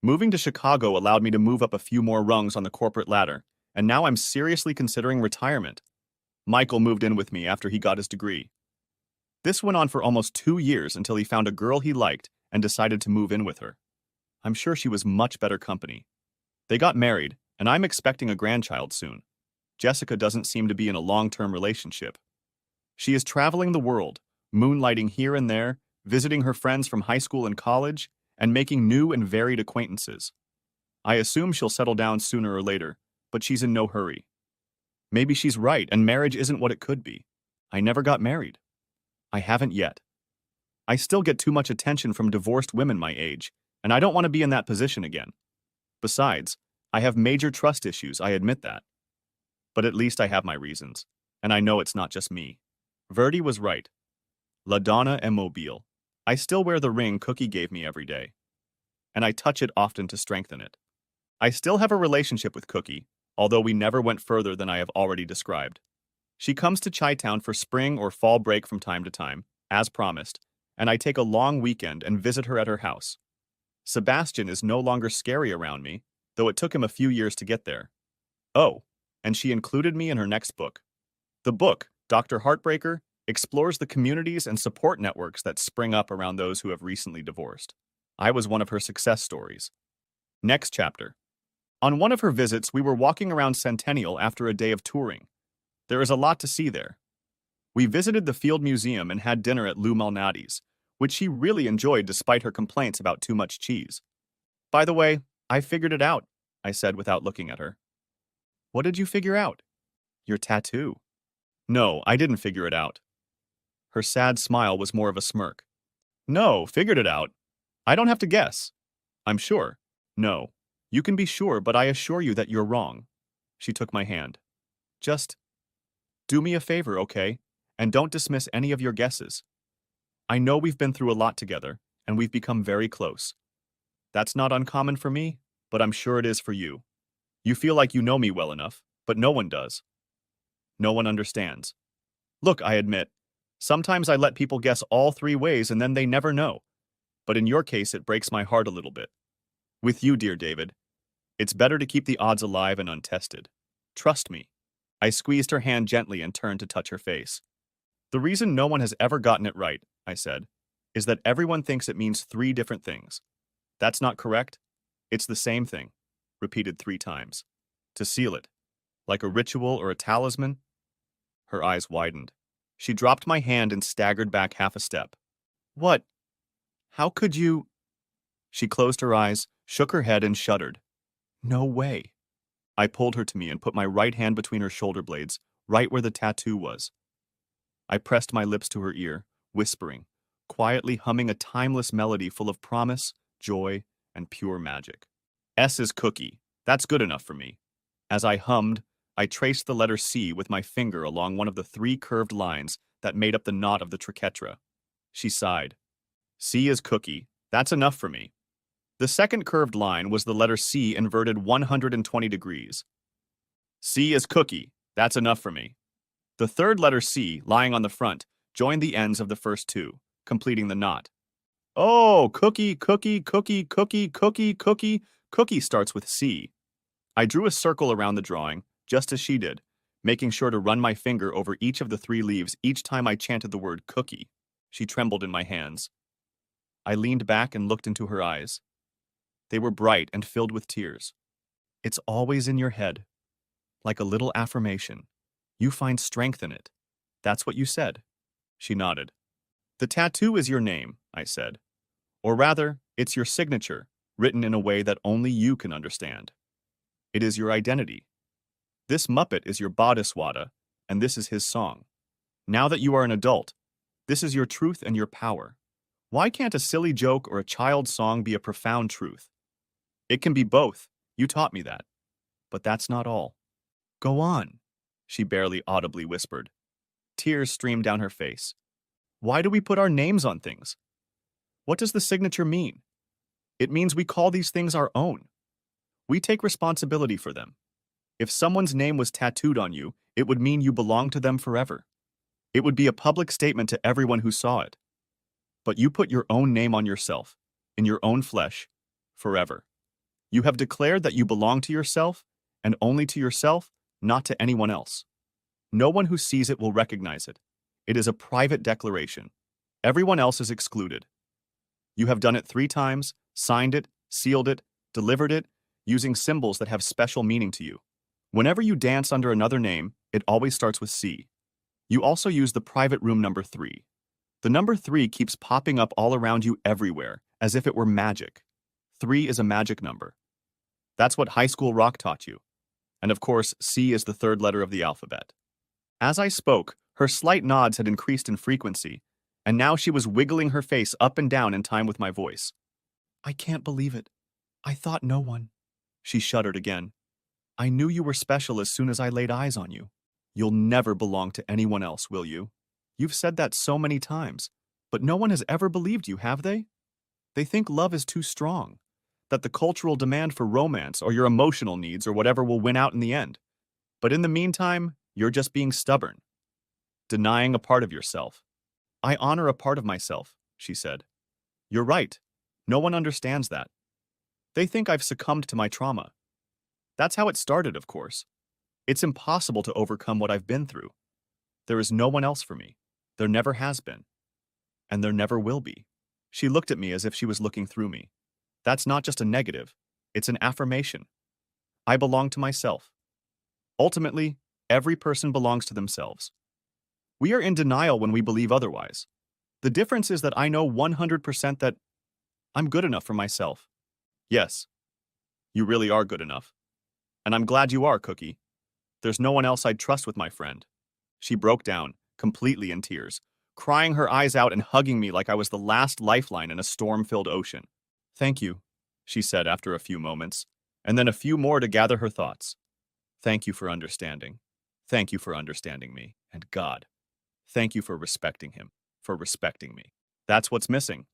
Moving to Chicago allowed me to move up a few more rungs on the corporate ladder, and now I'm seriously considering retirement. Michael moved in with me after he got his degree. This went on for almost 2 years until he found a girl he liked and decided to move in with her. I'm sure she was much better company. They got married, and I'm expecting a grandchild soon. Jessica doesn't seem to be in a long-term relationship. She is traveling the world, moonlighting here and there, visiting her friends from high school and college, and making new and varied acquaintances. I assume she'll settle down sooner or later, but she's in no hurry. Maybe she's right and marriage isn't what it could be. I never got married. I haven't yet. I still get too much attention from divorced women my age, and I don't want to be in that position again. Besides, I have major trust issues, I admit that. But at least I have my reasons, and I know it's not just me. Verdi was right. La Donna est mobile. I still wear the ring Cookie gave me every day, and I touch it often to strengthen it. I still have a relationship with Cookie, although we never went further than I have already described. She comes to Chi-Town for spring or fall break from time to time, as promised, and I take a long weekend and visit her at her house. Sebastian is no longer scary around me, though it took him a few years to get there. Oh, and she included me in her next book. The book, Dr. Heartbreaker, explores the communities and support networks that spring up around those who have recently divorced. I was one of her success stories. Next chapter. On one of her visits, we were walking around Centennial after a day of touring. There is a lot to see there. We visited the Field Museum and had dinner at Lou Malnati's, which she really enjoyed despite her complaints about too much cheese. By the way, I figured it out, I said without looking at her. What did you figure out? Your tattoo. No, I didn't figure it out. Her sad smile was more of a smirk. No, figured it out. I don't have to guess. I'm sure. No. You can be sure, but I assure you that you're wrong. She took my hand. Just do me a favor, okay? And don't dismiss any of your guesses. I know we've been through a lot together, and we've become very close. That's not uncommon for me, but I'm sure it is for you. You feel like you know me well enough, but no one does. No one understands. Look, I admit, sometimes I let people guess all three ways and then they never know. But in your case, it breaks my heart a little bit. With you, dear David, it's better to keep the odds alive and untested. Trust me. I squeezed her hand gently and turned to touch her face. The reason no one has ever gotten it right, I said, is that everyone thinks it means three different things. That's not correct. It's the same thing, repeated 3 times. To seal it, like a ritual or a talisman. Her eyes widened. She dropped my hand and staggered back half a step. What? How could you? She closed her eyes, shook her head, and shuddered. No way. I pulled her to me and put my right hand between her shoulder blades, right where the tattoo was. I pressed my lips to her ear, whispering, quietly humming a timeless melody full of promise, joy, and pure magic. S is cookie. That's good enough for me. As I hummed, I traced the letter C with my finger along one of the 3 curved lines that made up the knot of the triquetra. She sighed. C is cookie. That's enough for me. The second curved line was the letter C inverted 120 degrees. C is cookie. That's enough for me. The third letter C, lying on the front, joined the ends of the first 2, completing the knot. Oh, cookie, cookie, cookie, cookie, cookie, cookie. Cookie starts with C. I drew a circle around the drawing, just as she did, making sure to run my finger over each of the 3 leaves each time I chanted the word cookie. She trembled in my hands. I leaned back and looked into her eyes. They were bright and filled with tears. It's always in your head, like a little affirmation. You find strength in it. That's what you said. She nodded. The tattoo is your name, I said. Or rather, it's your signature, written in a way that only you can understand. It is your identity. This Muppet is your Bodhiswata, and this is his song. Now that you are an adult, this is your truth and your power. Why can't a silly joke or a child's song be a profound truth? It can be both. You taught me that. But that's not all. Go on, she barely audibly whispered. Tears streamed down her face. Why do we put our names on things? What does the signature mean? It means we call these things our own. We take responsibility for them. If someone's name was tattooed on you, it would mean you belong to them forever. It would be a public statement to everyone who saw it. But you put your own name on yourself, in your own flesh, forever. You have declared that you belong to yourself, and only to yourself, not to anyone else. No one who sees it will recognize it. It is a private declaration. Everyone else is excluded. You have done it 3 times, signed it, sealed it, delivered it, using symbols that have special meaning to you. Whenever you dance under another name, it always starts with C. You also use the private room number 3. The number 3 keeps popping up all around you everywhere, as if it were magic. 3 is a magic number. That's what high school rock taught you. And of course, C is the 3rd letter of the alphabet. As I spoke, her slight nods had increased in frequency, and now she was wiggling her face up and down in time with my voice. I can't believe it. I thought no one. She shuddered again. I knew you were special as soon as I laid eyes on you. You'll never belong to anyone else, will you? You've said that so many times, but no one has ever believed you, have they? They think love is too strong, that the cultural demand for romance or your emotional needs or whatever will win out in the end. But in the meantime, you're just being stubborn, denying a part of yourself. I honor a part of myself, she said. You're right. No one understands that. They think I've succumbed to my trauma. That's how it started, of course. It's impossible to overcome what I've been through. There is no one else for me. There never has been. And there never will be. She looked at me as if she was looking through me. That's not just a negative. It's an affirmation. I belong to myself. Ultimately, every person belongs to themselves. We are in denial when we believe otherwise. The difference is that I know 100% that I'm good enough for myself. Yes, you really are good enough. And I'm glad you are, Cookie. There's no one else I'd trust with my friend. She broke down, completely in tears, crying her eyes out and hugging me like I was the last lifeline in a storm-filled ocean. "Thank you," she said after a few moments, and then a few more to gather her thoughts. "Thank you for understanding. Thank you for understanding me. And God, thank you for respecting him, for respecting me. That's what's missing.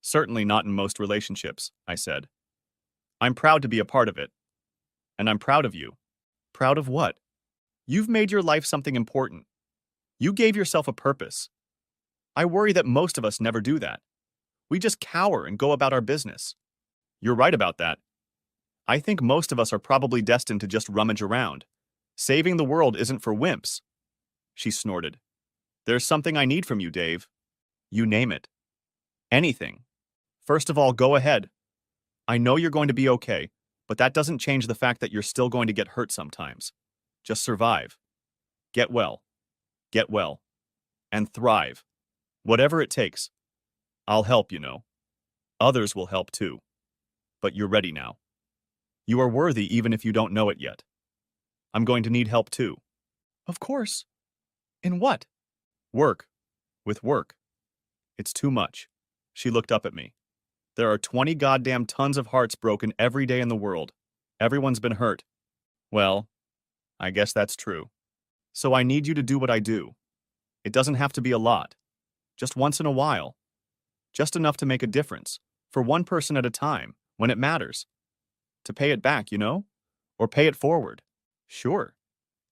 Certainly not in most relationships," I said. "I'm proud to be a part of it. And I'm proud of you." "Proud of what?" "You've made your life something important. You gave yourself a purpose. I worry that most of us never do that. We just cower and go about our business." "You're right about that. I think most of us are probably destined to just rummage around. Saving the world isn't for wimps." She snorted. "There's something I need from you, Dave." "You name it." "Anything. First of all, go ahead. I know you're going to be okay, but that doesn't change the fact that you're still going to get hurt sometimes. Just survive. Get well. Get well. And thrive. Whatever it takes. I'll help, you know. Others will help too. But you're ready now. You are worthy even if you don't know it yet. I'm going to need help too." "Of course. In what?" "Work. With work. It's too much." She looked up at me. "There are 20 goddamn tons of hearts broken every day in the world. Everyone's been hurt." "Well, I guess that's true. So I need you to do what I do. It doesn't have to be a lot. Just once in a while. Just enough to make a difference. For one person at a time, when it matters. To pay it back, you know? Or pay it forward." "Sure.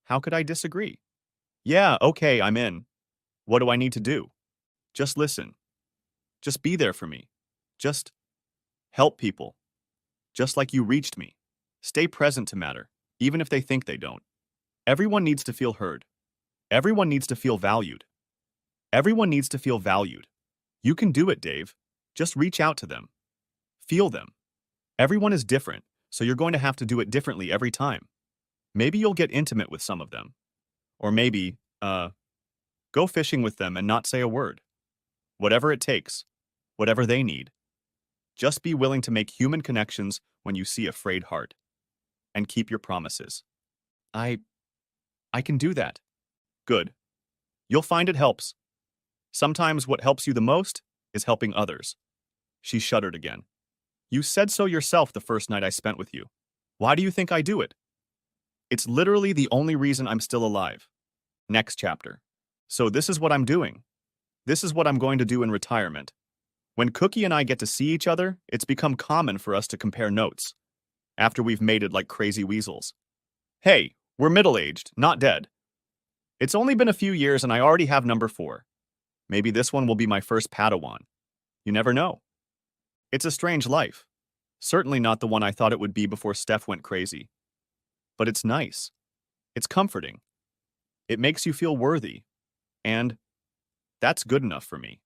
How could I disagree?" "Yeah, okay, I'm in. What do I need to do?" "Just listen. Just be there for me. Just help people. Just like you reached me. Stay present to matter, even if they think they don't. Everyone needs to feel heard. Everyone needs to feel valued. Everyone needs to feel valued. You can do it, Dave. Just reach out to them. Feel them. Everyone is different, so you're going to have to do it differently every time. Maybe you'll get intimate with some of them. Or maybe, go fishing with them and not say a word. Whatever it takes. Whatever they need. Just be willing to make human connections when you see a frayed heart. And keep your promises." I can do that." "Good. You'll find it helps. Sometimes what helps you the most is helping others." She shuddered again. "You said so yourself the first night I spent with you. Why do you think I do it?" "It's literally the only reason I'm still alive." Next chapter. "So this is what I'm doing. This is what I'm going to do in retirement. When Cookie and I get to see each other, it's become common for us to compare notes. After we've mated like crazy weasels. Hey, we're middle-aged, not dead. It's only been a few years and I already have number 4. Maybe this one will be my first Padawan. You never know. It's a strange life. Certainly not the one I thought it would be before Steph went crazy. But it's nice. It's comforting. It makes you feel worthy. And that's good enough for me."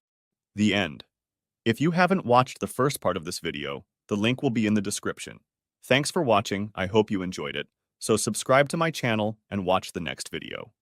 The end. If you haven't watched the first part of this video, the link will be in the description. Thanks for watching, I hope you enjoyed it, so subscribe to my channel and watch the next video.